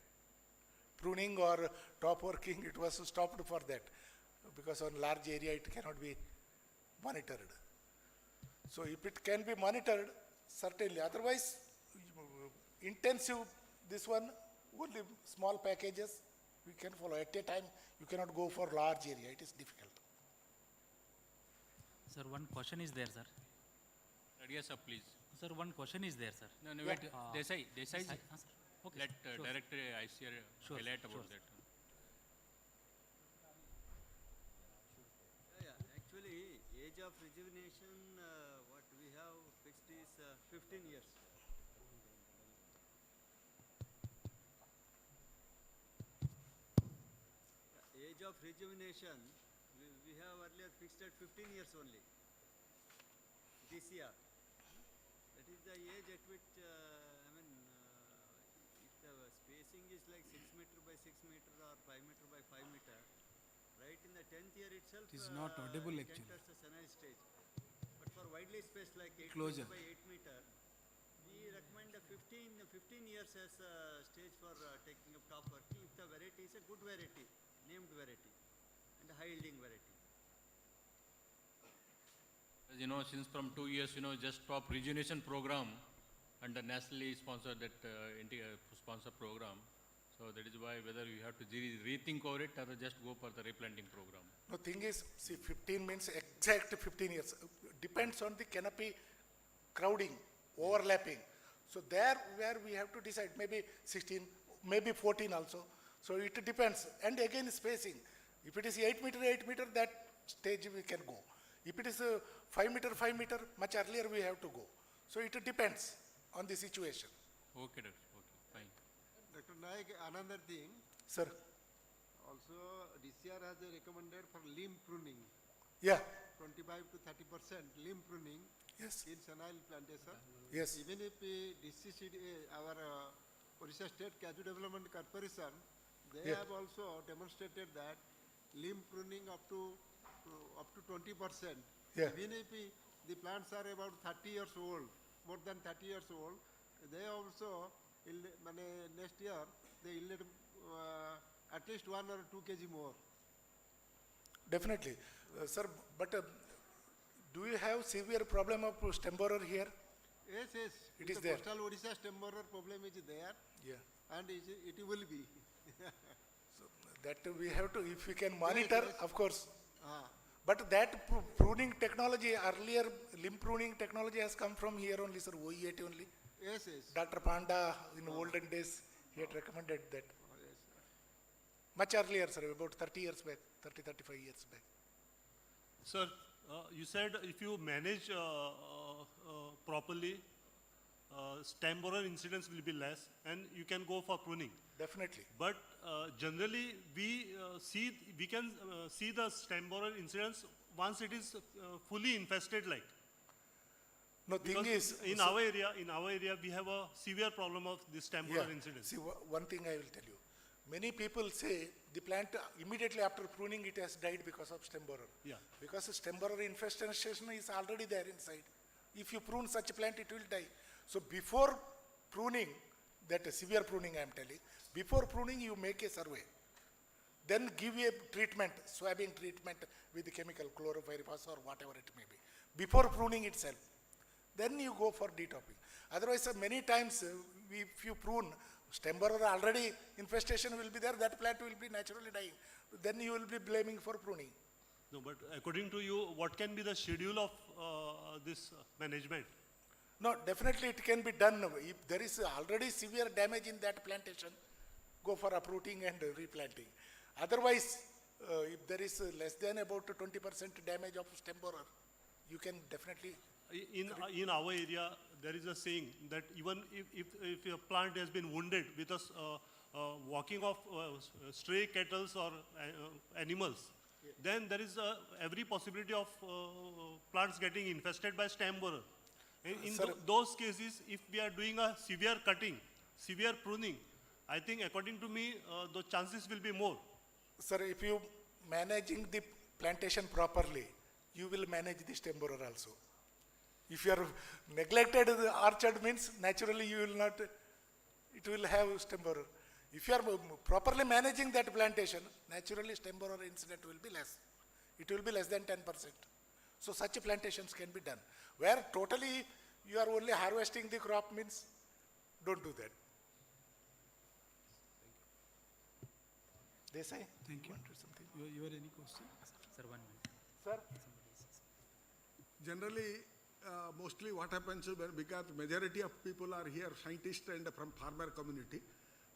Pruning or top working, it was stopped for that because on large area it cannot be monitored. So if it can be monitored, certainly. Otherwise, intensive, this one, only small packages, we can follow. At a time, you cannot go for large area, it is difficult. Sir, one question is there, sir. Adia sahab, please. Sir, one question is there, sir. No, wait. Desai ji, Sir. Okay, let sure. Director ICR Sure, highlight sure, about sir. that. Actually, age of rejuvenation, what we have fixed is 15 years. Age of rejuvenation, we have earlier fixed at 15 years only. This year. That is the age at which, if the spacing is like 6 meter by 6 meter or 5 meter by 5 meter, right in the 10th year itself, It is not audible it actually. enters the senile stage. But for widely spaced like 8 Closer. meter by 8 meter, we recommend a 15 years as a stage for taking up top working if the variety is a good variety, named variety, and a high yielding variety. As since from 2 years, just stop rejuvenation program under nationally sponsored that sponsor program. So that is why whether you have to rethink over it or just go for the replanting program. No, thing is, see, 15 means exact 15 years. Depends on the canopy crowding, overlapping. So there where we have to decide, maybe 16, maybe 14 also. So it depends. And again spacing. If it is 8 meter, that stage we can go. If it is 5 meter, much earlier we have to go. So it depends on the situation. Okay, doctor. Okay, fine. Dr. Naik, another thing, Sir, also DCR has recommended for limb pruning, yeah, 25 to 30% limb pruning yes, in senile plantation. yes, Even if DCCD, our Odisha State Cashew Development Corporation, they Yeah. have also demonstrated that limb pruning up to 20%. Yeah. Even if the plants are about 30 years old, more than 30 years old, they also, next year, they yield at least 1 or 2 kg more. definitely. Sir, but do you have severe problem of stem borer here? Yes, yes. It With is the there. Coastal Odisha stem borer problem is there, Yeah. and it will be. So that we have to, if we can monitor, yes. of course. Ah. But that pruning technology, earlier limb pruning technology has come from here only, sir, OEAT only. Yes, yes. Dr. Panda in olden days, he had recommended that. Oh, yes, sir. Much earlier, sir, about 30 years back, 35 years back. Sir, you said if you manage properly, stem borer incidence will be less and you can go for pruning. Definitely. But generally, we can see the stem borer incidence once it is fully infested like. No, thing Because is, in our area, we have a severe problem of this stem borer incidence. See, one thing I will tell you. Many people say the plant immediately after pruning it has died because of stem borer. Yeah. Because stem borer infestation is already there inside. If you prune such a plant, it will die. So before pruning, that severe pruning I am telling, before pruning you make a survey. Then give a treatment, swabbing treatment with the chemical chlorpyrifos or whatever it may be. Before pruning itself. Then you go for detopping. Otherwise, many times, if you prune, stem borer already infestation will be there, that plant will be naturally dying. Then you will be blaming for pruning. No, but according to you, what can be the schedule of this management? No, definitely it can be done. If there is already severe damage in that plantation, go for uprooting and replanting. Otherwise, if there is less than about 20% damage of stem borer, you can definitely. In our area, there is a saying that even if a plant has been wounded with walking of stray cattle or animals, then there is every possibility of plants getting infested by stem borer. In those cases, if we are doing a severe cutting, severe pruning, I think according to me, the chances will be more. Sir, if you managing the plantation properly, you will manage the stem borer also. If you are neglected the orchard means naturally you will not, it will have stem borer. If you are properly managing that plantation, naturally stem borer incident will be less. It will be less than 10%. So such plantations can be done. Where totally you are only harvesting the crop means, don't do that. Desai? Thank you. Want to something? You have any question? Sir, 1 minute. Sir? Generally, mostly what happens is because majority of people are here, scientists and from farmer community.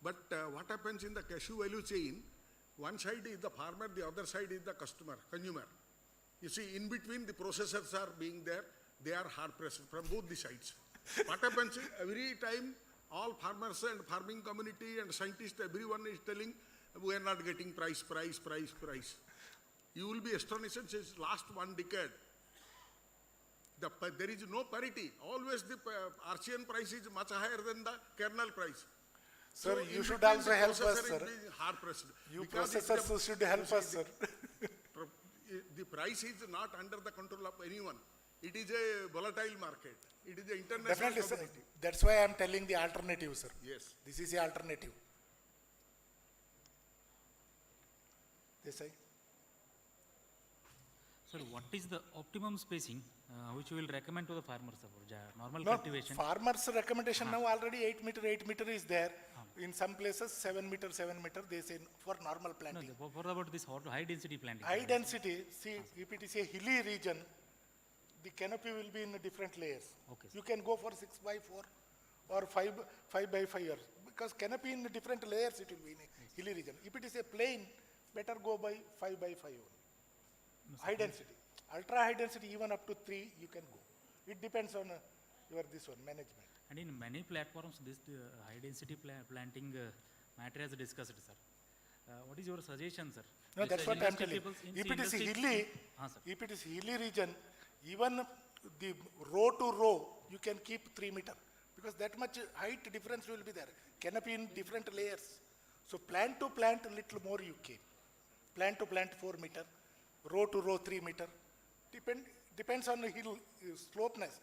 But what happens in the cashew value chain, one side is the farmer, the other side is the customer, consumer. You see, in between the processors are being there, they are hard pressed from both the sides. What happens is every time all farmers and farming community and scientists, everyone is telling, we are not getting price. You will be astonished since last 1 decade. There is no parity. Always the RCN price is much higher than the kernel price. Sir, So you in should between also the help us, processor sir. is being hard pressed. You Because if processors should help us, sir. The price is not under the control of anyone. It is a volatile market. It is an international Definitely, sir. commodity. That's why I am telling the alternative, sir. Yes. This is the alternative. Desai? Sir, what is the optimum spacing which you will recommend to the farmers for normal No, cultivation? farmers' recommendation now already 8 meter is there. In some places 7 meter, they say for normal No, planting. what about this high density planting? High density, see, if it is a hilly region, the canopy will be in different layers. Okay, sir. You can go for 6 by 4 or 5 by 5 years. Because canopy in different layers, it will be in a hilly region. If it is a plain, better go by 5 by 5 only. High density. Ultra high density, even up to 3, you can go. It depends on your management. And in many platforms, this high density planting matter is discussed, sir. What is your suggestion, sir? No, that's what I am telling. In If the it is industry- hilly, sir. if it is hilly region, even the row to row, you can keep 3 meter. Because that much height difference will be there. Canopy in different layers. So plant to plant, a little more you keep. Plant to plant 4 meter, row to row 3 meter. Depends on the hill slopeness,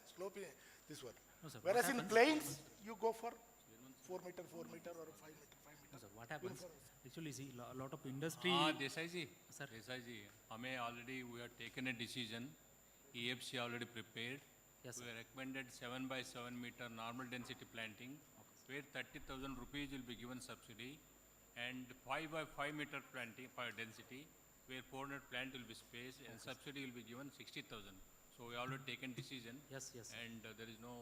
this one. No, sir, what Whereas in happens- plains, you go for 4 meter or 5 meter, 5 meter. No, sir, what happens? Actually, see, a lot of industry. Desai ji, Sir. Desai ji, we have taken a decision. EFC already prepared. Yes, sir. We recommended 7 by 7 meter normal density planting, where 30,000 rupees will be given subsidy, and 5 by 5 meter planting for density, where 400 plant will be spaced, and subsidy will be given 60,000. So we already taken decision. Yes, yes. And there is no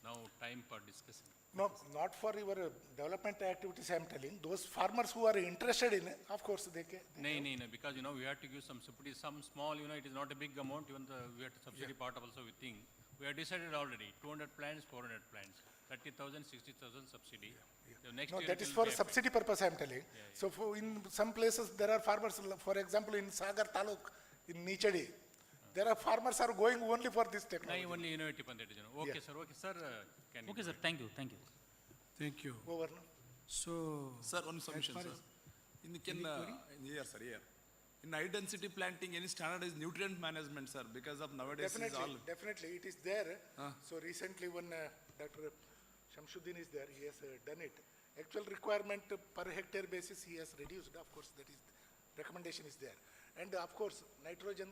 now time for discussion. No, not for your development activities, I am telling. Those farmers who are interested in it, of course, they can. No, because, we have to give some subsidy, some small, it is not a big amount, even we have to subsidy part also we think. We have decided already, 200 plants, 400 plants, 30,000, 60,000 subsidy. The next No, year that it is will for be subsidy purpose, I am telling. So in some places, there are farmers, for example, in Sagar Taluk, in Nichadi, there are farmers are going only for this technology. No, only innovative pandit. Okay, sir, can you? Okay, sir, thank you. Thank you. Over, no? So, Sir, one submission, far sir. as- Here. In high density planting, any standardized nutrient management, sir, because of nowadays is all. Definitely, it is there. So recently when Dr. Shamsuddin is there, he has done it. Actual requirement per hectare basis, he has reduced, of course, that is, recommendation is there. And of course, nitrogen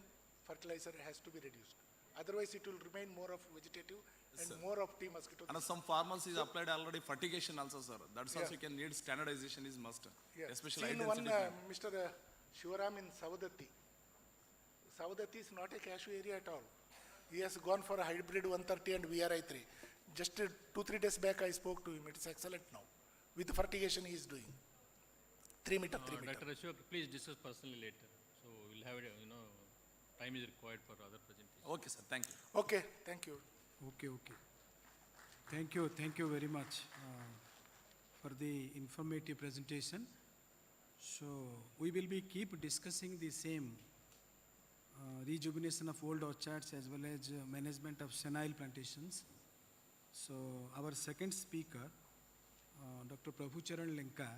fertilizer has to be reduced. Otherwise, it will remain more of vegetative and Sir. more of tea mosquito. And some farmers is applied already fertigation also, sir. That's also Yeah. you can need standardization is must, Yeah. especially Seen high one density. Mr. Shivaram in Savadatti. Savadatti is not a cashew area at all. He has gone for a hybrid 130 and VRI3. Just 2-3 days back I spoke to him. It is excellent now. With fertigation he is doing. 3 meter, 3 meter. Dr. Ashok, please discuss personally later. So we'll have, time is required for other presentations. Okay, sir, thank you. Okay, thank you. Okay. Thank you very much for the informative presentation. So we will be keep discussing the same rejuvenation of old orchards as well as management of senile plantations. So our second speaker, Dr. Prabhucharan Lenka,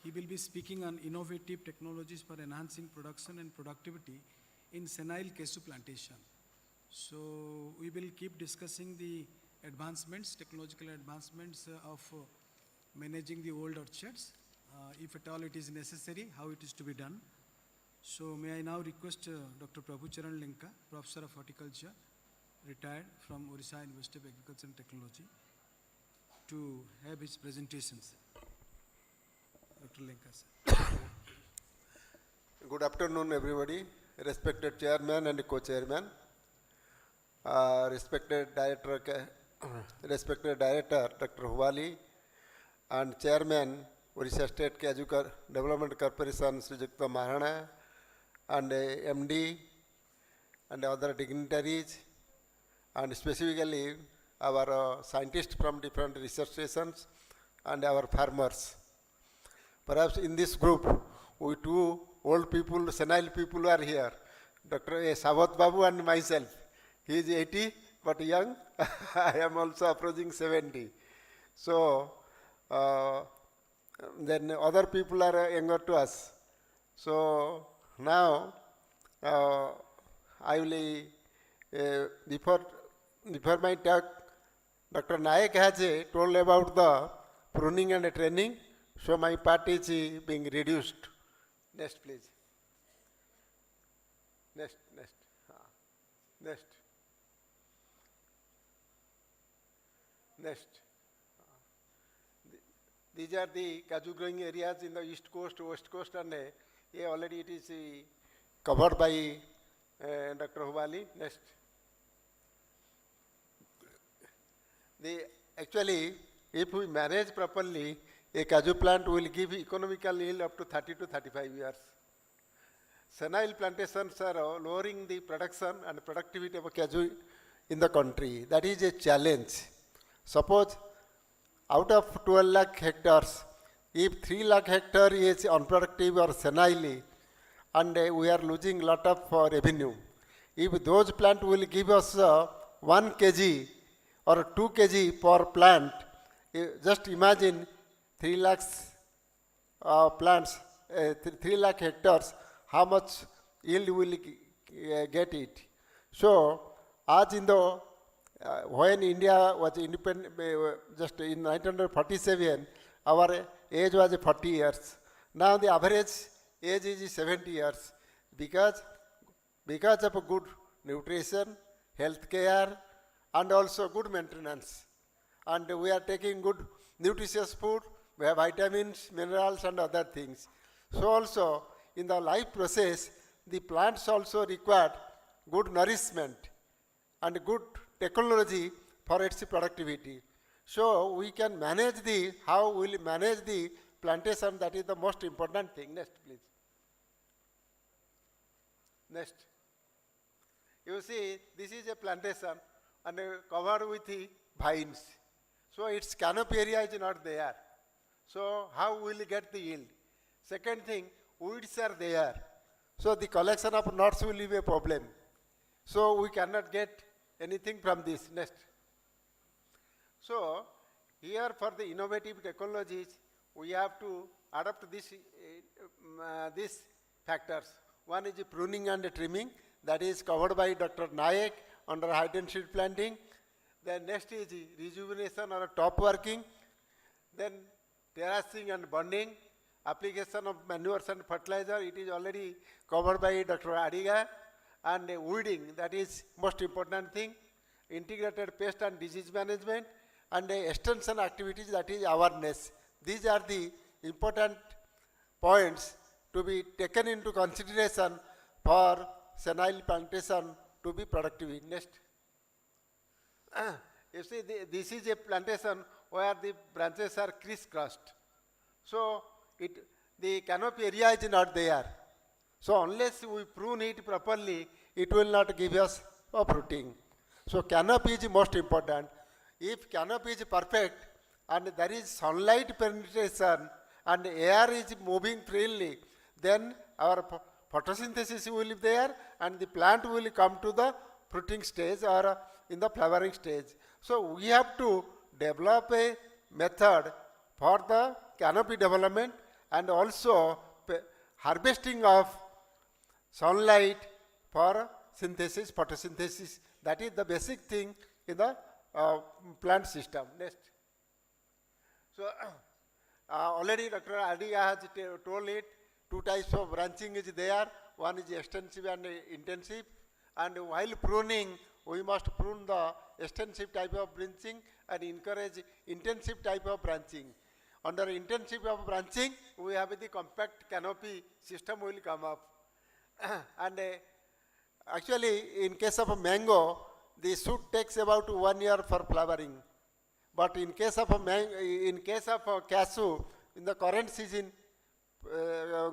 he will be speaking on innovative technologies for enhancing production and productivity in senile cashew plantation. So we will keep discussing the advancements, technological advancements of managing the old orchards, if at all it is necessary, how it is to be done. So may I now request Dr. Prabhucharan Lenka, Professor of Horticulture, retired from Orissa University of Agriculture and Technology, to have his presentations. Dr. Lenka, sir. Good afternoon, everybody. Respected Chairman and Co-Chairman, respected Director, Dr. Hubali, and Chairman, Orissa State Cashew Development Corporation, Sri Jukta Mahana, and MD, and other dignitaries, and specifically our scientists from different research stations, and our farmers. Perhaps in this group, we two old people, senile people are here. Dr. Savat Babu and myself. He is 80, but young. I am also approaching 70. So, then other people are younger to us. So, now, I will, before my talk, Dr. Nayak has told about the pruning and training. So, my part is being reduced. Next, please. Next. These are the cashew growing areas in the east coast, west coast, and already it is covered by Dr. Hubali. Next. Actually, if we manage properly, a cashew plant will give economical yield up to 30 to 35 years. Senile plantations are lowering the production and productivity of cashew in the country. That is a challenge. Suppose out of 12 lakh hectares, if 3 lakh hectare is unproductive or senile, and we are losing lot of revenue. If those plants will give us 1 kg or 2 kg per plant, just imagine 3 lakhs plants, 3 lakh hectares, how much yield will get it. So, as in the, when India was independent, just in 1947, our age was 40 years. Now the average age is 70 years because of good nutrition, health care, and also good maintenance. And we are taking good nutritious food, we have vitamins, minerals, and other things. So also, in the life process, the plants also require good nourishment and good technology for its productivity. So we can manage how we will manage the plantation, that is the most important thing. Next, please. Next. You see, this is a plantation and covered with the vines. So its canopy area is not there. So how will we get the yield? Second thing, weeds are there. So the collection of nuts will be a problem. So we cannot get anything from this. Next. So here for the innovative technologies, we have to adapt these factors. One is pruning and trimming, that is covered by Dr. Nayak under high density planting. Then next is rejuvenation or top working. Then terracing and bonding, application of manures and fertilizer, it is already covered by Dr. Adiga. And weeding, that is most important thing. Integrated pest and disease management, and extension activities, that is awareness. These are the important points to be taken into consideration for senile plantation to be productive. Next. You see, this is a plantation where the branches are crisscrossed. So the canopy area is not there. So unless we prune it properly, it will not give us a fruiting. So canopy is most important. If canopy is perfect and there is sunlight penetration and air is moving freely, then our photosynthesis will be there and the plant will come to the fruiting stage or in the flowering stage. So we have to develop a method for the canopy development and also harvesting of sunlight for synthesis, photosynthesis. That is the basic thing in the plant system. Next. So already Dr. Adi has told it, two types of branching is there. One is extensive and intensive. And while pruning, we must prune the extensive type of branching and encourage intensive type of branching. Under intensive of branching, we have the compact canopy system will come up. And actually, in case of a mango, the shoot takes about 1 year for flowering. But in case of a cashew, in the current season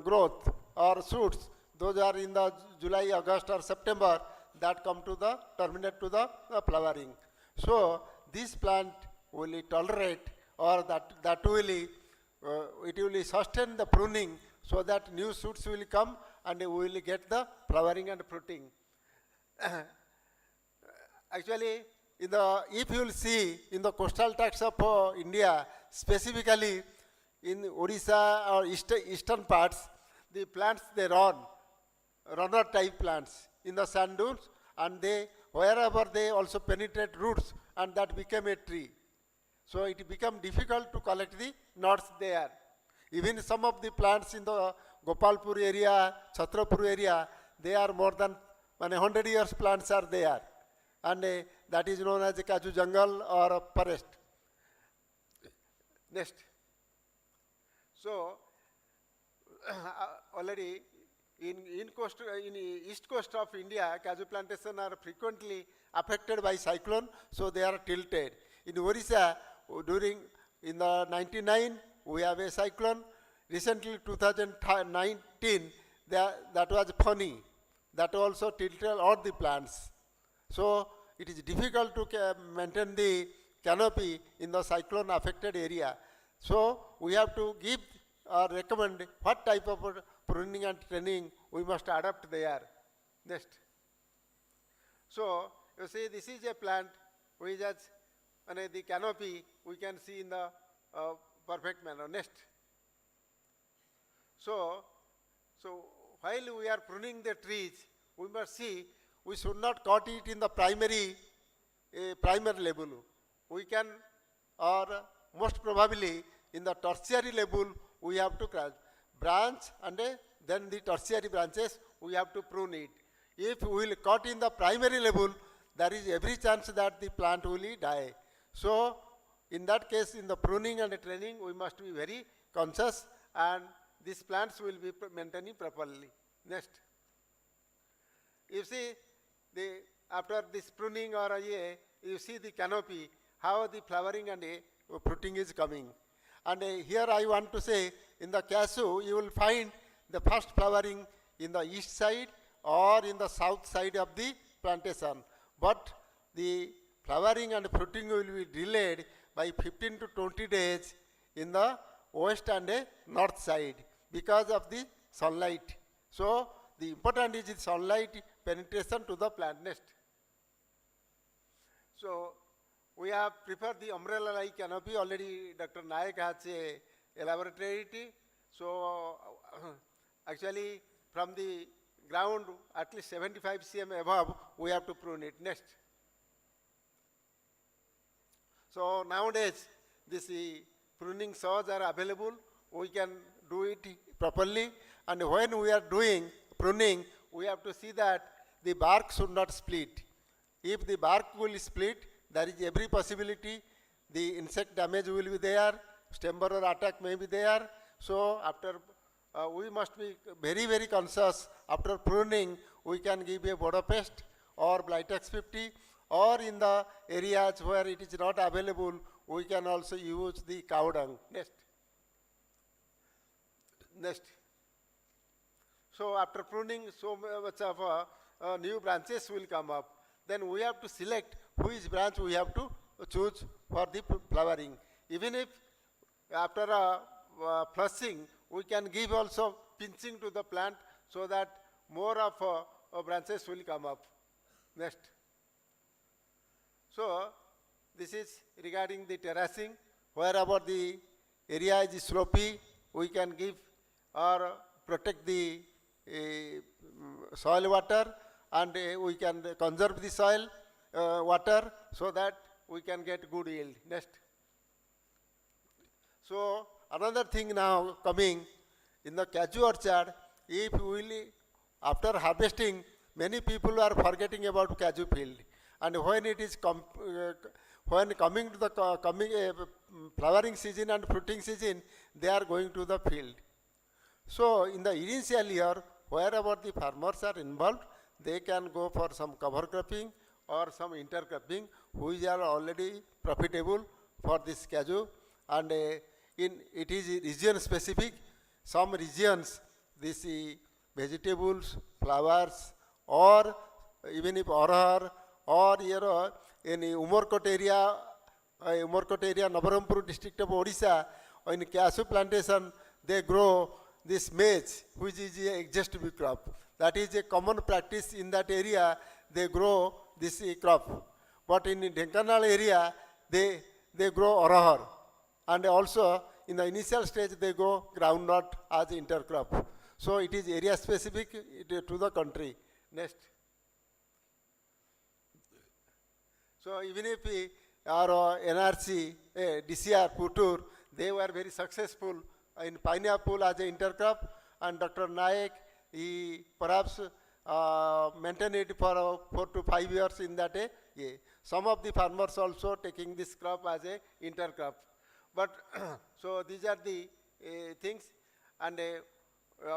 growth or shoots, those are in the July, August or September, that come to the terminate to the flowering. So this plant will tolerate or that will it will sustain the pruning so that new shoots will come and we will get the flowering and fruiting. Actually, if you will see in the coastal tracts of India, specifically in Odisha or eastern parts, the plants they runner type plants in the sand dunes, and wherever they also penetrate roots, and that became a tree. So it became difficult to collect the nuts there. Even some of the plants in the Gopalpur area, Chhatrapur area, they are more than 100 years plants are there. And that is known as a Cashew jungle or a forest. Next. So already in east coast of India, cashew plantation are frequently affected by cyclone, so they are tilted. In Odisha, in the 99, we have a cyclone. Recently, 2019, that was funny. That also tilted all the plants. So it is difficult to maintain the canopy in the cyclone affected area. So we have to give or recommend what type of pruning and training we must adapt there. Next. So you see, this is a plant which has the canopy we can see in the perfect manner. Next. So while we are pruning the trees, we must see we should not cut it in the primary level. We can, or most probably in the tertiary level, we have to branch and then the tertiary branches, we have to prune it. If we will cut in the primary level, there is every chance that the plant will die. So in that case, in the pruning and the training, we must be very conscious and these plants will be maintained properly. Next. You see, after this pruning or you see the canopy, how the flowering and fruiting is coming. And here I want to say, in the cashew, you will find the first flowering in the east side or in the south side of the plantation. But the flowering and fruiting will be delayed by 15 to 20 days in the west and north side because of the sunlight. So the important is the sunlight penetration to the plant. Next. So we have prepared the umbrella-like canopy. Already Dr. Nayak has elaborated it. So actually from the ground at least 75 cm above, we have to prune it. Next. So nowadays, this pruning saws are available. We can do it properly. And when we are doing pruning, we have to see that the bark should not split. If the bark will split, there is every possibility the insect damage will be there, stem borer attack may be there. So after we must be very, very conscious. After pruning, we can give a Bodo pest or Blitex 50, or in the areas where it is not available, we can also use the cow dung. Next. Next. So after pruning, so much of new branches will come up. Then we have to select which branch we have to choose for the flowering. Even if after flushing, we can give also pinching to the plant so that more of branches will come up. Next. So this is regarding the terracing. Where about the area is slopy, we can give or protect the soil water, and we can conserve the soil water so that we can get good yield. Next. So another thing now coming in the cashew orchard, if we will, after harvesting, many people are forgetting about cashew field, and when it is when coming to the flowering season and fruiting season, they are going to the field. So in the initial year, wherever the farmers are involved, they can go for some cover cropping or some intercropping, which are already profitable for this cashew, and it is region specific. Some regions, this vegetables, flowers, or even if arahar, or in Umarkot area, Nabarangpur district of Odisha, in cashew plantation, they grow this maize, which is a exhaustive crop. That is a common practice in that area, they grow this crop. But in Dhenkanal area, they grow arahar. And also, in the initial stage, they grow groundnut as intercrop. So it is area specific to the country. Next. So even if our NRC, DCR, Putur, they were very successful in pineapple as an intercrop, and Dr. Naik, he perhaps maintained it for 4 to 5 years in that year. Some of the farmers also taking this crop as a intercrop. But so these are the things, and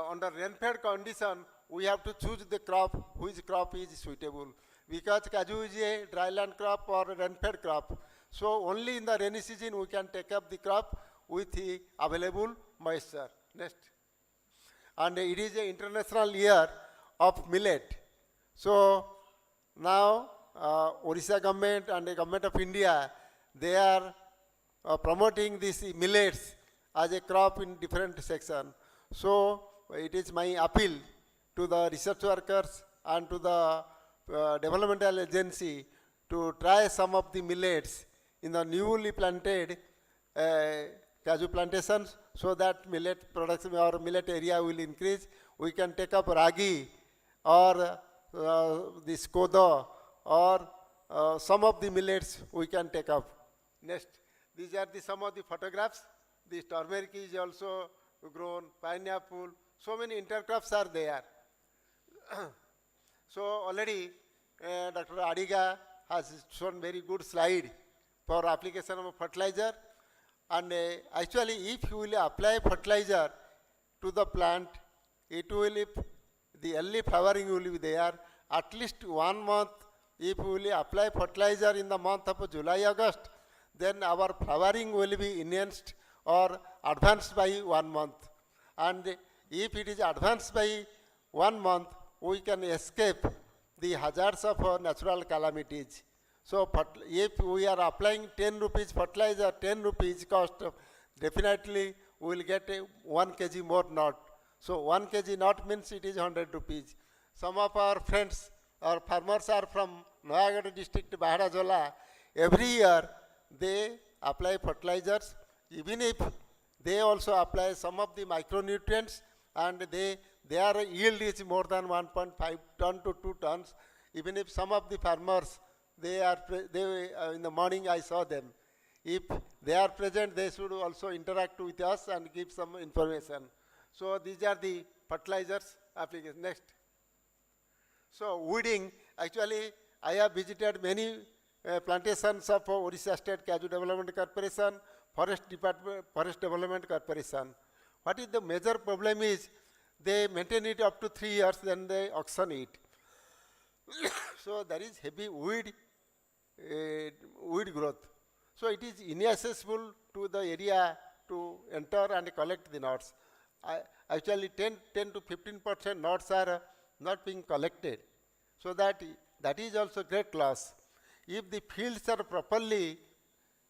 under rainfed condition, we have to choose the crop, which crop is suitable. Because cashew is a dryland crop or rainfed crop. So only in the rainy season we can take up the crop with the available moisture. Next. And it is an international year of millet. So now Odisha government and the government of India, they are promoting these millets as a crop in different sections. So it is my appeal to the research workers and to the developmental agency to try some of the millets in the newly planted cashew plantations, so that millet production or millet area will increase. We can take up ragi or this kodo or some of the millets we can take up. Next, these are some of the photographs. This turmeric is also grown, pineapple, so many intercrops are there. So already Dr. Adiga has shown very good slide for application of fertilizer, and actually if you will apply fertilizer to the plant, it will, the early flowering will be there, at least 1 month. If we will apply fertilizer in the month of July, August, then our flowering will be enhanced or advanced by 1 month. And if it is advanced by 1 month, we can escape the hazards of natural calamities. So if we are applying 10 rupees fertilizer, 10 rupees cost, definitely we will get 1 kg more knot. So 1 kg knot means it is 100 rupees. Some of our friends, our farmers are from Noyagad district, Bahadajola. Every year they apply fertilizers, even if they also apply some of the micronutrients, and their yield is more than 1.5 ton to 2 tons. Even if some of the farmers, in the morning I saw them. If they are present, they should also interact with us and give some information. So these are the fertilizers applications. Next. So weeding, actually I have visited many plantations of Odisha State Cashew Development Corporation, Forest Development Corporation. What is the major problem is, they maintain it up to 3 years, then they auction it. So there is heavy weed growth. So it is inaccessible to the area to enter and collect the nuts. actually 10 to 15% nuts are not being collected. So that is also great loss. If the fields are properly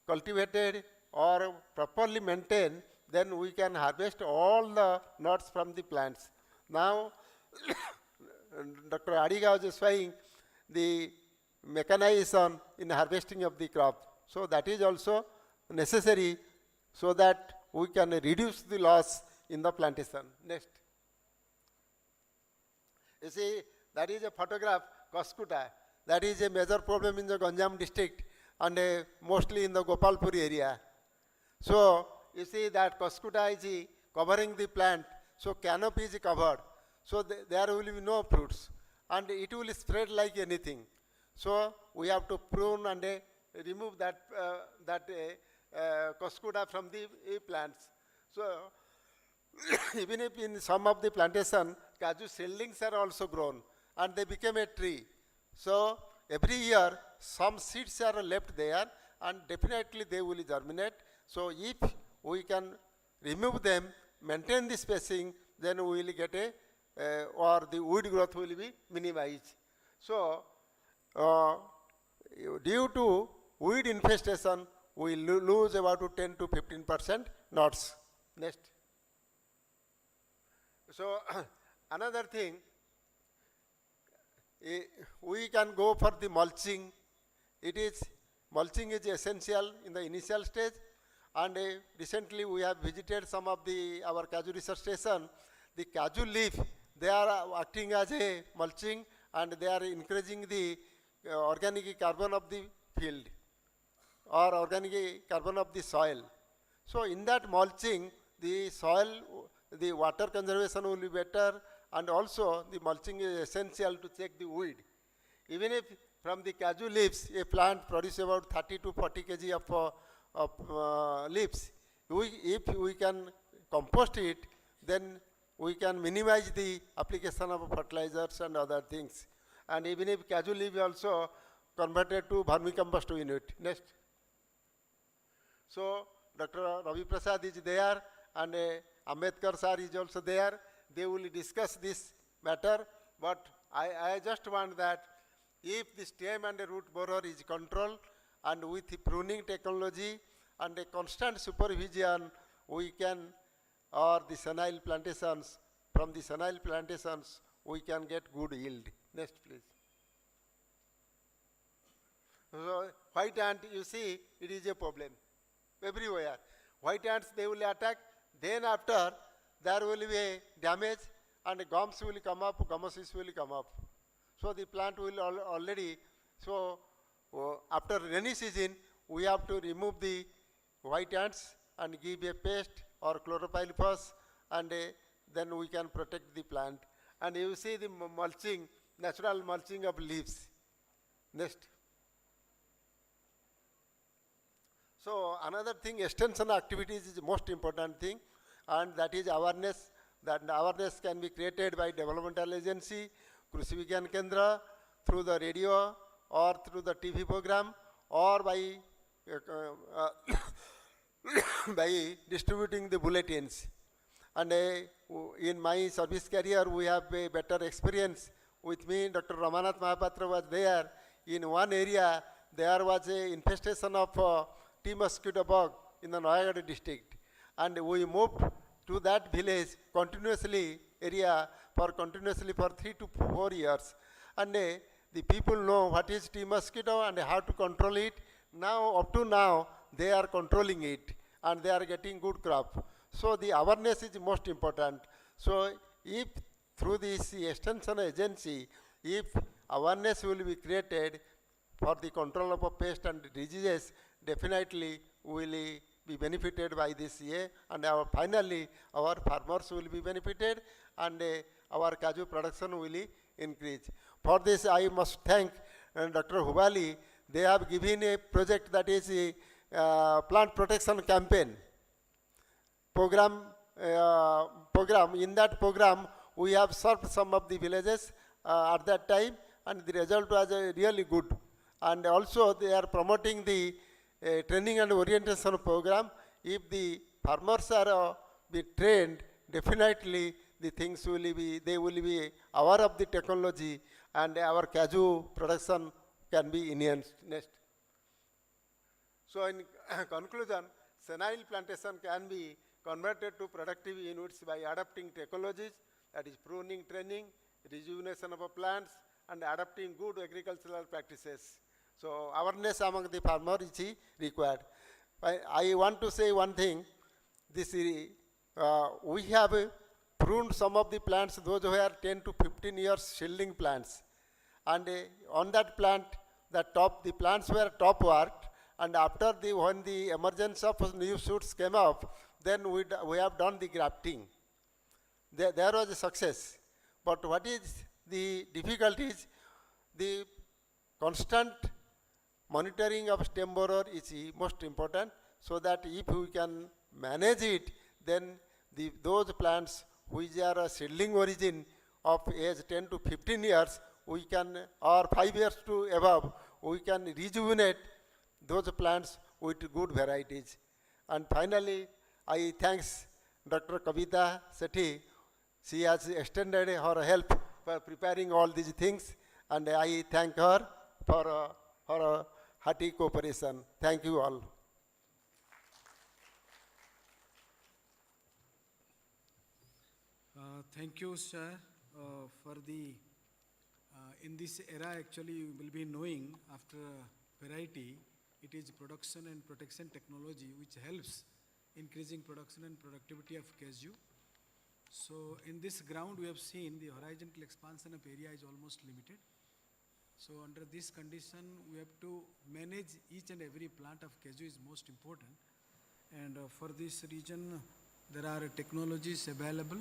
cultivated or properly maintained, then we can harvest all the nuts from the plants. Now, Dr. Adiga was saying the mechanization in harvesting of the crop. So that is also necessary so that we can reduce the loss in the plantation. Next. You see, that is a photograph, Kaskuta. That is a major problem in the Ganjam district and mostly in the Gopalpur area. So, you see that Kaskuta is covering the plant, so canopy is covered. So, there will be no fruits and it will spread like anything. So, we have to prune and remove that, Kaskuta from the plants. So, even if in some of the plantation, cashew seedlings are also grown and they became a tree. So, every year some seeds are left there and definitely they will germinate. So, if we can remove them, maintain the spacing, then we will get or the weed growth will be minimized. So, due to weed infestation, we lose about 10 to 15% nuts. Next. So, another thing, we can go for the mulching. Mulching is essential in the initial stage, and recently we have visited some of our cashew research station. The cashew leaf, they are acting as a mulching and they are increasing the organic carbon of the field or organic carbon of the soil. So in that mulching, the soil, the water conservation will be better, and also the mulching is essential to check the weed. Even if from the cashew leaves, a plant produces about 30 to 40 kg of leaves, if we can compost it, then we can minimize the application of fertilizers and other things. And even if cashew leaf also converted to vermicompost unit. Next. So, Dr. Ravi Prasad is there and Ambedkar sir is also there. They will discuss this matter, but I just want that if the stem and the root borer is controlled and with the pruning technology and a constant supervision, we can, or the senile plantations, from the senile plantations, we can get good yield. Next, please. So, white ant, you see, it is a problem everywhere. White ants, they will attack. Then after, there will be a damage and gums will come up, gummosis will come up. So the plant will already, so after rainy season, we have to remove the white ants and give a paste or chloropyrifos, and then we can protect the plant. And you see the mulching, natural mulching of leaves. Next. So another thing, extension activities is the most important thing, and that is awareness. That awareness can be created by developmental agency, Krishi Vigyan Kendra, through the radio or through the TV program, or by by distributing the bulletins. And in my service career, we have a better experience. With me, Dr. Ramanath Mahapatra was there. In one area, there was a infestation of tea mosquito bug in the Noyagara district. And we moved to that village continuously for 3 to 4 years. And the people know what is tea mosquito and how to control it. Now, up to now, they are controlling it and they are getting good crop. So the awareness is most important. So if through this extension agency, if awareness will be created for the control of a pest and diseases, definitely will be benefited by this year, and finally our farmers will be benefited, and our cashew production will increase. For this I must thank Dr. Hubali. They have given a project that is a plant protection campaign program. In that program we have served some of the villages at that time, and the result was really good. And also they are promoting the training and orientation program. If the farmers are be trained definitely the things will be, they will be aware of the technology and our cashew production can be enhanced. Next. So in conclusion, senile plantation can be converted to productive units by adapting technologies, that is pruning, training, rejuvenation of plants, and adapting good agricultural practices. So awareness among the farmer is required. I want to say one thing. This we have pruned some of the plants, those who are 10 to 15 years shielding plants. And on that plant, the plants were top worked, and after when the emergence of new shoots came up, then we have done the grafting. There was a success. But what is the difficulty is the constant monitoring of stem borer is most important, so that if we can manage it, then those plants which are a seedling origin of age 10 to 15 years, we can, or 5 years to above, we can rejuvenate those plants with good varieties. And finally, I thanks Dr. Kavita Sethi. She has extended her help for preparing all these things, and I thank her for her hearty cooperation. Thank you all. Thank you, sir, for the, in this era actually you will be knowing after variety, it is production and protection technology which helps increasing production and productivity of cashew. So in this ground we have seen the horizontal expansion of area is almost limited. So under this condition we have to manage each and every plant of cashew is most important. And for this region there are technologies available.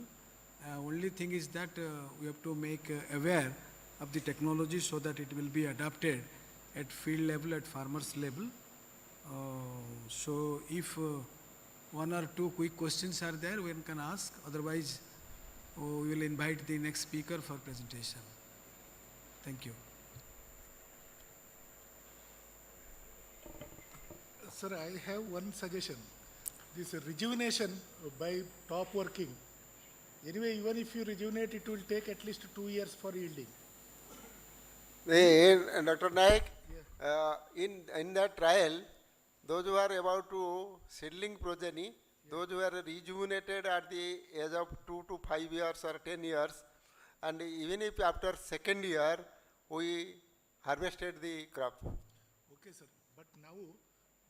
Only thing is that we have to make aware of the technology so that it will be adapted at field level, at farmers level. So if one or two quick questions are there, one can ask. Otherwise, we will invite the next speaker for presentation. Thank you. Sir, I have one suggestion. This rejuvenation by top working. Anyway, even if you rejuvenate, it will take at least 2 years for yielding. Dr. Naik, in that trial, those who are about to seedling progeny, those who are rejuvenated at the age of 2 to 5 years or 10 years, and even if after second year, we harvested the crop. Okay, sir. But now,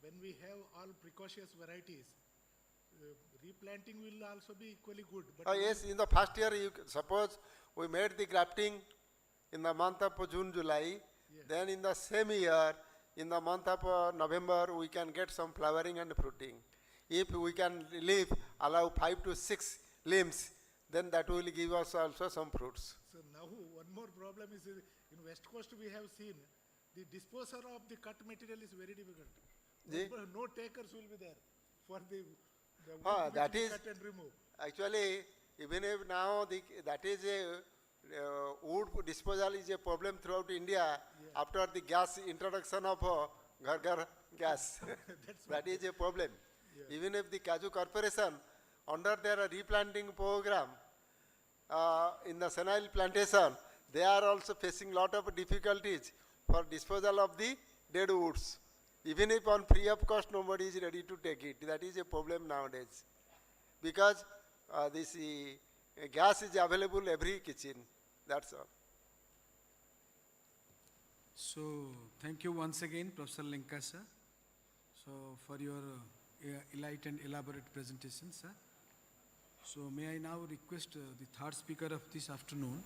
when we have all precocious varieties, replanting will also be equally good. But yes, in the first year, suppose we made the grafting in the month of June, July, then in the same year, in the month of November, we can get some flowering and fruiting. If we can allow 5 to 6 limbs, then that will give us also some fruits. So now one more problem is in West Coast we have seen the disposal of the cut material is very difficult. No takers will be there for the wood that which we is cut and remove. actually, even if now that is a wood disposal is a problem throughout India after the gas introduction of Ghar Ghar gas. That is a problem. Even if the Cashew Corporation under their replanting program in the senile plantation, they are also facing lot of difficulties for disposal of the dead woods. Even if on free of cost, nobody is ready to take it. That is a problem nowadays. Because this gas is available every kitchen. That's all. So thank you once again, Professor Linka, sir, so for your light and elaborate presentation, sir. So may I now request the third speaker of this afternoon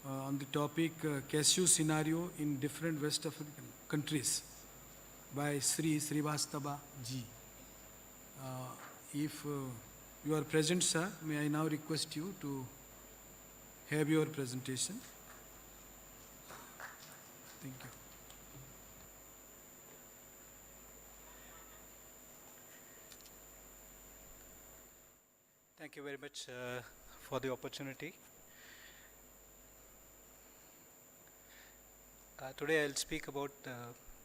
on the topic cashew scenario in different West African countries by Sri Srivastava ji. If you are present, sir, may I now request you to have your presentation. Thank you. Thank you very much for the opportunity. Today I'll speak about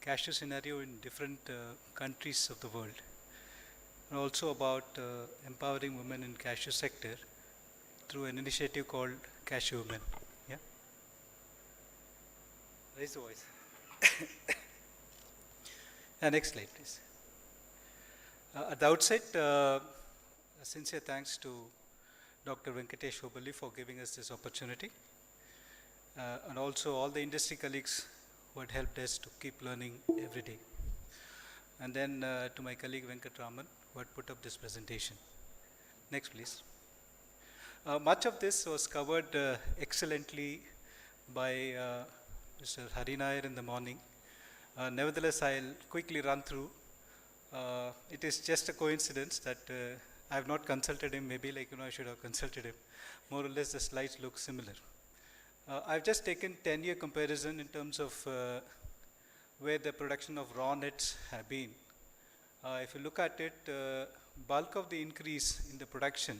cashew scenario in different countries of the world. and also about empowering women in cashew sector through an initiative called Cashew Women. Yeah. Raise the voice. Next slide, please. At the outset, sincere thanks to Dr. Venkatesh Hubballi for giving us this opportunity, and also all the industry colleagues who had helped us to keep learning every day. And then to my colleague Venkat Raman, who had put up this presentation. Next, please. Much of this was covered excellently by Mr. Hari Nair in the morning. Nevertheless, I'll quickly run through. It is just a coincidence that I have not consulted him. Maybe I should have consulted him. More or less, the slides look similar. I've just taken 10-year comparison in terms of where the production of raw nets have been. If you look at it, bulk of the increase in the production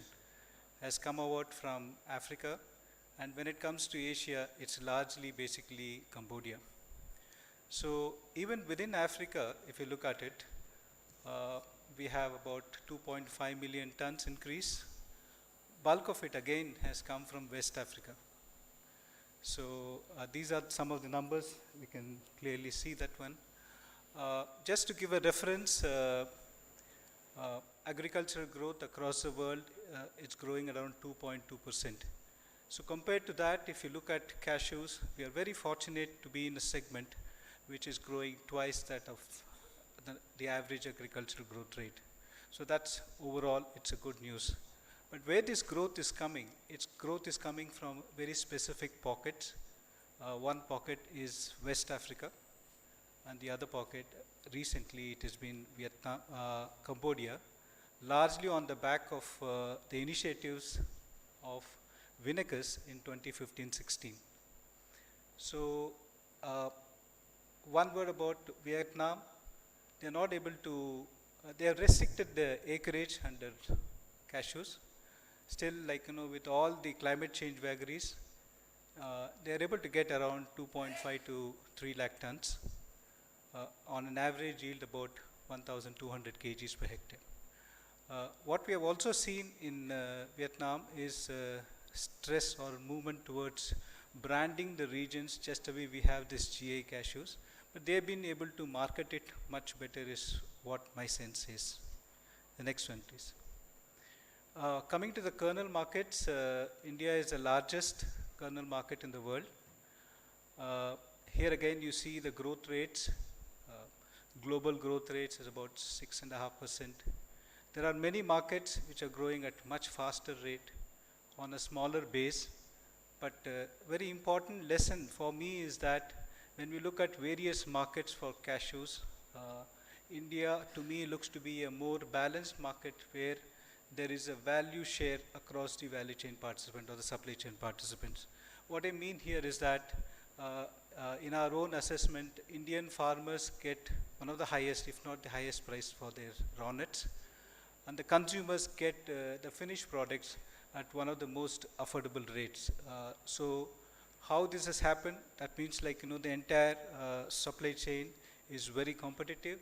has come about from Africa, and when it comes to Asia, it's largely basically Cambodia. So even within Africa, if you look at it, we have about 2.5 million tons increase. Bulk of it again has come from West Africa. So these are some of the numbers. We can clearly see that one. Just to give a reference, agricultural growth across the world, it's growing around 2.2%. So compared to that, if you look at cashews, we are very fortunate to be in a segment which is growing twice that of the average agricultural growth rate. So that's overall, it's a good news. But where this growth is coming, its growth is coming from very specific pockets. One pocket is West Africa, and the other pocket, recently it has been Vietnam, Cambodia, largely on the back of the initiatives of Vinacus in 2015-16. So one word about Vietnam, they're not able to, they have restricted the acreage under cashews. Still, with all the climate change vagaries, they are able to get around 2.5 to 3 lakh tons on an average yield about 1,200 kgs per hectare. What we have also seen in Vietnam is stress or movement towards branding the regions just the way we have this GA cashews, but they have been able to market it much better is what my sense is. The next one, please. Coming to the kernel markets, India is the largest kernel market in the world. Here again you see the growth rates. Global growth rates is about 6.5%. There are many markets which are growing at much faster rate on a smaller base. But very important lesson for me is that when we look at various markets for cashews, India to me looks to be a more balanced market where there is a value share across the value chain participant or the supply chain participants. What I mean here is that in our own assessment, Indian farmers get one of the highest, if not the highest price for their raw nuts, and the consumers get the finished products at one of the most affordable rates. So how this has happened, that means the entire supply chain is very competitive,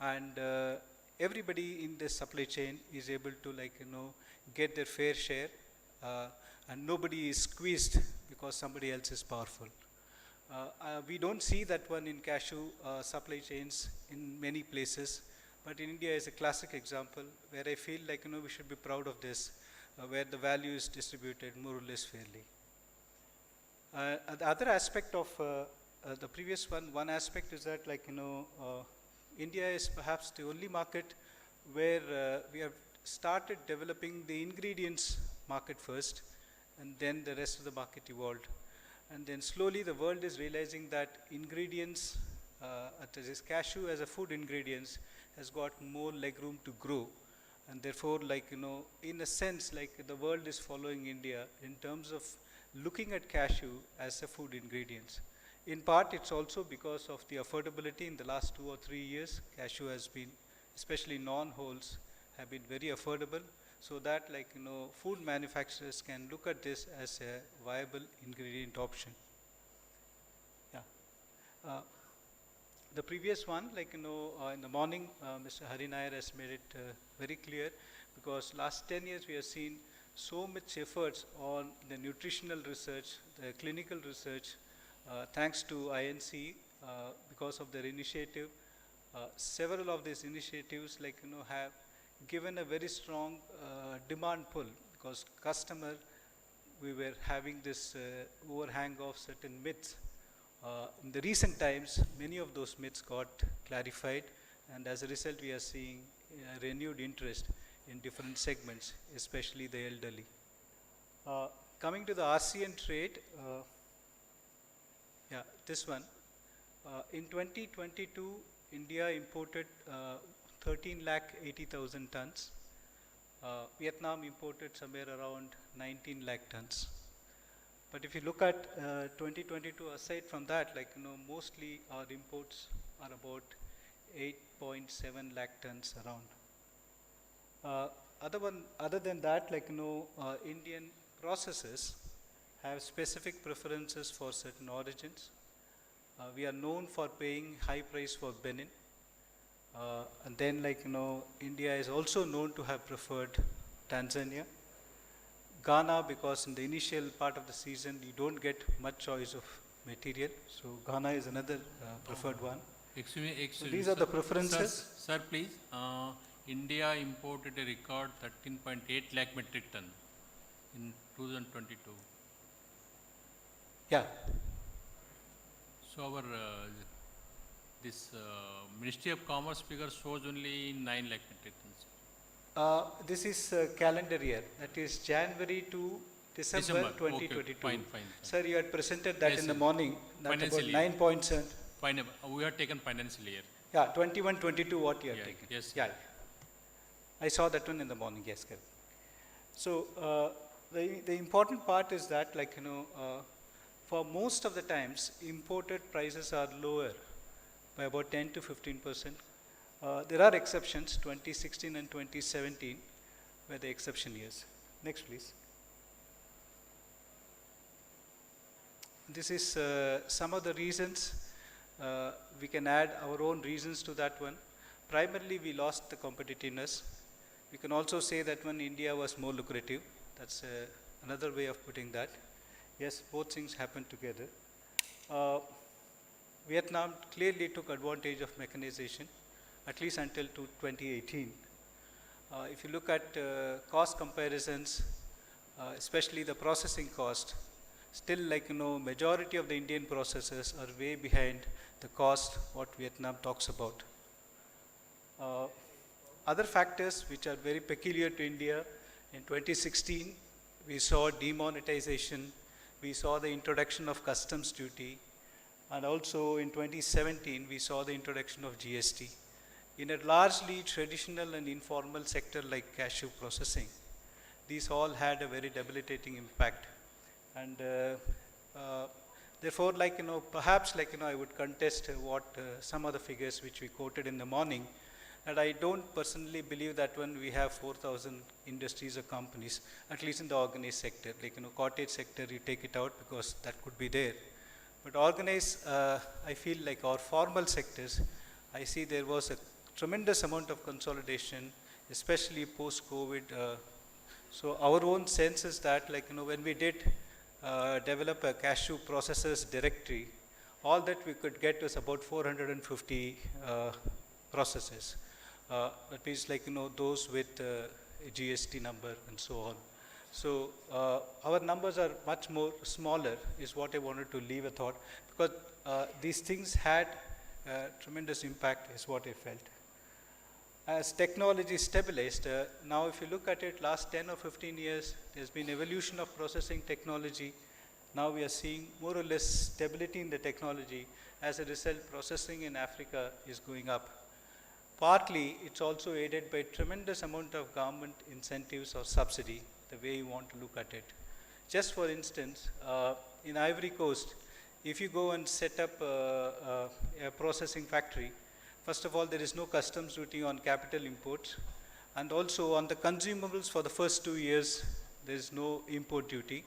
and everybody in the supply chain is able to get their fair share, and nobody is squeezed because somebody else is powerful. We don't see that one in cashew supply chains in many places, but in India is a classic example where I feel we should be proud of this, where the value is distributed more or less fairly. The other aspect of the previous one aspect is that India is perhaps the only market where we have started developing the ingredients market first, and then the rest of the market evolved. And then slowly the world is realizing that ingredients, this cashew as a food ingredients has got more legroom to grow. And therefore, in a sense, the world is following India in terms of looking at cashew as a food ingredients. In part, it's also because of the affordability in the last 2 or 3 years. Cashew has been, especially non-wholes, have been very affordable, so that food manufacturers can look at this as a viable ingredient option. Yeah. The previous one, in the morning, Mr. Hari Nair has made it very clear, because last 10 years we have seen so much efforts on the nutritional research, the clinical research, thanks to INC, because of their initiative. Several of these initiatives have given a very strong demand pull, because we were having this overhang of certain myths. In the recent times, many of those myths got clarified, and as a result we are seeing renewed interest in different segments, especially the elderly. Coming to the ASEAN trade, this one. In 2022, India imported 13,80,000 tons. Vietnam imported somewhere around 19 lakh tons. But if you look at 2022, aside from that, mostly our imports are about 8.7 lakh tons around. Other than that, Indian processors have specific preferences for certain origins. We are known for paying high price for Benin. And then India is also known to have preferred Tanzania. Ghana, because in the initial part of the season you don't get much choice of material, so Ghana is another preferred one. Excuse me, So these are the preferences. Sir, please. India imported a record 13.8 lakh metric ton in 2022. Yeah. So our this Ministry of Commerce figure shows only 9 lakh metric tons. This is calendar year, that is January to December 2022. Okay, fine. Sir, you had presented that Yes, in the sir. morning, that Financial about year. 9.7. Fine, we have taken financial year. Yeah, 21-22 what you have Yeah, taken. yes, sir. Yeah, I saw that one in the morning, yes, correct. So the important part is that for most of the times, imported prices are lower by about 10 to 15%. There are exceptions, 2016 and 2017 were the exception years. Next, please. This is some of the reasons. We can add our own reasons to that one. Primarily, we lost the competitiveness. We can also say that when India was more lucrative, that's another way of putting that. Yes, both things happened together. Vietnam clearly took advantage of mechanization, at least until 2018. If you look at cost comparisons, especially the processing cost, still majority of the Indian processors are way behind the cost what Vietnam talks about. Other factors which are very peculiar to India, in 2016 we saw demonetization, we saw the introduction of customs duty, and also in 2017 we saw the introduction of GST. In a largely traditional and informal sector like cashew processing, these all had a very debilitating impact. And therefore, perhaps I would contest what some of the figures which we quoted in the morning, and I don't personally believe that when we have 4,000 industries or companies, at least in the organized sector, cottage sector, you take it out because that could be there. But organized, I feel like our formal sectors, I see there was a tremendous amount of consolidation, especially post-COVID. So our own sense is that when we did develop a cashew processors directory, all that we could get was about 450 processes. That means those with a GST number and so on. So our numbers are much more smaller is what I wanted to leave a thought, because these things had tremendous impact is what I felt. As technology stabilized, now if you look at it, last 10 or 15 years, there's been evolution of processing technology. Now we are seeing more or less stability in the technology. As a result, processing in Africa is going up. Partly, it's also aided by tremendous amount of government incentives or subsidy, the way you want to look at it. Just for instance, in Ivory Coast, if you go and set up a processing factory, first of all, there is no customs duty on capital imports, and also on the consumables for the first 2 years, there is no import duty.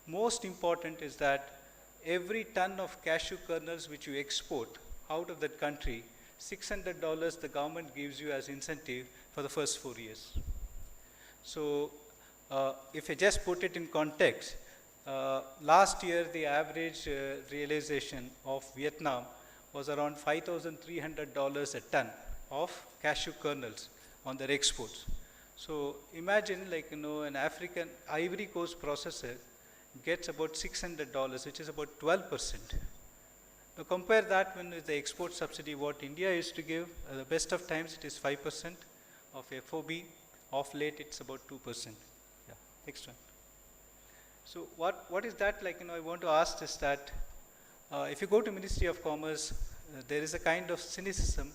Most important is that every ton of cashew kernels which you export, out of that country, $600 the government gives you as incentive for the first 4 years. So if I just put it in context, last year the average realization of Vietnam was around $5,300 a ton of cashew kernels on their exports. So imagine, like, an African Ivory Coast processor gets about $600, which is about 12%. Now compare that with the export subsidy what India used to give. At the best of times it is 5% of FOB. Of late it's about 2%. Yeah, next one. So what is that like? I want to ask is that if you go to Ministry of Commerce, there is a kind of cynicism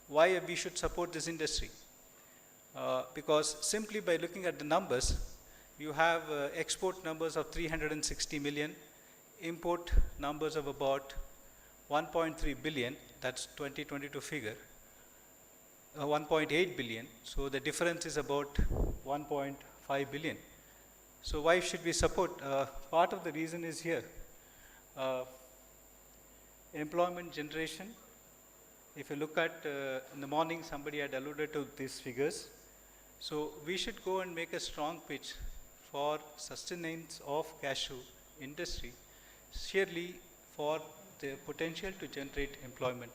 why we should support this industry. Because simply by looking at the numbers, you have export numbers of 360 million, import numbers of about 1.3 billion, that's 2022 figure, 1.8 billion, so the difference is about 1.5 billion. So why should we support? Part of the reason is here. Employment generation. If you look at in the morning, somebody had alluded to these figures. So we should go and make a strong pitch for sustenance of cashew industry, sheerly for the potential to generate employment.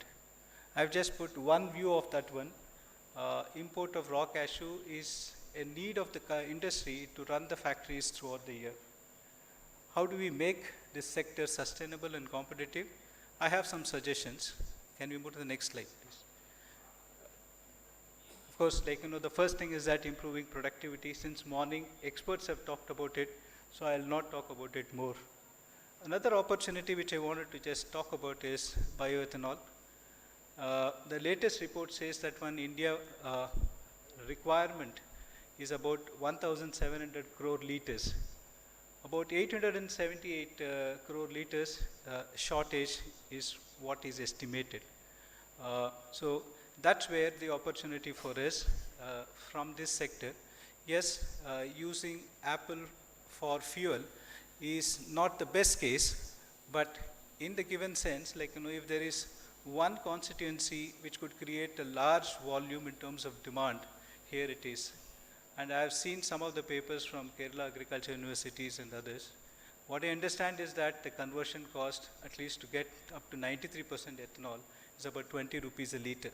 I've just put one view of that one. Import of raw cashew is a need of the industry to run the factories throughout the year. How do we make this sector sustainable and competitive? I have some suggestions. Can we move to the next slide, please? Of course, the first thing is that improving productivity. Since morning, experts have talked about it, so I'll not talk about it more. Another opportunity which I wanted to just talk about is bioethanol. The latest report says that one India requirement is about 1,700 crore liters. About 878 crore liters shortage is what is estimated. So that's where the opportunity for us from this sector. Yes, using apple for fuel is not the best case, but in the given sense, if there is one constituency which could create a large volume in terms of demand, here it is. And I have seen some of the papers from Kerala Agriculture Universities and others. What I understand is that the conversion cost, at least to get up to 93% ethanol, is about 20 rupees a liter.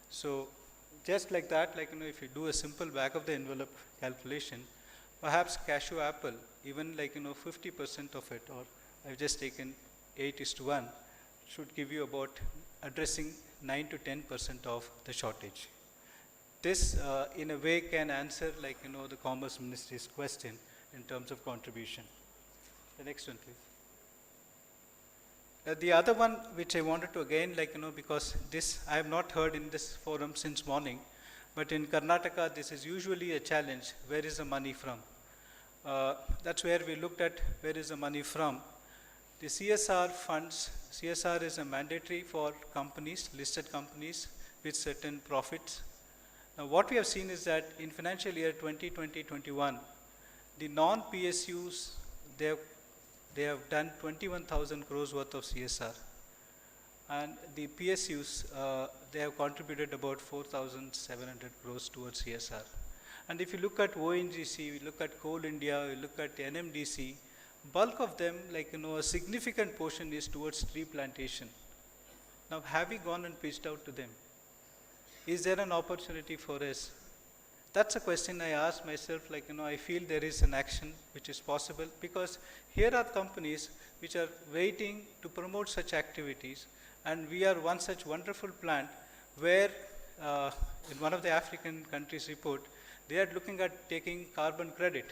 So just like that, if you do a simple back of the envelope calculation, perhaps cashew apple, even 50% of it, or I've just taken 8:1, should give you about addressing 9 to 10% of the shortage. This, in a way, can answer, the Commerce Ministry's question in terms of contribution. The next one, please. The other one which I wanted to again, because this I have not heard in this forum since morning, but in Karnataka, this is usually a challenge. Where is the money from? That's where we looked at where is the money from. The CSR funds, CSR is a mandatory for companies, listed companies with certain profits. Now what we have seen is that in financial year 2020-21, the non-PSUs, they have done 21,000 crores worth of CSR. And the PSUs, they have contributed about 4,700 crores towards CSR. And if you look at ONGC, we look at Coal India, we look at NMDC, bulk of them, a significant portion is towards tree plantation. Now, have we gone and pitched out to them? Is there an opportunity for us? That's a question I ask myself, I feel there is an action which is possible, because here are companies which are waiting to promote such activities, and we are one such wonderful plant where in one of the African countries report, they are looking at taking carbon credit.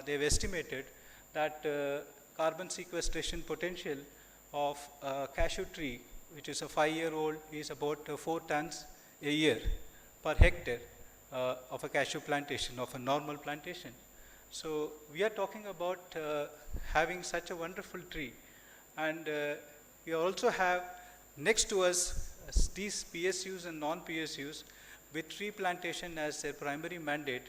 They've estimated that carbon sequestration potential of cashew tree, which is a 5-year-old, is about 4 tons a year per hectare of a cashew plantation, of a normal plantation. So we are talking about having such a wonderful tree. And we also have next to us these PSUs and non-PSUs with tree plantation as their primary mandate.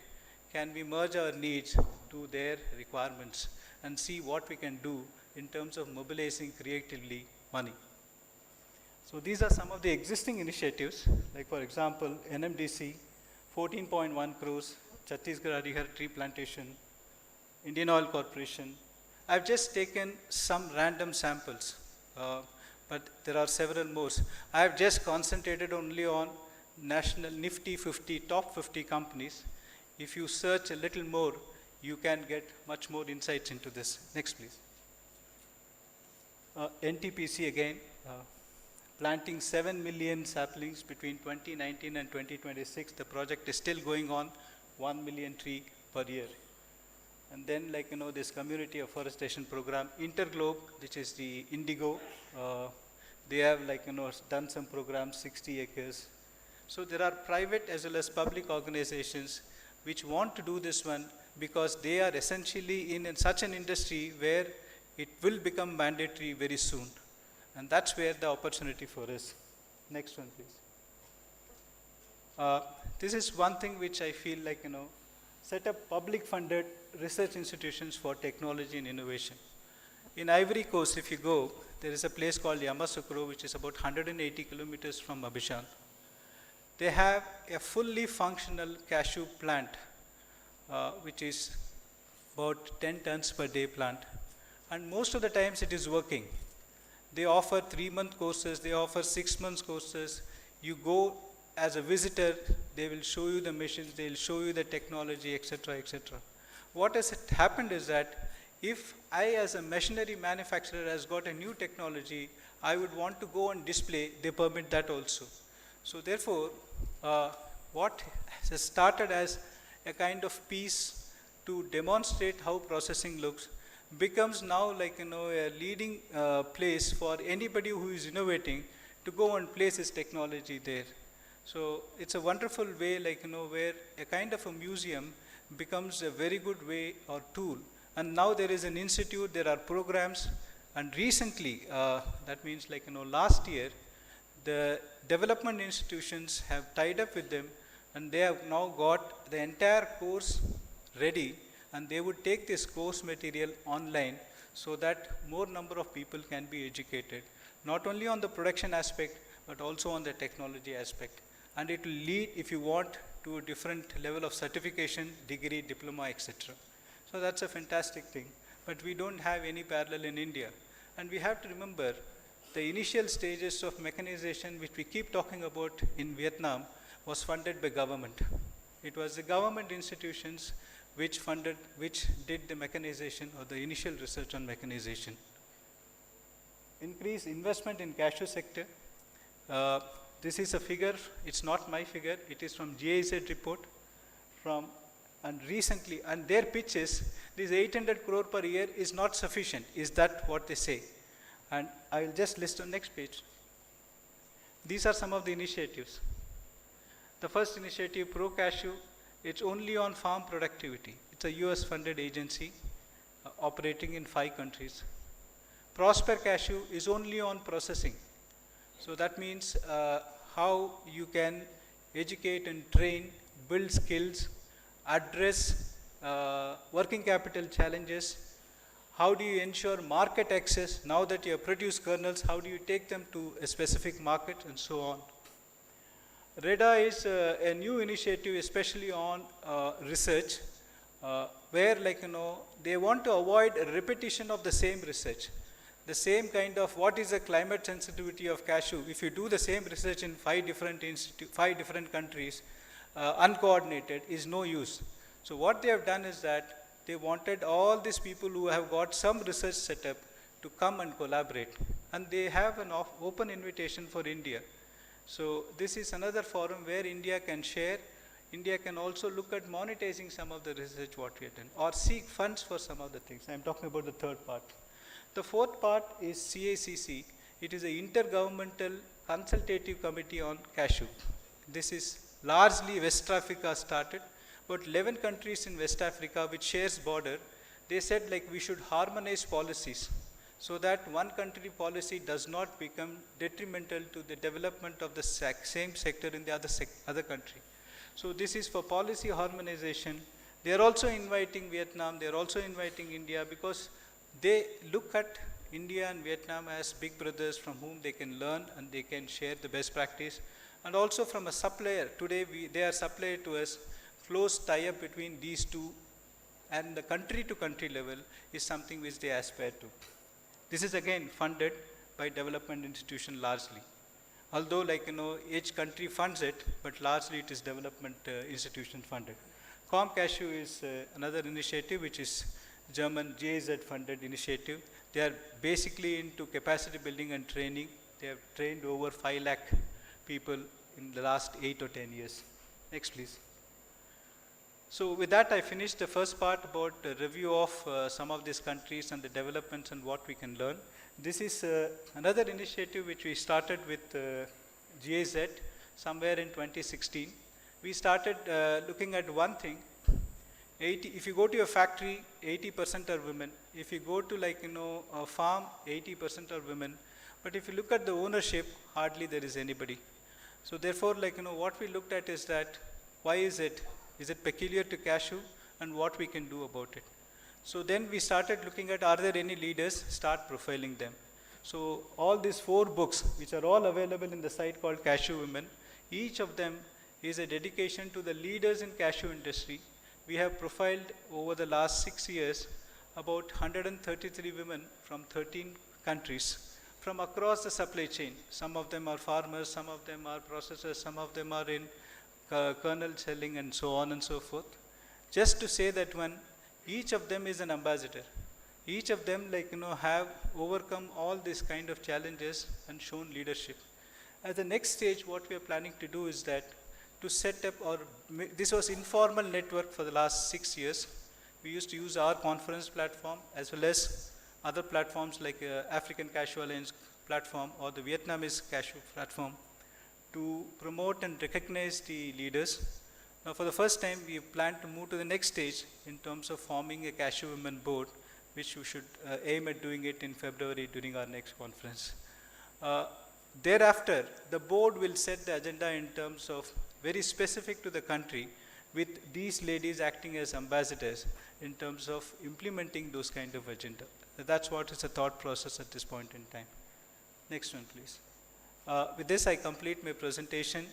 Can we merge our needs to their requirements and see what we can do in terms of mobilizing creatively money? So these are some of the existing initiatives, like for example, NMDC, 14.1 crores, Chhattisgarh Harihar Tree Plantation, Indian Oil Corporation. I've just taken some random samples, but there are several more. I've just concentrated only on national Nifty 50, top 50 companies. If you search a little more, you can get much more insights into this. Next, please. NTPC again, planting 7 million saplings between 2019 and 2026. The project is still going on, 1 million tree per year. And then, like, this community afforestation program, Interglobe, which is the Indigo, they have, like, done some programs, 60 acres. So there are private as well as public organizations which want to do this one because they are essentially in such an industry where it will become mandatory very soon. And that's where the opportunity for us. Next one, please. This is one thing which I feel like, set up public funded research institutions for technology and innovation. In Ivory Coast, if you go, there is a place called Yamoussoukro, which is about 180 kilometers from Abidjan. They have a fully functional cashew plant, which is about 10 tons per day plant. And most of the times it is working. They offer 3-month courses, they offer 6-month courses. You go as a visitor, they will show you the machines, they will show you the technology, etc., etc. What has happened is that if I as a machinery manufacturer has got a new technology, I would want to go and display, they permit that also. So therefore, what has started as a kind of piece to demonstrate how processing looks becomes now like, a leading place for anybody who is innovating to go and place his technology there. So it's a wonderful way, like, where a kind of a museum becomes a very good way or tool. And now there is an institute, there are programs, and recently, that means like, last year, the development institutions have tied up with them, and they have now got the entire course ready, and they would take this course material online so that more number of people can be educated, not only on the production aspect, but also on the technology aspect. And it will lead, if you want, to a different level of certification, degree, diploma, etc. So that's a fantastic thing. But we don't have any parallel in India. And we have to remember the initial stages of mechanization, which we keep talking about in Vietnam, was funded by government. It was the government institutions which did the mechanization or the initial research on mechanization. Increase investment in cashew sector. This is a figure, it's not my figure, it is from GIZ report and recently, and their pitch is, this 800 crore per year is not sufficient, is that what they say? And I will just list on next page. These are some of the initiatives. The first initiative, Pro Cashew, it's only on farm productivity. It's a US funded agency operating in 5 countries. Prosper Cashew is only on processing. So that means how you can educate and train, build skills, address working capital challenges. How do you ensure market access? Now that you have produced kernels, how do you take them to a specific market and so on? REDA is a new initiative, especially on research, where they want to avoid a repetition of the same research. The same kind of what is the climate sensitivity of cashew. If you do the same research in 5 different countries, uncoordinated, is no use. So what they have done is that they wanted all these people who have got some research setup to come and collaborate. And they have an open invitation for India. So this is another forum where India can share. India can also look at monetizing some of the research what we have done or seek funds for some of the things. I'm talking about the third part. The fourth part is CACC. It is an intergovernmental consultative committee on cashew. This is largely West Africa started, but 11 countries in West Africa which shares border, they said we should harmonize policies so that one country policy does not become detrimental to the development of the same sector in the other country. So this is for policy harmonization. They are also inviting Vietnam, they are also inviting India because they look at India and Vietnam as big brothers from whom they can learn and they can share the best practice. And also from a supplier, today they are supplier to us, close tie-up between these two and the country to country level is something which they aspire to. This is again funded by development institution largely. Although each country funds it, but largely it is development institution funded. Cashew is another initiative which is German GIZ funded initiative. They are basically into capacity building and training. They have trained over 5 lakh people in the last 8 or 10 years. Next please. So with that I finished the first part about a review of some of these countries and the developments and what we can learn. This is another initiative which we started with GIZ somewhere in 2016. We started looking at one thing. If you go to a factory, 80% are women. If you go to a farm, 80% are women. But if you look at the ownership, hardly there is anybody. So therefore, what we looked at is that, why is it? Is it peculiar to Cashew? And what we can do about it? So then we started looking at, are there any leaders? Start profiling them. So all these 4 books, which are all available in the site called Cashew Women, each of them is a dedication to the leaders in cashew industry. We have profiled over the last 6 years about 133 women from 13 countries from across the supply chain. Some of them are farmers, some of them are processors, some of them are in kernel selling and so on and so forth. Just to say that each of them is an ambassador. Each of them have overcome all these kind of challenges and shown leadership. At the next stage, what we are planning to do is that to set up this was informal network for the last 6 years. We used to use our conference platform as well as other platforms like African Cashew Alliance platform or the Vietnamese Cashew platform to promote and recognize the leaders. Now for the first time, we plan to move to the next stage in terms of forming a Cashew Women Board, which we should aim at doing it in February during our next conference. Thereafter, the board will set the agenda in terms of very specific to the country, with these ladies acting as ambassadors in terms of implementing those kind of agenda. That's what is the thought process at this point in time. Next one, please. With this, I complete my presentation.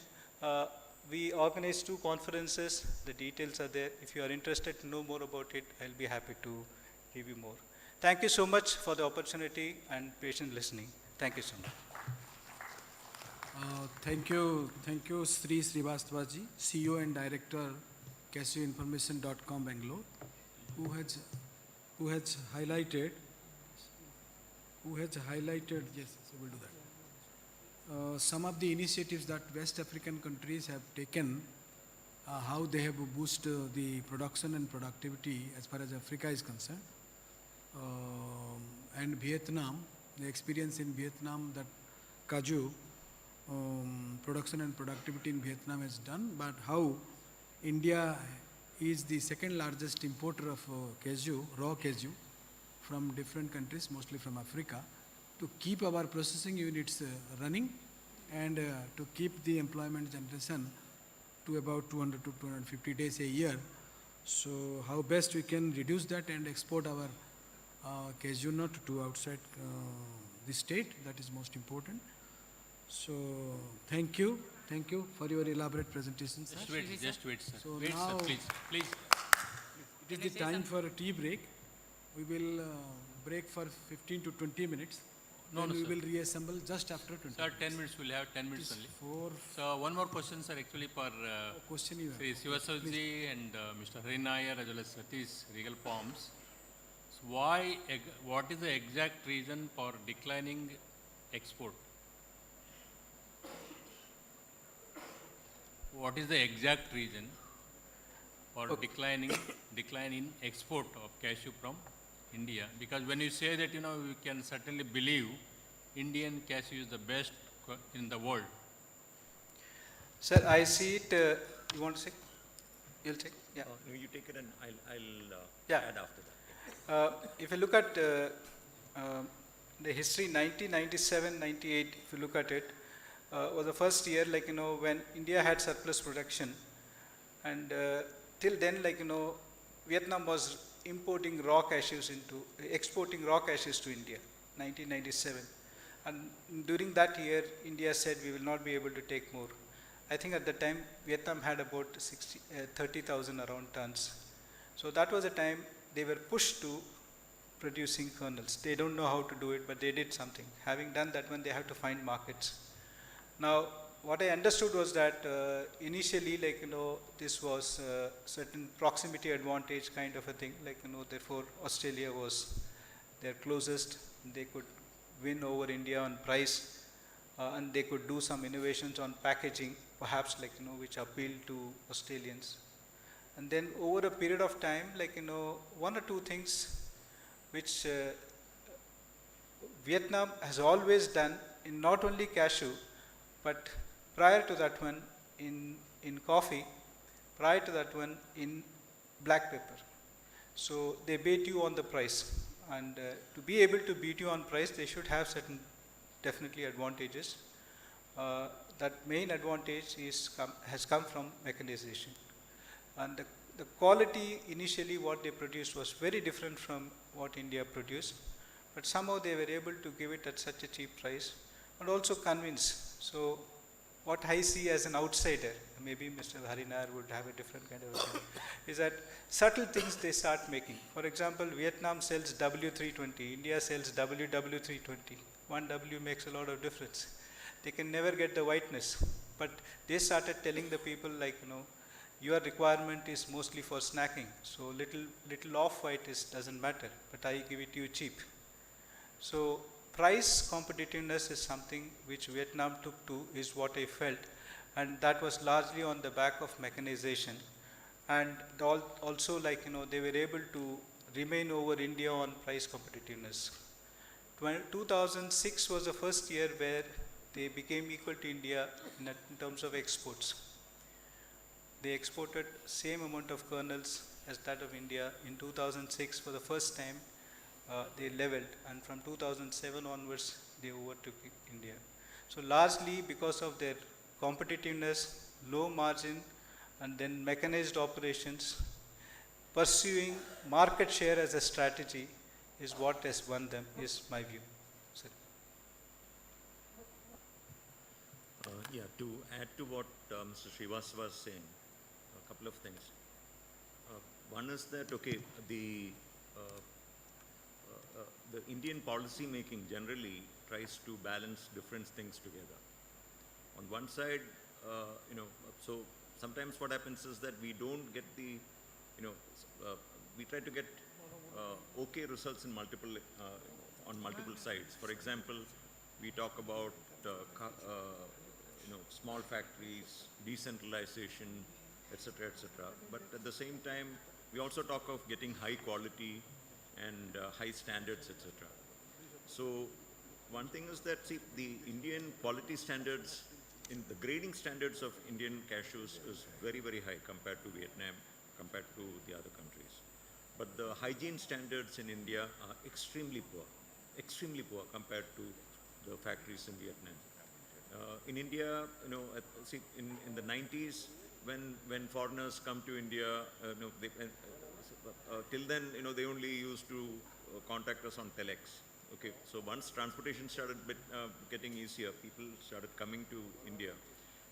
We organized 2 conferences. The details are there. If you are interested to know more about it, I'll be happy to give you more. Thank you so much for the opportunity and patient listening. Thank you so much. Thank you, Sri Srivastavaji, CEO and Director, CashewInformation.com Bangalore, who has highlighted. Yes, so we'll do that. Some of the initiatives that West African countries have taken, how they have boosted the production and productivity as far as Africa is concerned, and Vietnam, the experience in Vietnam that Cashew production and productivity in Vietnam has done, but how India is the second largest importer of cashew, raw cashew, from different countries, mostly from Africa, to keep our processing units running and to keep the employment generation to about 200 to 250 days a year. So how best we can reduce that and export our cashew nut to outside the state, that is most important. So thank you for your elaborate presentation, sir. Just wait, sir. So wait, now, sir, please. It is the time for a tea break. We will break for 15 to 20 minutes. No, we sir. will reassemble just after 20 Sir, 10 minutes, we'll have 10 minutes only. So one more question, sir, actually for question you have. Sri Sivasavji and Mr. Hari Nair as well as Satish Regal Farms. So what is the exact reason for declining export? What is the exact reason for decline in export of cashew from India? Because when you say that, we can certainly believe Indian cashew is the best in the world. Sir, I see it, you want to say? You'll take? Yeah. No, you take it and I'll Yeah. add after that. If you look at the history, 1997, 98, if you look at it, was the first year, when India had surplus production. And till then, Vietnam was exporting raw cashews to India. 1997. And during that year, India said we will not be able to take more. I think at the time, Vietnam had about 30,000 around tons. So that was a time they were pushed to producing kernels. They don't know how to do it, but they did something. Having done that one, they have to find markets. Now, what I understood was that initially, like, this was certain proximity advantage kind of a thing, like, therefore Australia was their closest. They could win over India on price, and they could do some innovations on packaging, perhaps, like, which appealed to Australians. And then over a period of time, like, one or two things which Vietnam has always done in not only cashew, but prior to that one in coffee, prior to that one in black pepper. So they beat you on the price. And to be able to beat you on price, they should have certain definitely advantages. That main advantage has come from mechanization. And the quality initially what they produced was very different from what India produced, but somehow they were able to give it at such a cheap price and also convince. So what I see as an outsider, maybe Mr. Harinar would have a different kind of opinion, is that subtle things they start making. For example, Vietnam sells W320, India sells WW320. One W makes a lot of difference. They can never get the whiteness, but they started telling the people, like, your requirement is mostly for snacking, so little off-white doesn't matter, but I give it to you cheap. So price competitiveness is something which Vietnam took to, is what I felt, and that was largely on the back of mechanization. And also, like, they were able to remain over India on price competitiveness. 2006 was the first year where they became equal to India in terms of exports. They exported same amount of kernels as that of India. In 2006, for the first time, they leveled, and from 2007 onwards, they overtook India. So largely because of their competitiveness, low margin, and then mechanized operations, pursuing market share as a strategy is what has won them, is my view. So, yeah, to add to what Mr. Srivastava was saying, a couple of things. One is that, okay, the Indian policy making generally tries to balance different things together. On one side, so sometimes what happens is that we don't get the, we try to get okay results in on multiple sides. For example, we talk about small factories, decentralization, etc., etc. But at the same time, we also talk of getting high quality and high standards, etc. So one thing is that, see, the Indian quality standards, in the grading standards of Indian cashews is very, very high compared to Vietnam, compared to the other countries. But the hygiene standards in India are extremely poor compared to the factories in Vietnam. In India, see, in the 90s, when foreigners come to India, till then, they only used to contact us on telex. Okay, so once transportation started getting easier, people started coming to India.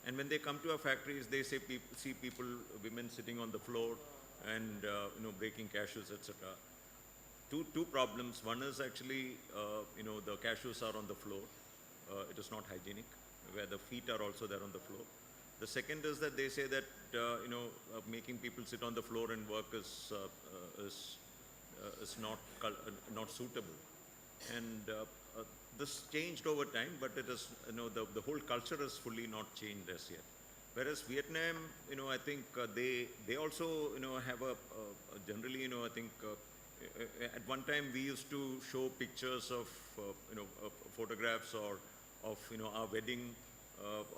And when they come to our factories, they see people, women sitting on the floor and, breaking cashews, etc. Two problems. One is actually, the cashews are on the floor. It is not hygienic, where the feet are also there on the floor. The second is that they say that, making people sit on the floor and work is not suitable. And this changed over time, but it is, the whole culture is fully not changed as yet. Whereas Vietnam, I think they also, have generally, I think at one time we used to show pictures of, photographs or of, our wedding,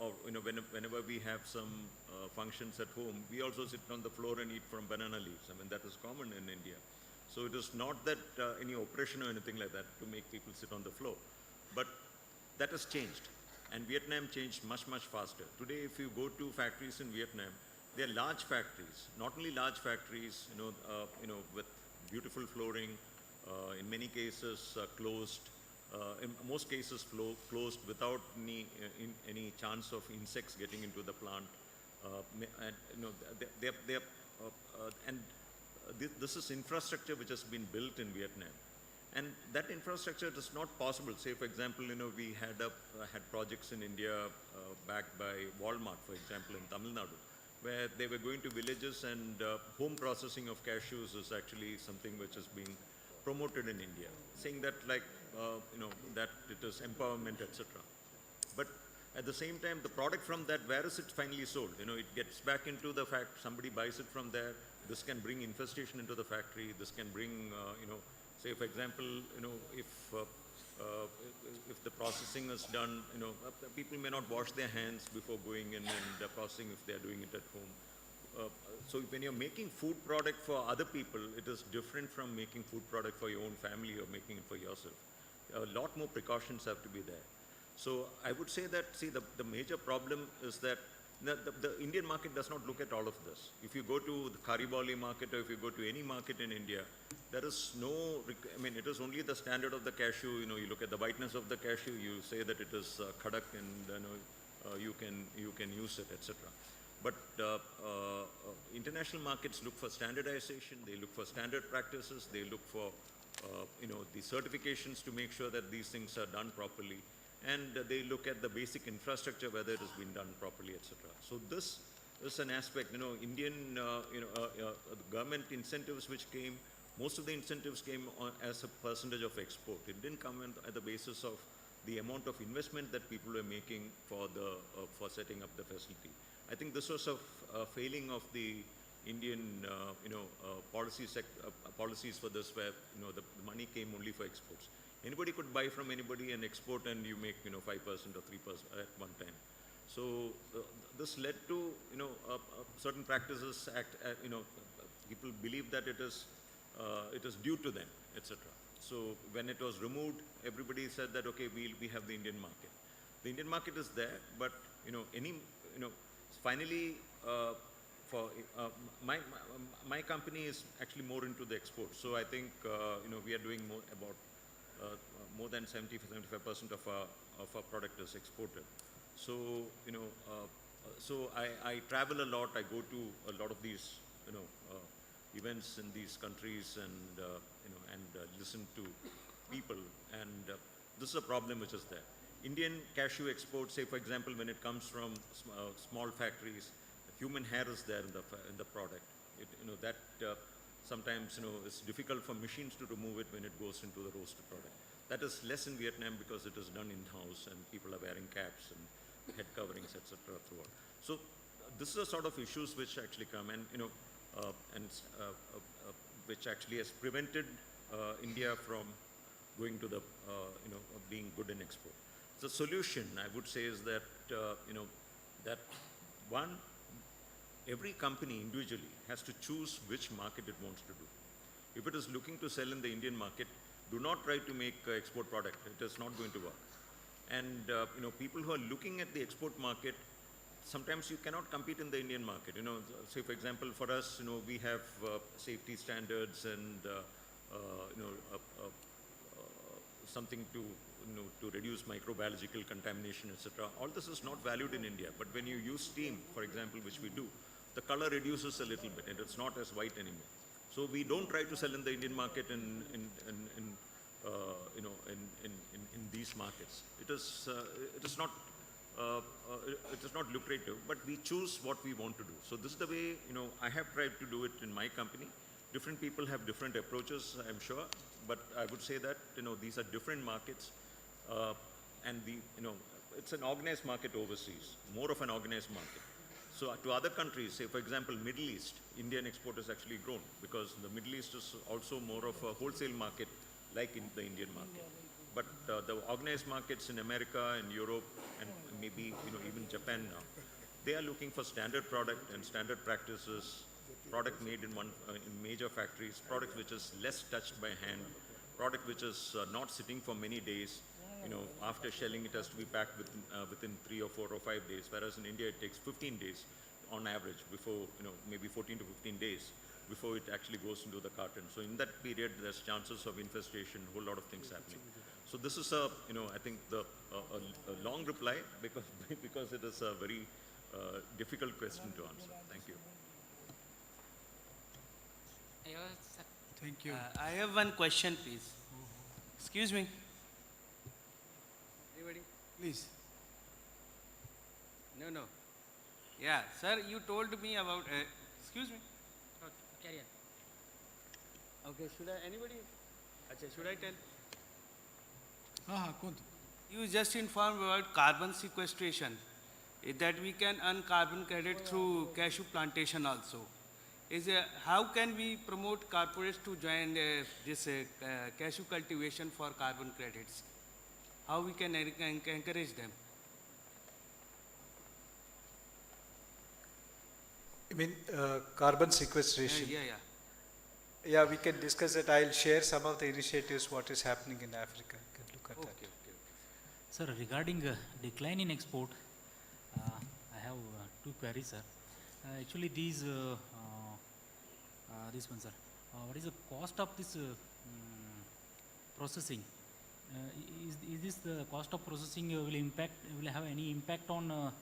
or, whenever we have some functions at home, we also sit on the floor and eat from banana leaves. I mean, that is common in India. So it is not that any oppression or anything like that to make people sit on the floor. But that has changed. And Vietnam changed much, much faster. Today, if you go to factories in Vietnam, they are large factories. Not only large factories, with beautiful flooring, in many cases closed, in most cases closed without any chance of insects getting into the plant. And you know, this is infrastructure which has been built in Vietnam. And that infrastructure is not possible. Say, for example, you know, we had projects in India backed by Walmart, for example, in Tamil Nadu, where they were going to villages and home processing of cashews is actually something which is being promoted in India, saying that like, you know, that it is empowerment, etc. But at the same time, the product from that, where is it finally sold? You know, it gets back into the fact, somebody buys it from there. This can bring infestation into the factory. This can bring, you know, say, for example, you know, if the processing is done, you know, people may not wash their hands before going in and processing if they are doing it at home. So when you're making food product for other people, it is different from making food product for your own family or making it for yourself. A lot more precautions have to be there. So I would say that, see, the major problem is that the Indian market does not look at all of this. If you go to the Karibali market or if you go to any market in India, there is no, I mean, it is only the standard of the cashew. You know, you look at the whiteness of the cashew, you say that it is khadak and you know, you can use it, etc. But international markets look for standardization, they look for standard practices, they look for you know, the certifications to make sure that these things are done properly, and they look at the basic infrastructure, whether it has been done properly, etc. So this is an aspect, you know, Indian, you know, the government incentives which came, most of the incentives came as a percentage of export. It didn't come at the basis of the amount of investment that people were making for for setting up the facility. I think this was a failing of the Indian, you know, policies for this, where, you know, the money came only for exports. Anybody could buy from anybody and export, and you make, you know, 5% or 3% at one time. So this led to, you know, certain practices you know, people believe that it is due to them, etc. So when it was removed, everybody said that, okay, we have the Indian market. The Indian market is there, but, you know, finally, for my company is actually more into the export. So I think, you know, we are doing more than 70-75% of our product is exported. So, you know, so I travel a lot. I go to a lot of these, you know, events in these countries, and you know, and listen to people. And this is a problem which is there. Indian cashew exports, say, for example, when it comes from small factories, human hair is there in the product. You know, that sometimes, you know, it's difficult for machines to remove it when it goes into the roasted product. That is less in Vietnam because it is done in-house and people are wearing caps and head coverings, etc. throughout. So this is the sort of issues which actually come, and, you know, which actually has prevented India from going to the, you know, being good in export. The solution, I would say, is that, you know, that one, every company individually has to choose which market it wants to do. If it is looking to sell in the Indian market, do not try to make export product. It is not going to work. And, you know, people who are looking at the export market, sometimes you cannot compete in the Indian market. You know, say, for example, for us, you know, we have safety standards and, you know, something to, you know, to reduce microbiological contamination, etc. All this is not valued in India. But when you use steam, for example, which we do, the color reduces a little bit and it's not as white anymore. So we don't try to sell in the Indian market in you know, in these markets. It is not lucrative, but we choose what we want to do. So this is the way, you know, I have tried to do it in my company. Different people have different approaches, I'm sure, but I would say that, you know, these are different markets, and you know, it's an organized market overseas, more of an organized market. So to other countries, say, for example, Middle East, Indian export has actually grown because the Middle East is also more of a wholesale market like in the Indian market. But the organized markets in America and Europe and maybe, you know, even Japan now, they are looking for standard product and standard practices, product made in major factories, product which is less touched by hand, product which is not sitting for many days. You know, after shelling, it has to be packed within 3 or 4 or 5 days, whereas in India it takes 15 days on average before, you know, maybe 14 to 15 days before it actually goes into the carton. So in that period, there's chances of infestation, a whole lot of things happening. So this is a, I think a long reply because, because it is a very difficult question to answer. Thank you. Thank you. I have one question, please. Excuse me. Anybody? Please. No. Yeah, sir, you told me about, excuse me. Okay, carry on. Okay, anybody? Acha, should I tell? You just informed about carbon sequestration, that we can earn carbon credit through cashew plantation also. How can we promote corporates to join this cashew cultivation for carbon credits? How we can encourage them? You mean carbon sequestration? Yeah. Yeah, we can discuss it. I'll share some of the initiatives, what is happening in Africa. You can look at that. Sir, regarding decline in export, I have two queries, sir. Actually, this one, sir. What is the cost of this processing? Is this the cost of processing will have any impact on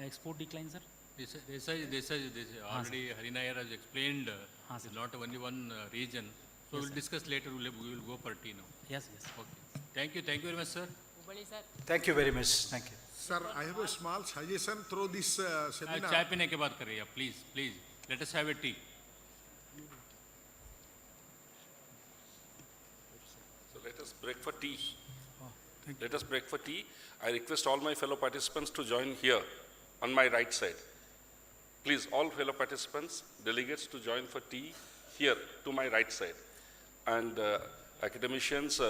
export decline, sir? This already Hari Nair has explained, not only one region. So we'll discuss later, we will go per tea now. Yes. Okay. Thank you very much, sir. Thank you very much. Thank you. Sir, I have a small suggestion through this seminar. चाय पीने के बाद करिए, please. Let us have a tea. So let us break for tea. Let us break for tea. I request all my fellow participants to join here on my right side. Please, all fellow participants, delegates to join for tea here to my right side. And academicians,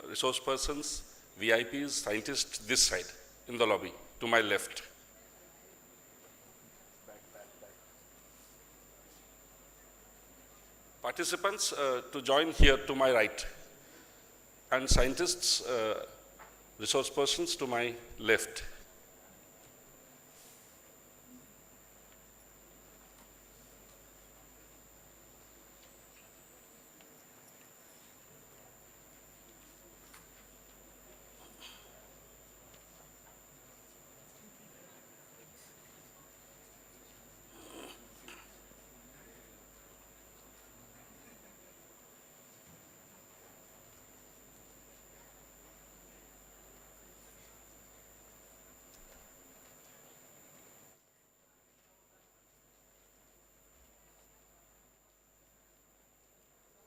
resource persons, VIPs, scientists this side in the lobby to my left. Participants to join here to my right. And scientists, resource persons to my left.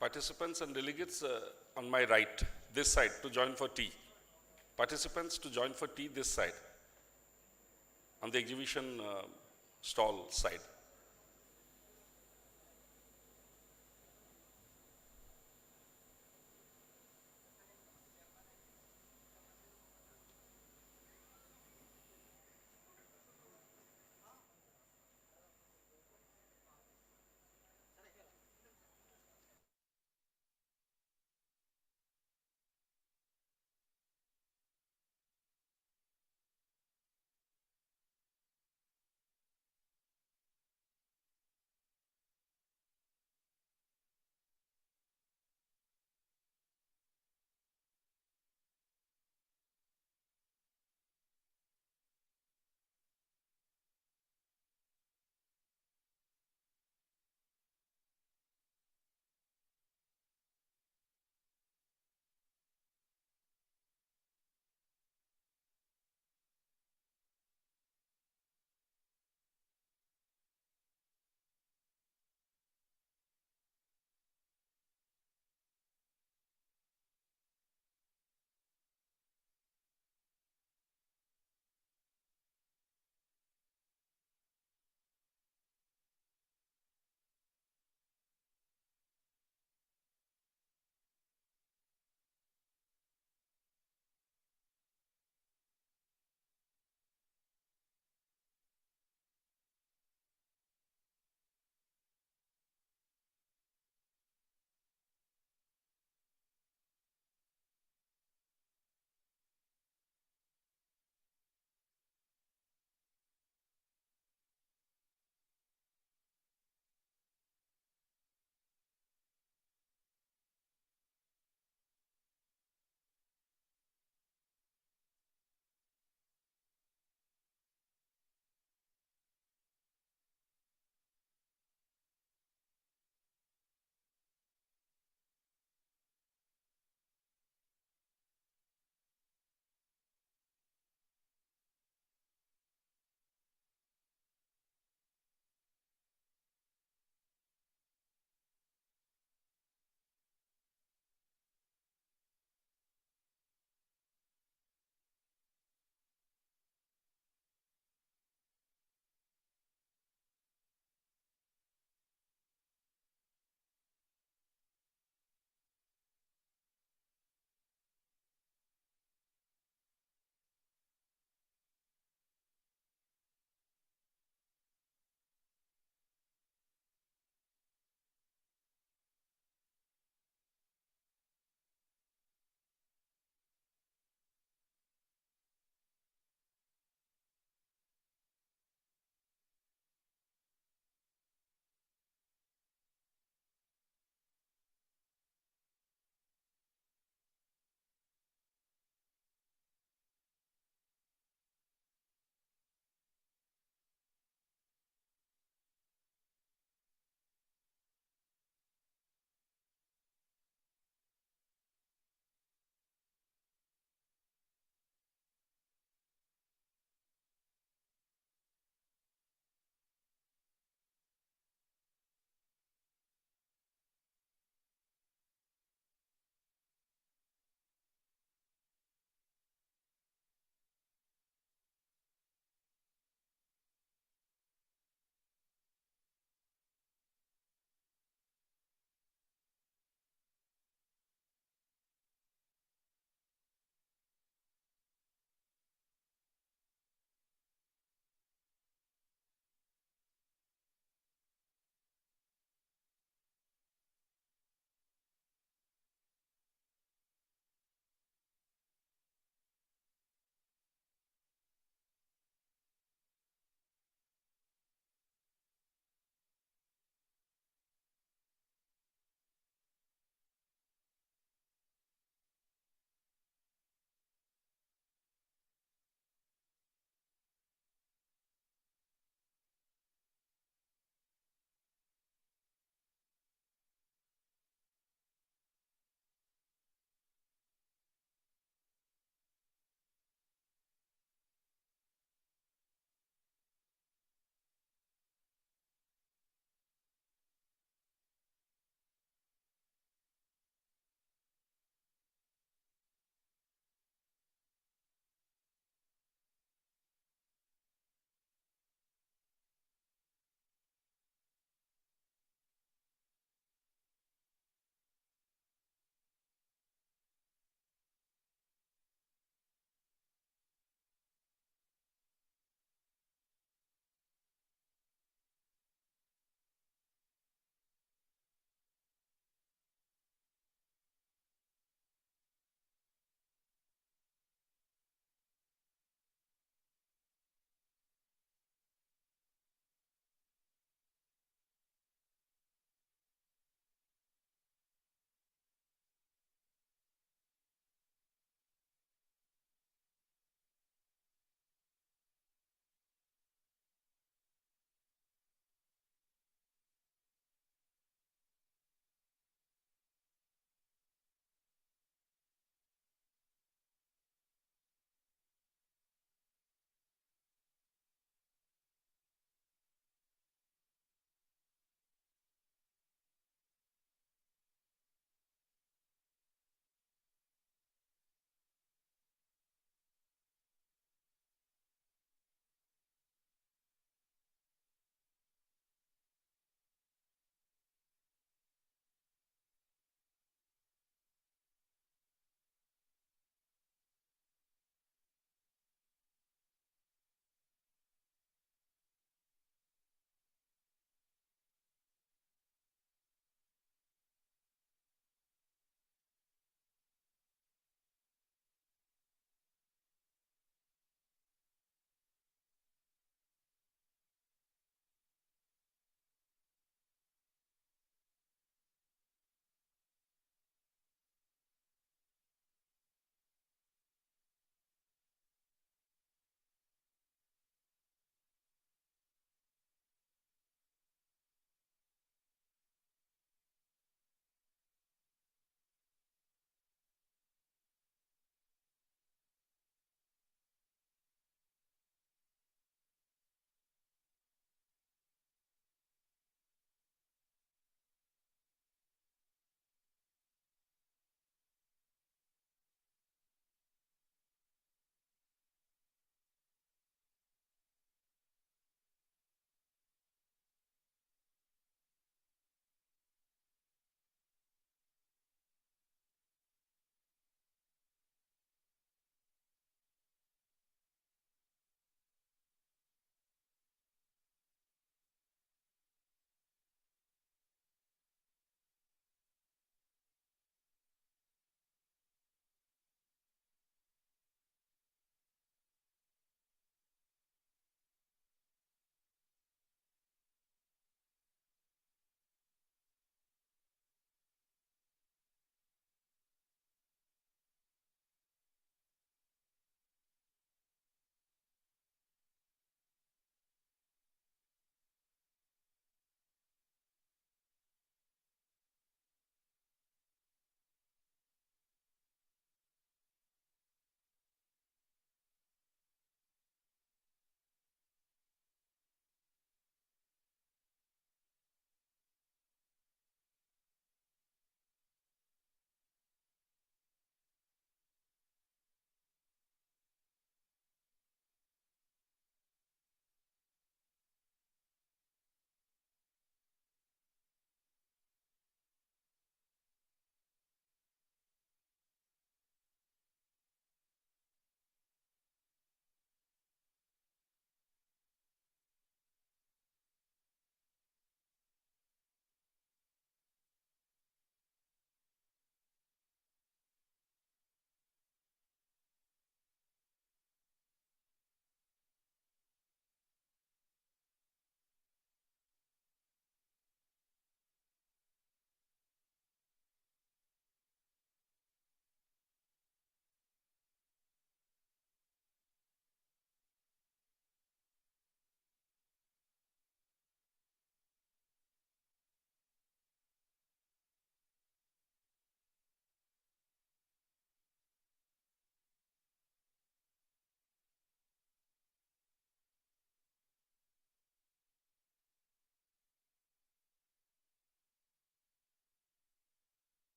Participants and delegates on my right, this side, to join for tea. Participants to join for tea this side, on the exhibition stall side.